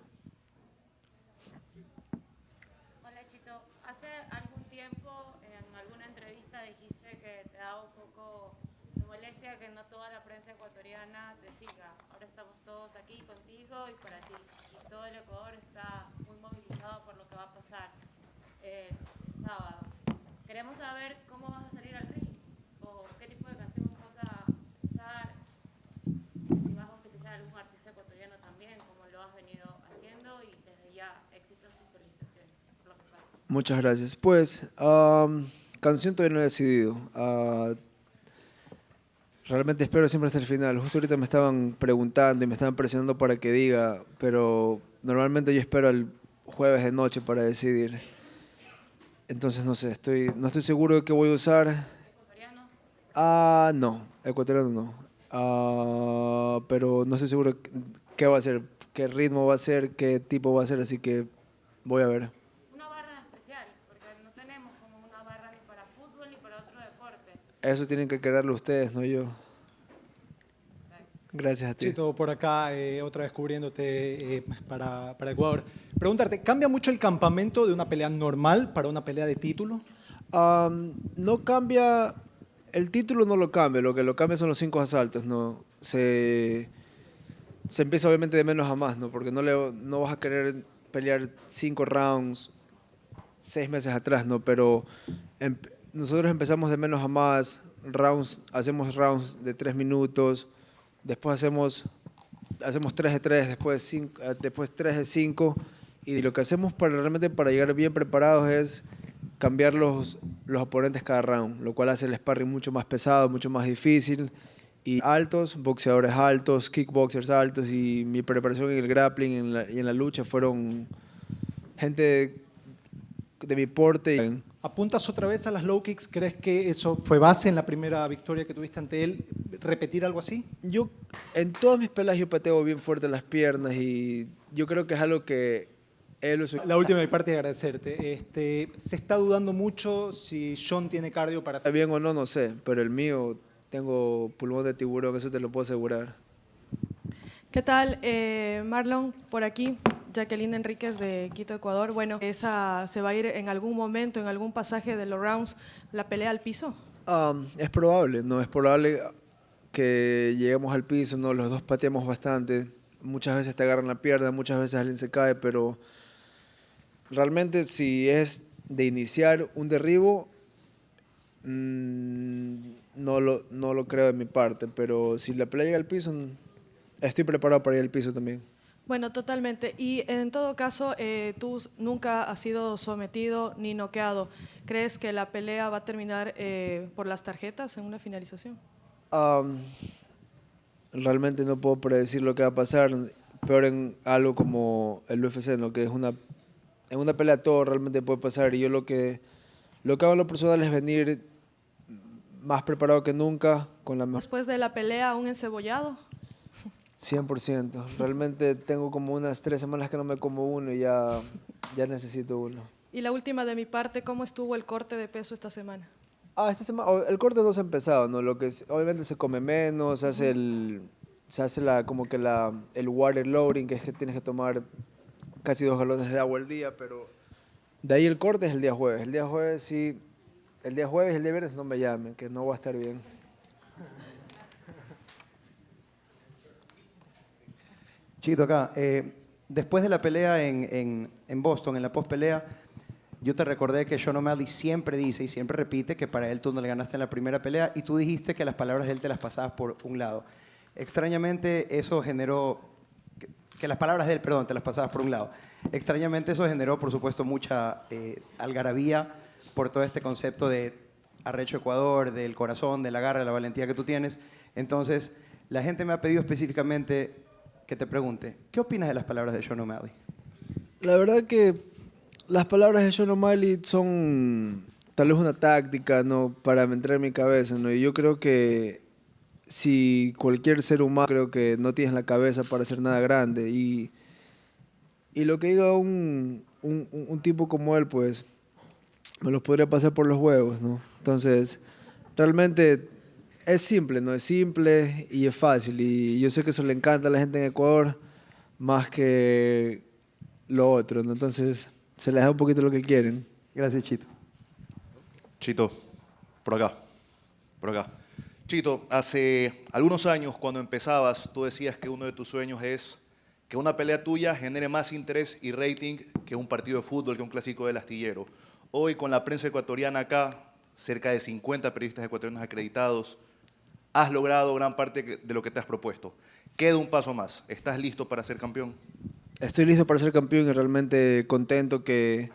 L: Hola Chito, hace algún tiempo en alguna entrevista dijiste que te daba un poco de molestia que no toda la prensa ecuatoriana te siga. Ahora estamos todos aquí contigo y para ti. Y todo el Ecuador está muy movilizado por lo que va a pasar el sábado. Queremos saber cómo vas a salir al ring o qué tipo de canción vas a usar. Si vas a utilizar algún artista ecuatoriano también, como lo has venido haciendo, y desde ya éxitos y felicitaciones por lo que pasa.
O: Muchas gracias. Pues, canción todavía no he decidido. Realmente espero siempre hasta el final. Justo ahorita me estaban preguntando y me estaban presionando para que diga, pero normalmente yo espero el jueves de noche para decidir. Entonces, no sé, no estoy seguro de qué voy a usar. ¿Ecuatoriano? No, ecuatoriano no. Pero no estoy seguro qué va a ser, qué ritmo va a ser, qué tipo va a ser, así que voy a ver.
L: Una barra especial, porque no tenemos como una barra ni para fútbol ni para otro deporte.
O: Eso tienen que crearlo ustedes, no yo. Gracias a ti.
I: Chito, por acá, otra vez cubriéndote para Ecuador. Preguntarte, ¿cambia mucho el campamento de una pelea normal para una pelea de título?
O: No cambia, el título no lo cambia, lo que lo cambia son los 5 asaltos, ¿no? Se empieza obviamente de menos a más, ¿no? Porque no vas a querer pelear 5 rounds 6 meses atrás, ¿no? Pero nosotros empezamos de menos a más, hacemos rounds de 3 minutos, después hacemos 3 de 3, después 3 de 5, y lo que hacemos realmente para llegar bien preparados es cambiar los oponentes cada round, lo cual hace el sparring mucho más pesado, mucho más difícil, y altos, boxeadores altos, kickboxers altos, y mi preparación en el grappling y en la lucha fueron gente de mi porte.
V: ¿Apuntas otra vez a las low kicks? ¿Crees que eso fue base en la primera victoria que tuviste ante él? ¿Repetir algo así?
O: Yo, en todas mis peleas, yo pateo bien fuerte las piernas y yo creo que es algo que él usa.
V: La última de mi parte, agradecerte. Se está dudando mucho si Sean tiene cardio para hacer.
O: Bien o no, no sé, pero el mío, tengo pulmón de tiburón, eso te lo puedo asegurar.
N: ¿Qué tal, Marlon? Por aquí, Jacqueline Enríquez de Quito, Ecuador. Bueno, ¿esa se va a ir en algún momento, en algún pasaje de los rounds, la pelea al piso?
O: Es probable, ¿no? Es probable que lleguemos al piso, ¿no? Los dos pateamos bastante. Muchas veces te agarran la pierna, muchas veces alguien se cae, pero realmente si es de iniciar un derribo, no lo creo de mi parte, pero si la pelea llega al piso, estoy preparado para ir al piso también.
N: Bueno, totalmente. Y en todo caso, tú nunca has sido sometido ni noqueado. ¿Crees que la pelea va a terminar por las tarjetas en una finalización?
O: Realmente no puedo predecir lo que va a pasar, peor en algo como el UFC, ¿no? Que es en una pelea todo realmente puede pasar, y yo lo que hago en lo personal es venir más preparado que nunca.
N: Después de la pelea, ¿un encebollado?
O: 100%. Realmente tengo como unas 3 semanas que no me como uno y ya necesito uno.
N: Y la última de mi parte, ¿cómo estuvo el corte de peso esta semana?
O: Esta semana el corte no se ha empezado, ¿no? Obviamente se come menos, se hace el water loading, que es que tienes que tomar casi 2 galones de agua al día, pero de ahí el corte es el día jueves. El día jueves sí, el día jueves y el día viernes no me llamen, que no va a estar bien.
M: Chito, acá, después de la pelea en Boston, en la post-pelea, yo te recordé que Sean O'Malley siempre dice y siempre repite que para él tú no le ganaste en la primera pelea y tú dijiste que las palabras de él te las pasabas por un lado. Extrañamente eso generó, que las palabras de él, perdón, te las pasabas por un lado. Extrañamente eso generó, por supuesto, mucha algarabía por todo este concepto de arrecho Ecuador, del corazón, de la garra, de la valentía que tú tienes. Entonces, la gente me ha pedido específicamente que te pregunte, ¿qué opinas de las palabras de Sean O'Malley?
O: La verdad que las palabras de Sean O'Malley son tal vez una táctica, ¿no? Para entrar en mi cabeza, ¿no? Y yo creo que si cualquier ser humano, creo que no tienes la cabeza para hacer nada grande. Y lo que diga un tipo como él, pues, me los podría pasar por los huevos, ¿no? Entonces, realmente es simple, ¿no? Es simple y es fácil. Y yo sé que eso le encanta a la gente en Ecuador más que lo otro, ¿no? Entonces, se les da un poquito lo que quieren.
M: Gracias, Chito.
R: Chito, por acá. Chito, hace algunos años cuando empezabas, tú decías que uno de tus sueños es que una pelea tuya genere más interés y rating que un partido de fútbol, que un clásico del astillero. Hoy, con la prensa ecuatoriana acá, cerca de 50 periodistas ecuatorianos acreditados, has logrado gran parte de lo que te has propuesto. Queda un paso más. ¿Estás listo para ser campeón?
O: Estoy listo para ser campeón y realmente contento que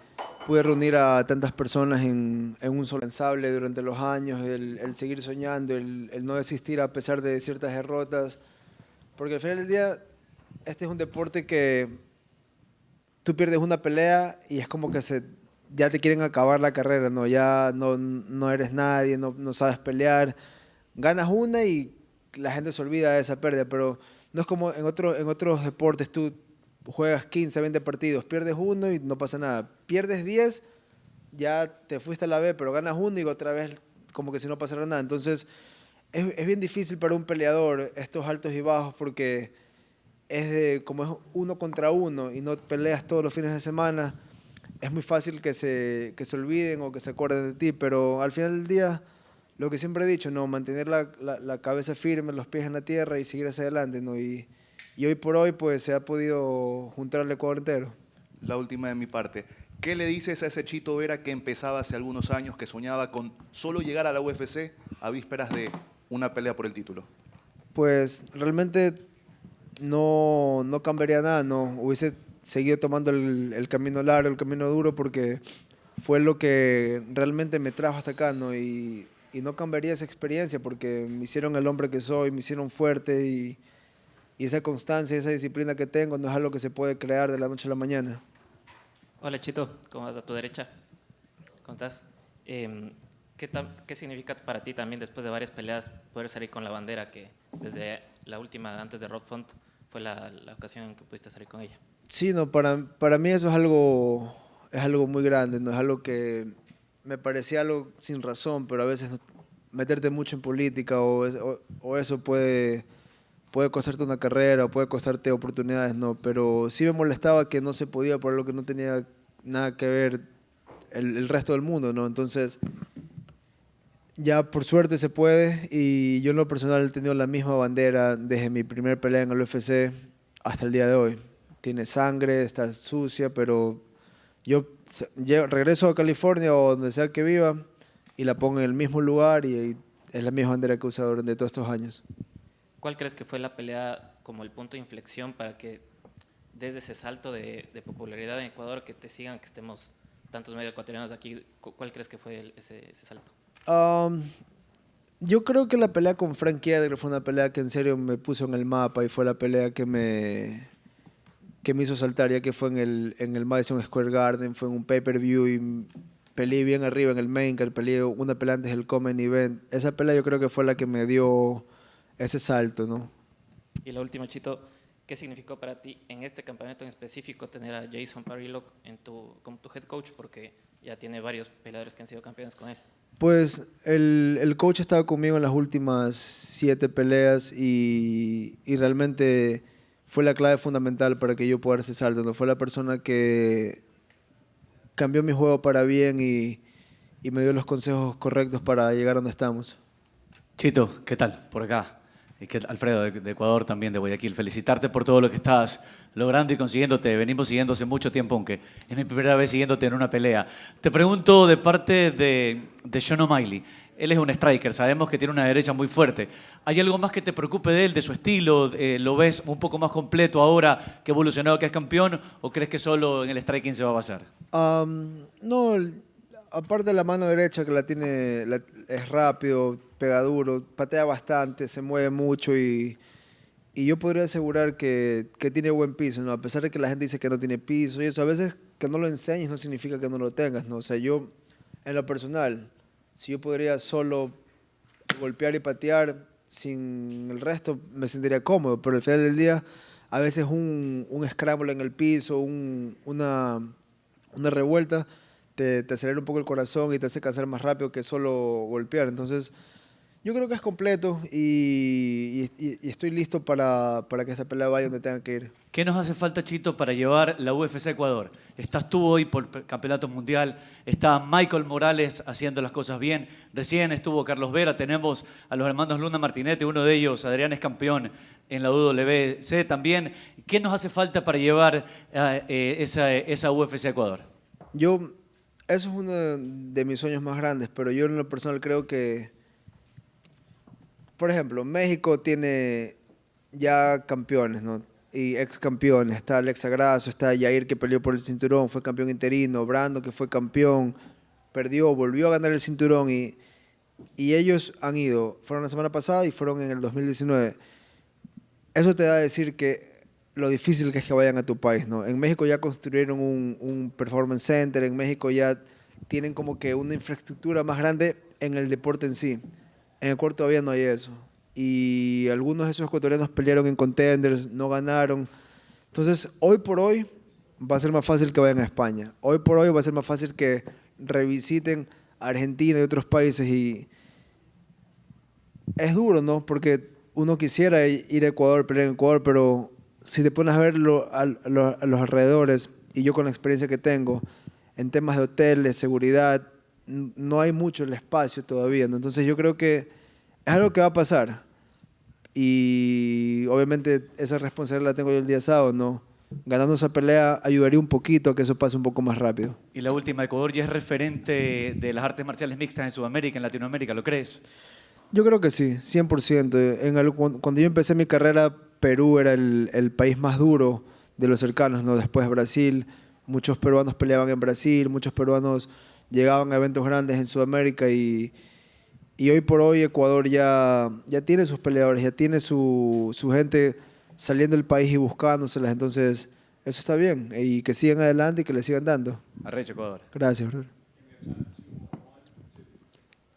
O: pude reunir a tantas personas en un solo ensable durante los años, el seguir soñando, el no desistir a pesar de ciertas derrotas, porque al final del día este es un deporte que tú pierdes una pelea y es como que ya te quieren acabar la carrera, ¿no? Ya no eres nadie, no sabes pelear, ganas una y la gente se olvida de esa pérdida, pero no es como en otros deportes. Tú juegas 15, 20 partidos, pierdes uno y no pasa nada. Pierdes 10, ya te fuiste a la B, pero ganas uno y otra vez como que si no pasara nada. Entonces, es bien difícil para un peleador estos altos y bajos porque como es 1 contra 1 y no peleas todos los fines de semana, es muy fácil que se olviden o que se acuerden de ti, pero al final del día, lo que siempre he dicho, ¿no? Mantener la cabeza firme, los pies en la tierra y seguir hacia adelante, ¿no? Y hoy por hoy pues se ha podido juntar al Ecuador entero.
R: La última de mi parte. ¿Qué le dices a ese Chito Vera que empezaba hace algunos años, que soñaba con solo llegar a la UFC a vísperas de una pelea por el título?
O: Pues realmente no cambiaría nada, no. Hubiese seguido tomando el camino largo, el camino duro, porque fue lo que realmente me trajo hasta acá, ¿no? Y no cambiaría esa experiencia porque me hicieron el hombre que soy, me hicieron fuerte y esa constancia, esa disciplina que tengo no es algo que se puede crear de la noche a la mañana.
S: Hola Chito, ¿cómo vas? A tu derecha. ¿Cómo estás?
A: ¿Qué significa para ti también después de varias peleas poder salir con la bandera que desde la última antes de Rob Font fue la ocasión en que pudiste salir con ella?
O: Sí, no, para mí eso es algo muy grande, no es algo que me parecía algo sin razón, pero a veces meterte mucho en política o eso puede costarte una carrera o puede costarte oportunidades, no, pero sí me molestaba que no se podía por algo que no tenía nada que ver el resto del mundo, ¿no? Entonces, ya por suerte se puede y yo en lo personal he tenido la misma bandera desde mi primer pelea en el UFC hasta el día de hoy. Tiene sangre, está sucia, pero yo regreso a California o donde sea que viva y la pongo en el mismo lugar y es la misma bandera que he usado durante todos estos años.
A: ¿Cuál crees que fue la pelea como el punto de inflexión para que desde ese salto de popularidad en Ecuador, que te sigan, que estemos tantos medios ecuatorianos aquí, cuál crees que fue ese salto?
O: Yo creo que la pelea con Frankie Edgar fue una pelea que en serio me puso en el mapa y fue la pelea que me hizo saltar, ya que fue en el Madison Square Garden, fue en un pay-per-view y peleé bien arriba en el main card, peleé una pelea antes del Common Event. Esa pelea yo creo que fue la que me dio ese salto, ¿no?
A: Y la última, Chito, ¿qué significó para ti en este campamento en específico tener a Jason Parillo como tu head coach? Porque ya tiene varios peleadores que han sido campeones con él.
O: Pues el coach estaba conmigo en las últimas 7 peleas y realmente fue la clave fundamental para que yo pueda dar ese salto, ¿no? Fue la persona que cambió mi juego para bien y me dio los consejos correctos para llegar a donde estamos.
S: Chito, ¿qué tal? Por acá. Alfredo, de Ecuador, también de Guayaquil. Felicitarte por todo lo que estás logrando y consiguiéndote. Venimos siguiendo hace mucho tiempo, aunque es mi primera vez siguiéndote en una pelea. Te pregunto de parte de Sean O'Malley. Él es un striker, sabemos que tiene una derecha muy fuerte. ¿Hay algo más que te preocupe de él, de su estilo? ¿Lo ves un poco más completo ahora que ha evolucionado, que es campeón? ¿O crees que solo en el striking se va a basar?
O: No, aparte de la mano derecha que la tiene, es rápido, pega duro, patea bastante, se mueve mucho y yo podría asegurar que tiene buen piso, ¿no? A pesar de que la gente dice que no tiene piso y eso, a veces que no lo enseñes no significa que no lo tengas, ¿no? O sea, yo, en lo personal, si yo podría solo golpear y patear sin el resto, me sentiría cómodo, pero al final del día, a veces un scramble en el piso, una revuelta, te acelera un poco el corazón y te hace cansar más rápido que solo golpear. Entonces, yo creo que es completo y estoy listo para que esta pelea vaya donde tenga que ir.
S: ¿Qué nos hace falta, Chito, para llevar la UFC a Ecuador? Estás tú hoy por el campeonato mundial, está Michael Morales haciendo las cosas bien, recién estuvo Carlos Vera, tenemos a los hermanos Luna Martinete, uno de ellos, Adrián, es campeón en la UFC también. ¿Qué nos hace falta para llevar esa UFC a Ecuador?
O: Eso es uno de mis sueños más grandes, pero yo en lo personal creo que, por ejemplo, México tiene ya campeones, ¿no? Y ex campeones. Está Alexa Grasso, está Yair que peleó por el cinturón, fue campeón interino, Brando que fue campeón, perdió, volvió a ganar el cinturón y ellos fueron la semana pasada y fueron en el 2019. Eso te da a decir que lo difícil que es que vayan a tu país, ¿no? En México ya construyeron un performance center, en México ya tienen como que una infraestructura más grande en el deporte en sí. En Ecuador todavía no hay eso. Y algunos de esos ecuatorianos pelearon en contenders, no ganaron. Entonces, hoy por hoy va a ser más fácil que vayan a España. Hoy por hoy va a ser más fácil que revisiten Argentina y otros países. Y es duro, ¿no? Porque uno quisiera ir a Ecuador, pelear en Ecuador, pero si te pones a ver a los alrededores, y yo con la experiencia que tengo, en temas de hoteles, seguridad, no hay mucho el espacio todavía, ¿no? Entonces yo creo que es algo que va a pasar. Y obviamente esa responsabilidad la tengo yo el día sábado, ¿no? Ganando esa pelea ayudaría un poquito a que eso pase un poco más rápido.
S: Y la última, Ecuador ya es referente de las artes marciales mixtas en Sudamérica, en Latinoamérica, ¿lo crees?
O: Yo creo que sí, 100%. Cuando yo empecé mi carrera, Perú era el país más duro de los cercanos, ¿no? Después Brasil, muchos peruanos peleaban en Brasil, muchos peruanos llegaban a eventos grandes en Sudamérica y hoy por hoy Ecuador ya tiene sus peleadores, ya tiene su gente saliendo del país y buscándoselas, entonces eso está bien y que sigan adelante y que le sigan dando.
S: Arrecho, Ecuador.
O: Gracias, brother.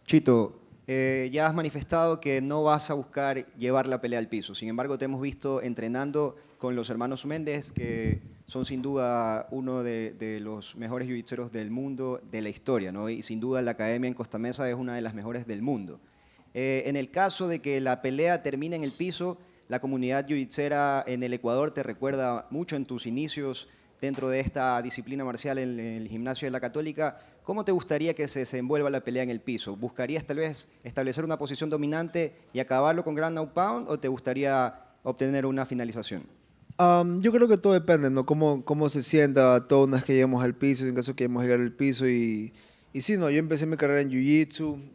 H: Chito, ya has manifestado que no vas a buscar llevar la pelea al piso. Sin embargo, te hemos visto entrenando con los hermanos Méndez, que son sin duda uno de los mejores jiu-jitseros del mundo, de la historia, ¿no? Y sin duda la academia en Costa Mesa es una de las mejores del mundo. En el caso de que la pelea termine en el piso, la comunidad jiu-jitsera en el Ecuador te recuerda mucho en tus inicios dentro de esta disciplina marcial en el gimnasio de la Católica. ¿Cómo te gustaría que se desenvuelva la pelea en el piso? ¿Buscarías tal vez establecer una posición dominante y acabarlo con ground and pound o te gustaría obtener una finalización?
O: Yo creo que todo depende, ¿no? Cómo se sienta todo una vez que lleguemos al piso, en caso que lleguemos a llegar al piso. Y sí, no, yo empecé mi carrera en Jiu-Jitsu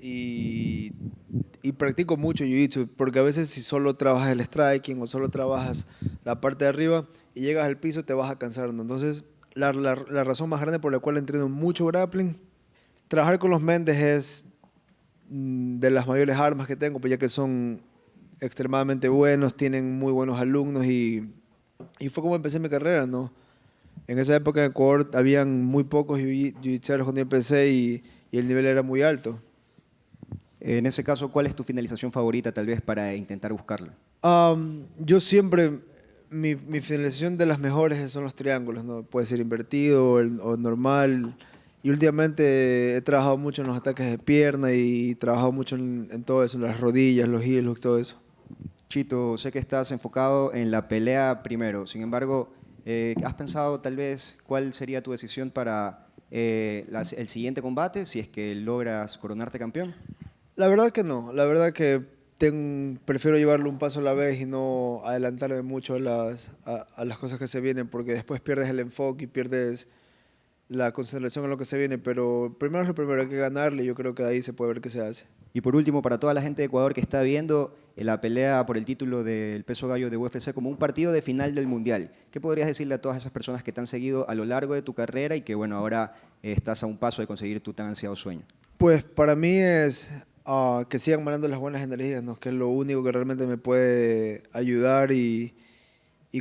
O: y practico mucho Jiu-Jitsu, porque a veces si solo trabajas el striking o solo trabajas la parte de arriba y llegas al piso te vas a cansar, ¿no? Entonces, la razón más grande por la cual entreno mucho grappling, trabajar con los Méndez es de las mayores armas que tengo, pues ya que son extremadamente buenos, tienen muy buenos alumnos y fue como empecé mi carrera, ¿no? En esa época en Ecuador habían muy pocos jiu-jitseros cuando yo empecé y el nivel era muy alto.
H: En ese caso, ¿cuál es tu finalización favorita tal vez para intentar buscarla?
O: Yo siempre, mi finalización de las mejores son los triángulos, ¿no? Puede ser invertido o normal. Y últimamente he trabajado mucho en los ataques de pierna y he trabajado mucho en todo eso, en las rodillas, los heel hooks, todo eso.
H: Chito, sé que estás enfocado en la pelea primero. Sin embargo, ¿has pensado tal vez cuál sería tu decisión para el siguiente combate, si es que logras coronarte campeón?
O: La verdad que no. La verdad que prefiero llevarlo un paso a la vez y no adelantarme mucho a las cosas que se vienen, porque después pierdes el enfoque y pierdes la concentración en lo que se viene. Pero primero es lo primero, hay que ganarle y yo creo que de ahí se puede ver qué se hace.
H: Y por último, para toda la gente de Ecuador que está viendo la pelea por el título del peso gallo de UFC como un partido de final del Mundial, ¿qué podrías decirle a todas esas personas que te han seguido a lo largo de tu carrera y que, bueno, ahora estás a un paso de conseguir tu tan ansiado sueño?
O: Pues para mí es que sigan mandando las buenas energías, ¿no? Que es lo único que realmente me puede ayudar y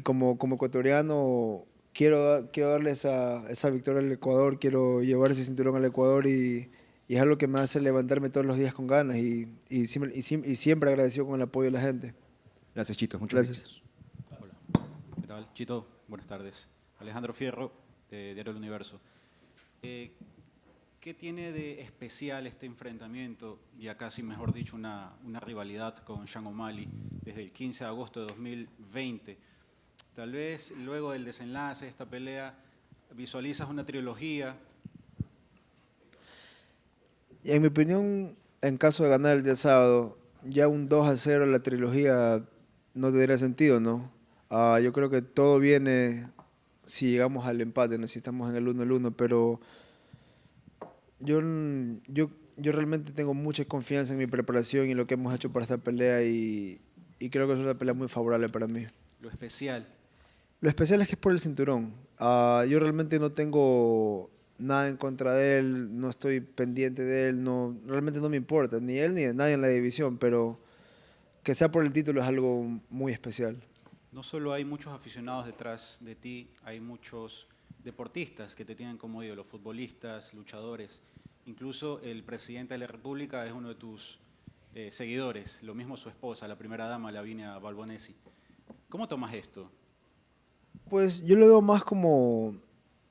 O: como ecuatoriano quiero darle esa victoria al Ecuador, quiero llevar ese cinturón al Ecuador y es algo que me hace levantarme todos los días con ganas y siempre agradecido con el apoyo de la gente.
H: Gracias, Chito. Muchas
O: gracias.
V: Hola. ¿Qué tal, Chito? Buenas tardes. Alejandro Fierro, de Diario El Universo. ¿Qué tiene de especial este enfrentamiento, ya casi mejor dicho una rivalidad con Sean O'Malley desde el 15 de agosto de 2020? Tal vez luego del desenlace de esta pelea visualizas una trilogía.
O: En mi opinión, en caso de ganar el día sábado, ya un 2-0 la trilogía no tendría sentido, ¿no? Yo creo que todo viene si llegamos al empate, ¿no? Si estamos en el 1-1, pero yo realmente tengo mucha confianza en mi preparación y lo que hemos hecho para esta pelea y creo que es una pelea muy favorable para mí.
V: Lo especial.
O: Lo especial es que es por el cinturón. Yo realmente no tengo nada en contra de él, no estoy pendiente de él, realmente no me importa, ni él ni nadie en la división, pero que sea por el título es algo muy especial.
V: No solo hay muchos aficionados detrás de ti, hay muchos deportistas que te tienen como ídolo, futbolistas, luchadores. Incluso el presidente de la República es uno de tus seguidores, lo mismo su esposa, la primera dama, Lavinia Balbonesi. ¿Cómo tomas esto?
O: Pues yo lo veo más como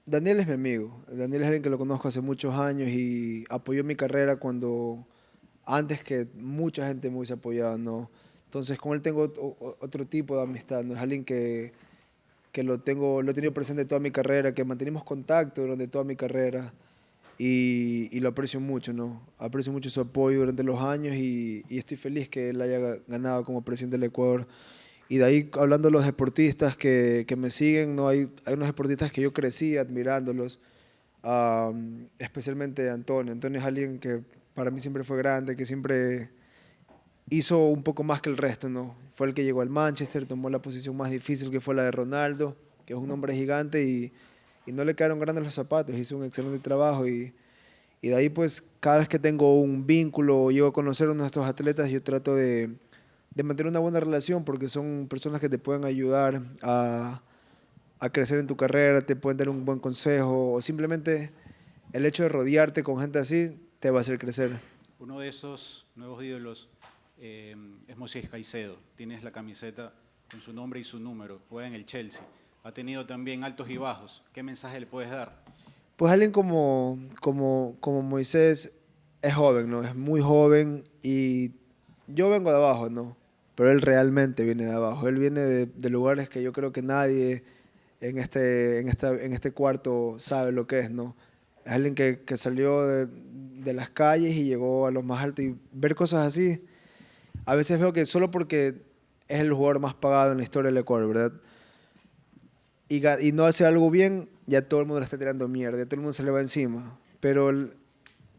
O: Daniel es mi amigo. Daniel es alguien que lo conozco hace muchos años y apoyó mi carrera antes que mucha gente me hubiese apoyado, ¿no? Entonces con él tengo otro tipo de amistad, ¿no? Es alguien que lo he tenido presente toda mi carrera, que mantenimos contacto durante toda mi carrera y lo aprecio mucho, ¿no? Aprecio mucho su apoyo durante los años y estoy feliz que él haya ganado como presidente del Ecuador. Y de ahí, hablando de los deportistas que me siguen, ¿no? Hay unos deportistas que yo crecí admirándolos, especialmente Antonio. Antonio es alguien que para mí siempre fue grande, que siempre hizo un poco más que el resto, ¿no? Fue el que llegó al Manchester, tomó la posición más difícil que fue la de Ronaldo, que es un hombre gigante y no le quedaron grandes los zapatos, hizo un excelente trabajo y de ahí pues cada vez que tengo un vínculo o llego a conocer a uno de estos atletas, yo trato de mantener una buena relación porque son personas que te pueden ayudar a crecer en tu carrera, te pueden dar un buen consejo o simplemente el hecho de rodearte con gente así te va a hacer crecer.
V: Uno de esos nuevos ídolos es Moisés Caicedo. Tienes la camiseta con su nombre y su número. Juega en el Chelsea. Ha tenido también altos y bajos. ¿Qué mensaje le puedes dar?
O: Pues alguien como Moisés es joven, ¿no? Es muy joven y yo vengo de abajo, ¿no? Pero él realmente viene de abajo. Él viene de lugares que yo creo que nadie en este cuarto sabe lo que es, ¿no? Es alguien que salió de las calles y llegó a lo más alto, y ver cosas así, a veces veo que solo porque es el jugador más pagado en la historia del Ecuador, ¿verdad? Y no hace algo bien, ya todo el mundo le está tirando mierda, ya todo el mundo se le va encima. Pero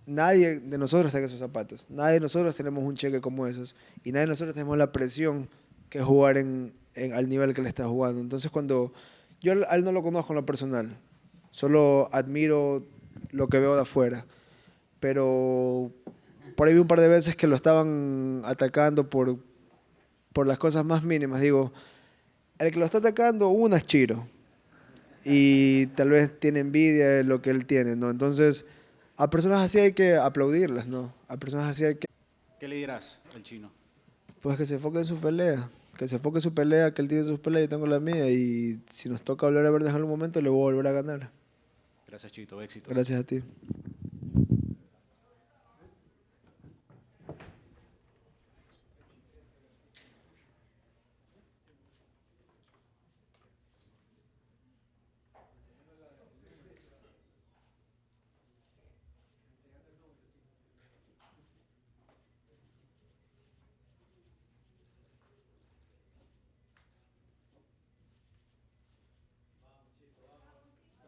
O: nadie de nosotros está en esos zapatos. Nadie de nosotros tenemos un cheque como esos. Y nadie de nosotros tenemos la presión que es jugar al nivel que le está jugando. Entonces, cuando yo a él no lo conozco en lo personal, solo admiro lo que veo de afuera. Pero por ahí vi un par de veces que lo estaban atacando por las cosas más mínimas. Digo, el que lo está atacando, una es Chiro. Y tal vez tiene envidia de lo que él tiene, ¿no? Entonces, a personas así hay que aplaudirlas, ¿no? A personas así hay que...
V: ¿Qué le dirás al chino?
O: Pues que se enfoque en su pelea. Que se enfoque en su pelea, que él tiene sus peleas y yo tengo la mía. Y si nos toca volver a ver en algún momento, le voy a volver a ganar.
V: Gracias, Chito. Éxitos.
O: Gracias a ti.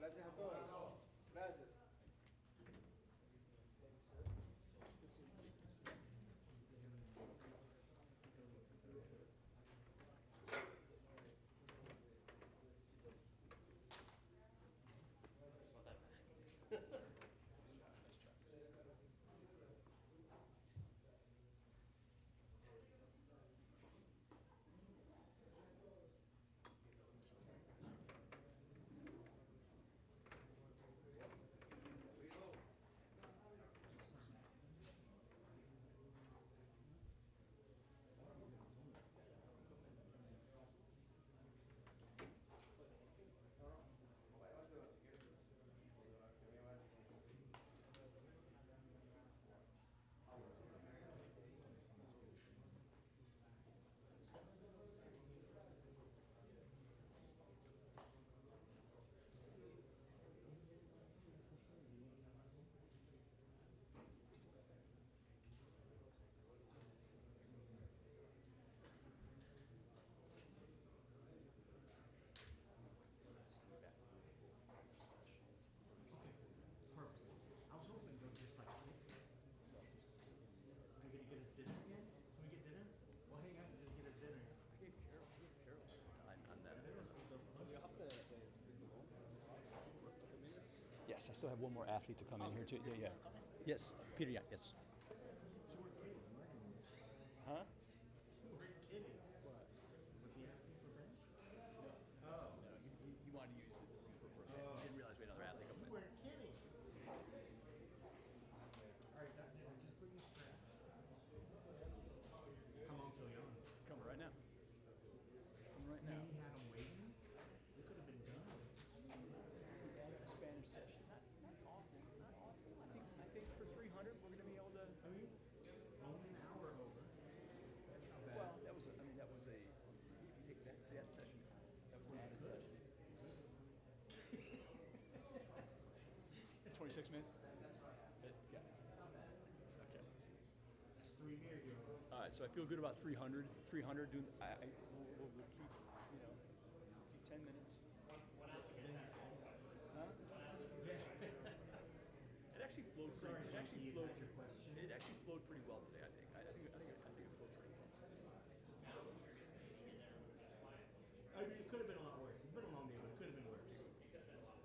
P: Gracias a todos. Gracias.
T: Yes, I still have one more athlete to come in here too. Yeah, yeah. Yes, Petr Yan, yes. Huh? He wanted to use it for he didn't realize we had another athlete coming in. We're kidding. All right, just bring your straps. How long till you're on? Come right now. Come right now. We had him waiting. We could have been done. Spanish session. Not awful. Not awful. I think for 300 we're going to be able to. I mean, only an hour over. That's not bad. Well, that was a, if you take that session, that was an added session. It's 26 minutes. Yeah. Okay. All right. So I feel good about 300. 300. We'll keep, keep 10 minutes. Huh? It actually flowed pretty. It actually flowed pretty well today. I think. I think it flowed pretty well. I mean, it could have been a lot worse. It's been a long day, but it could have been worse.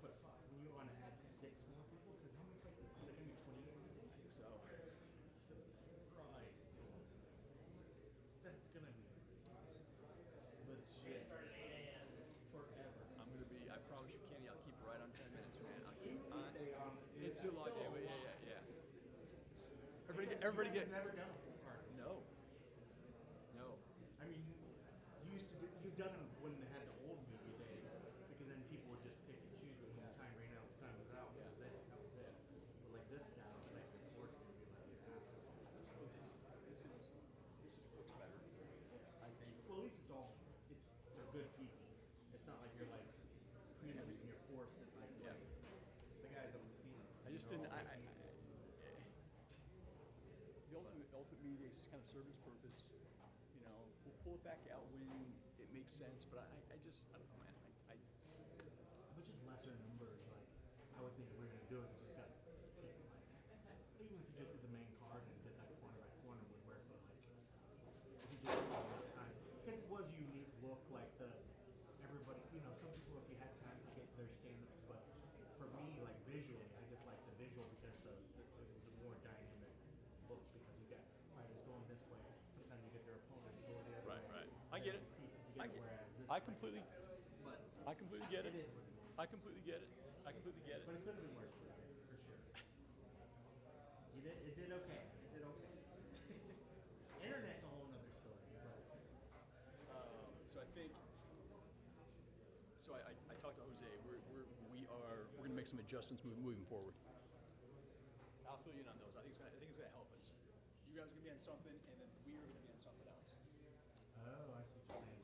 T: But when you want to add 6 more people, because how many fights is it going to be? 28? I think so. Christ. That's going to be legit. Start at 8 a.m. Forever. I'm going to be, I promise you, Kenny, I'll keep right on 10 minutes, man. I'll keep on. It's too long, yeah.
Q: everybody get.
U: Never done a full card.
Q: No. No.
U: I mean, you've done them when they had the old media day, because then people would just pick and choose when the time ran out, the time was out. Yeah. That was it. But like this style, it's like the court's gonna be like this.
Q: This just works better. I think.
U: Well, at least they're good pieces. It's not like you're like you're forced and like the guys that we've seen.
Q: I just didn't. The ultimate media is kind of serve its purpose. You know, we'll pull it back out when it makes sense. But I just, I don't know, man.
U: But just lesser numbers, like I would think if we're gonna do it, we just got even if you just did the main card and did that corner by corner with where it's like if you just time, because it was a unique look, like everybody, you know, some people if you had time to get their stand-ups, but for me, like visually, I just like the visual because it was a more dynamic look because you got fighters going this way. Sometimes you get their opponents going the other way.
Q: Right. I get it. I completely get it. I completely get it. I completely get it.
U: But it could have been worse, for sure. It did okay. It did okay. Internet's a whole other story.
Q: So I think. So I talked to Jose. We're going to make some adjustments moving forward. I'll fill you in on those. I think it's going to help us. You guys are going to be on something, and then we are going to be on something else.
U: Oh, I see what you're saying.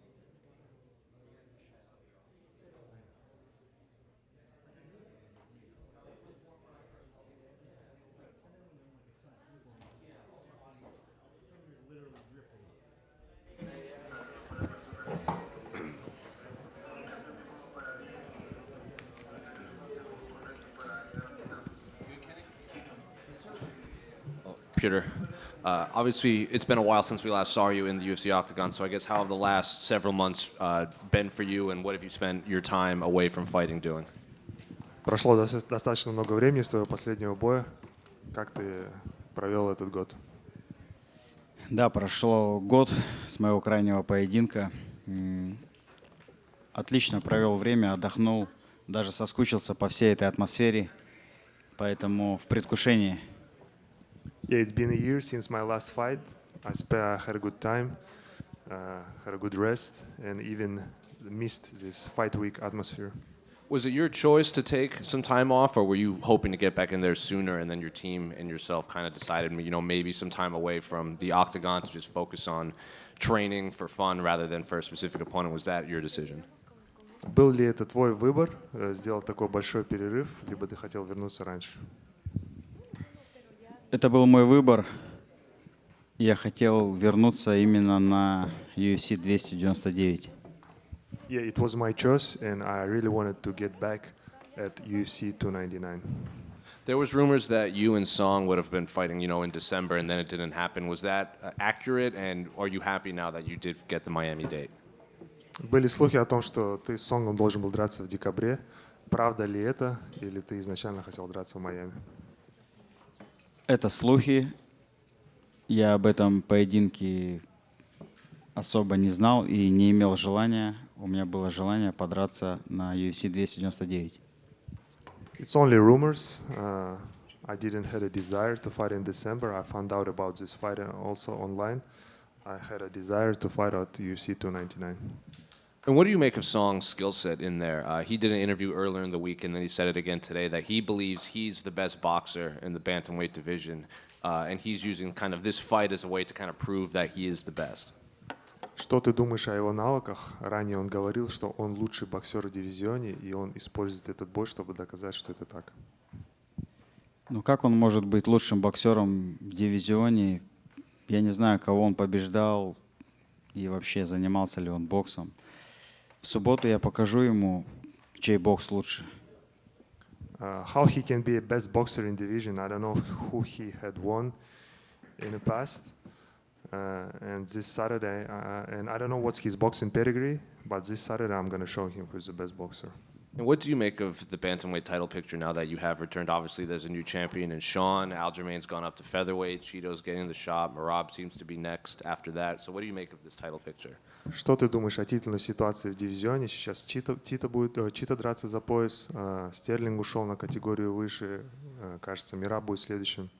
F: Peter, obviously it's been a while since we last saw you in the UFC octagon, so I guess how have the last several months been for you, and what have you spent your time away from fighting doing?
W: Прошло достаточно много времени с твоего последнего боя. Как ты провел этот год?
X: Да, прошло год с моего крайнего поединка. Отлично провел время, отдохнул, даже соскучился по всей этой атмосфере, поэтому в предвкушении.
W: Yeah, it's been a year since my last fight. I had a good time, had a good rest, and even missed this fight week atmosphere.
F: Was it your choice to take some time off, or were you hoping to get back in there sooner, and then your team and yourself kind of decided, you know, maybe some time away from the octagon to just focus on training for fun rather than for a specific opponent? Was that your decision?
W: Был ли это твой выбор сделать такой большой перерыв, либо ты хотел вернуться раньше?
X: Это был мой выбор. Я хотел вернуться именно на UFC 299.
W: Yeah, it was my choice, and I really wanted to get back at UFC 299.
F: There was rumors that you and Song would have been fighting, you know, in December, and then it didn't happen. Was that accurate, and are you happy now that you did get the Miami date?
W: Были слухи о том, что ты с Сонгом должен был драться в декабре. Правда ли это, или ты изначально хотел драться в Майами?
X: Это слухи. Я об этом поединке особо не знал и не имел желания. У меня было желание подраться на UFC 299.
W: It's only rumors. I didn't have a desire to fight in December. I found out about this fight also online. I had a desire to fight at UFC 299.
F: And what do you make of Song's skill set in there? He did an interview earlier in the week, and then he said it again today, that he believes he's the best boxer in the bantamweight division, and he's using kind of this fight as a way to kind of prove that he is the best.
W: Что ты думаешь о его навыках? Ранее он говорил, что он лучший боксер в дивизионе, и он использует этот бой, чтобы доказать, что это так.
X: Ну как он может быть лучшим боксером в дивизионе? Я не знаю, кого он побеждал и вообще занимался ли он боксом. В субботу я покажу ему, чей бокс лучше.
W: How he can be a best boxer in division? I don't know who he had won in the past. And this Saturday, and I don't know what's his boxing pedigree, but this Saturday I'm going to show him who's the best boxer.
F: And what do you make of the bantamweight title picture now that you have returned? Obviously, there's a new champion in Sean. Aljamain's gone up to featherweight. Chito's getting the shot. Merab seems to be next after that. So what do you make of this title picture?
W: Что ты думаешь о титульной ситуации в дивизионе? Сейчас Чито драться за пояс. Стерлинг ушел на категорию выше. Кажется, Мераб будет следующим.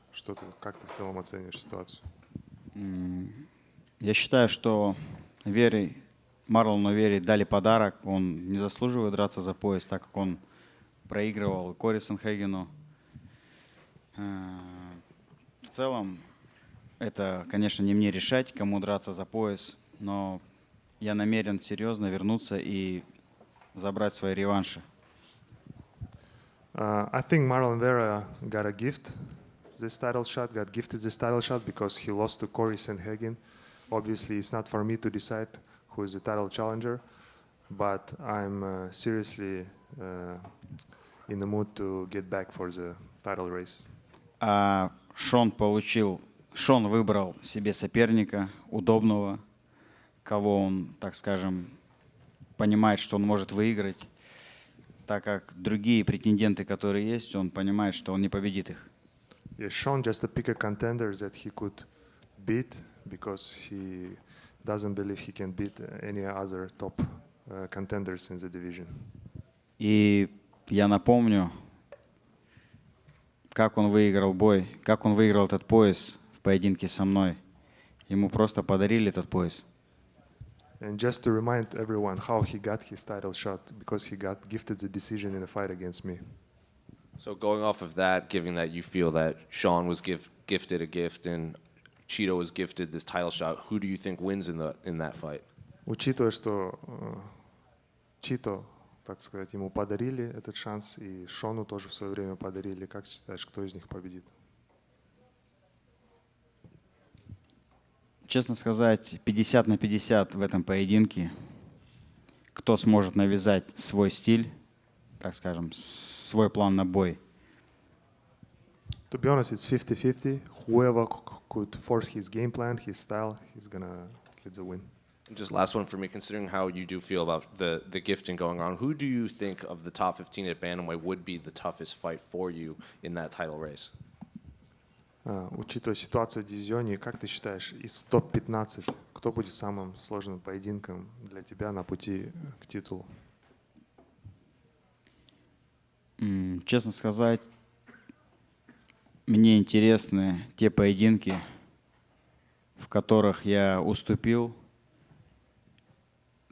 W: Как ты в целом оцениваешь ситуацию?
X: Я считаю, что Марлону Вере дали подарок. Он не заслуживает драться за пояс, так как он проигрывал Кори Санхегену. В целом, это, конечно, не мне решать, кому драться за пояс, но я намерен серьезно вернуться и забрать свои реванши.
W: I think Marlon Vera got a gift, got gifted this title shot because he lost to Cory Sanhagen. Obviously, it's not for me to decide who is the title challenger, but I'm seriously in the mood to get back for the title race.
X: Шон выбрал себе соперника, удобного, кого он, так скажем, понимает, что он может выиграть, так как другие претенденты, которые есть, он понимает, что он не победит их.
W: Yes, Sean just to pick a contender that he could beat because he doesn't believe he can beat any other top contenders in the division.
X: И я напомню, как он выиграл этот пояс в поединке со мной. Ему просто подарили этот пояс.
W: And just to remind everyone how he got his title shot, because he got gifted the decision in a fight against me.
F: So going off of that, given that you feel that Sean was gifted a gift and Chito was gifted this title shot, who do you think wins in that fight?
W: Учитывая, что Чито, так сказать, ему подарили этот шанс, и Шону тоже в свое время подарили, как считаешь, кто из них победит?
X: Честно сказать, 50 на 50 в этом поединке. Кто сможет навязать свой стиль, так скажем, свой план на бой.
W: To be honest, it's 50-50. Whoever could force his game plan, his style, he's gonna get the win.
F: Just last one for me, considering how you do feel about the gifting going on, who do you think of the top 15 at bantamweight would be the toughest fight for you in that title race?
W: Учитывая ситуацию в дивизионе, как ты считаешь, из топ-15, кто будет самым сложным поединком для тебя на пути к титулу?
X: Честно сказать, мне интересны те поединки, в которых я уступил,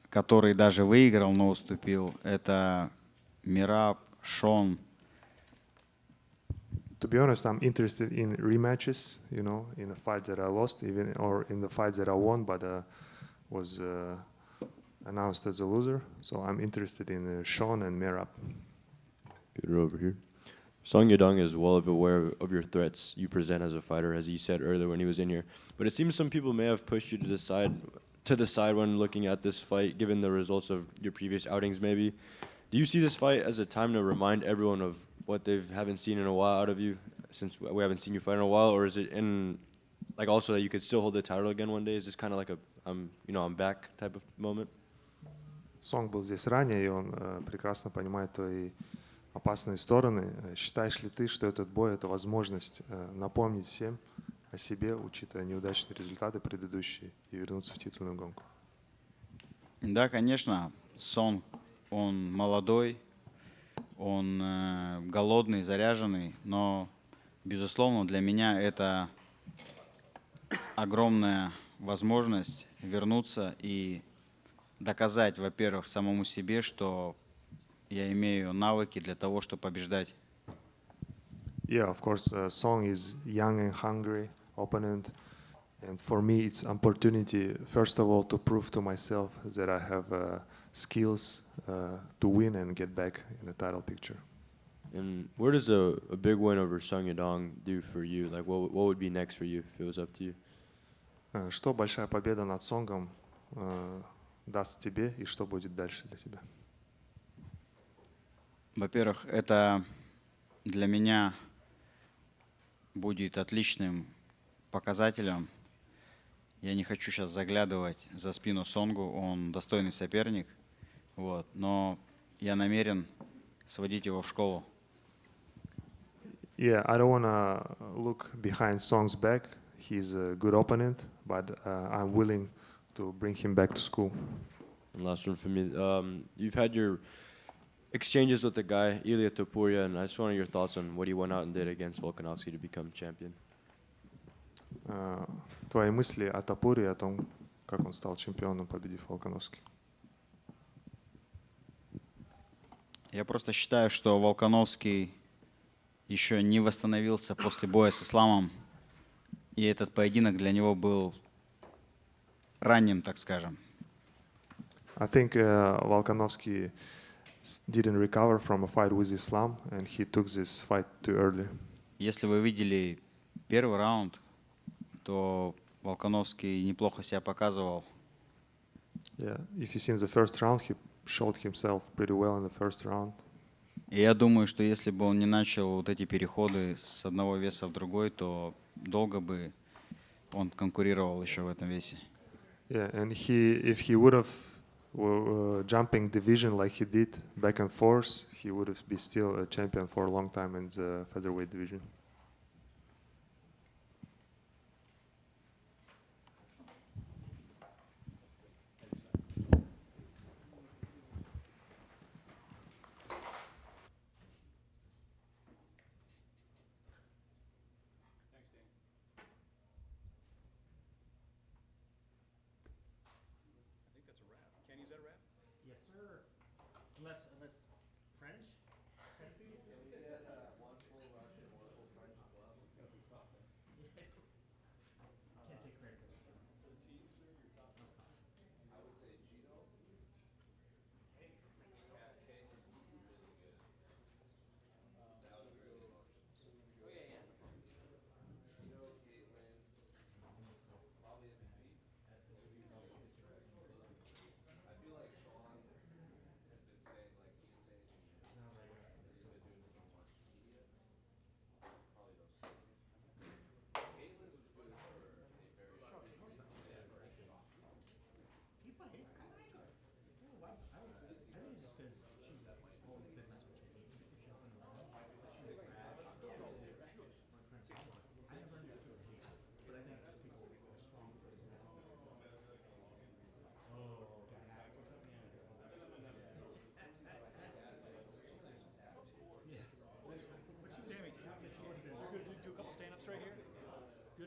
X: который даже выиграл, но уступил. Это Мираб, Шон.
W: To be honest, I'm interested in rematches, you know, in the fights that I lost, even or in the fights that I won, but was announced as a loser. So I'm interested in Sean and Merab.
B: Peter over here. Song Yadong is well aware of your threats you present as a fighter, as he said earlier when he was in here. But it seems some people may have pushed you to the side when looking at this fight, given the results of your previous outings. Maybe, do you see this fight as a time to remind everyone of what they haven't seen in a while out of you, since we haven't seen you fight in a while, or is it in like also that you could still hold the title again one day? Is this kind of like a I'm back type of moment?
W: Сонг был здесь ранее, и он прекрасно понимает твои опасные стороны. Считаешь ли ты, что этот бой — это возможность напомнить всем о себе, учитывая неудачные результаты предыдущие, и вернуться в титульную гонку?
X: Да, конечно. Сонг, он молодой, он голодный, заряженный, но, безусловно, для меня это огромная возможность вернуться и доказать, во-первых, самому себе, что я имею навыки для того, чтобы побеждать.
W: Yeah, of course, Song is young and hungry opponent, and for me it's opportunity, first of all, to prove to myself that I have skills to win and get back in the title picture.
B: And where does a big win over Song Yadong do for you? Like, what would be next for you if it was up to you?
W: Что большая победа над Сонгом даст тебе, и что будет дальше для тебя?
X: Во-первых, это для меня будет отличным показателем. Я не хочу сейчас заглядывать за спину Сонгу, он достойный соперник, вот, но я намерен сводить его в школу.
W: Yeah, I don't want to look behind Song's back. He's a good opponent, but I'm willing to bring him back to school.
B: And last one for me. You've had your exchanges with the guy, Ilia Topuria, and I just wanted your thoughts on what he went out and did against Volkanovski to become champion.
W: твои мысли о Топуре, о том, как он стал чемпионом, победив Волконовский?
X: Я просто считаю, что Волконовский еще не восстановился после боя с Исламом, и этот поединок для него был ранним, так скажем.
W: I think Volkanovski didn't recover from a fight with Islam, and he took this fight too early.
X: Если вы видели первый раунд, то Волконовский неплохо себя показывал.
W: Yeah, if you seen the first round, he showed himself pretty well in the first round.
X: И я думаю, что если бы он не начал вот эти переходы с одного веса в другой, то долго бы он конкурировал еще в этом весе.
W: Yeah, and if he would have jumping division like he did back and forth, he would have been still a champion for a long time in the featherweight division.
U: Yes, sir. Unless French? Can't take credit.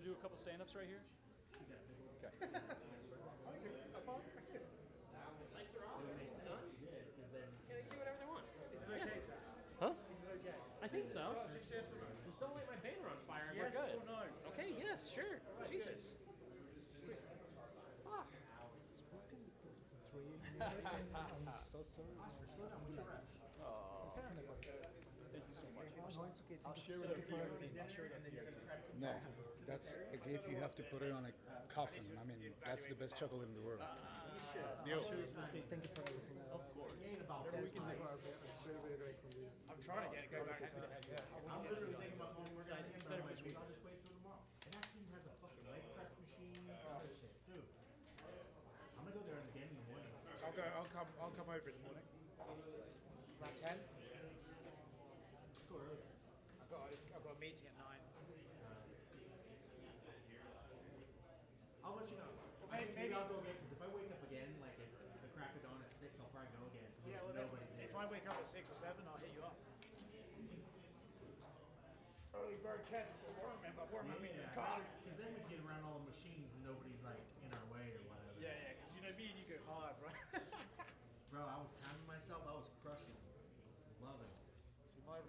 Q: Do a couple stand-ups right here? Okay.
A: Lights are off. It's done. Yeah, they can do whatever they want.
U: Is it okay, Sal?
A: Huh?
U: Is it okay?
A: I think so. Just don't light my banner on fire and
U: Yes
A: we're good.
U: or no?
A: Okay, yes, sure. Jesus. Fuck.
U: I'm so sorry. Thank you so much. I'll share with our PR team.
C: No, that's a gift you have to put it on a coffin. I mean, that's the best chocolate in the world. Neil.
U: Thank you for everything. Of course.
C: I'm trying to get it go back to that.
U: I'm literally thinking about going to work on this week. I'll just wait till tomorrow. And that team has a fucking leg press machine. All this shit. Dude, I'm gonna go there again in the morning.
C: I'll come over in the morning. About 10?
U: Let's go early.
C: I've got a meeting at 9.
U: I'll let you know. Maybe I'll go again, because if I wake up again, like at the crack of dawn at 6, I'll probably go again.
C: Yeah, well, then, if I wake up at 6 or 7, I'll hit you up. Early bird catches the worm, man, but worm in the car.
U: Because then we get around all the machines and nobody's like in our way or whatever.
C: Yeah, because you know me and you go hard, right?
U: Bro, I was timing myself, I was crushing it. Loving it.
C: See, my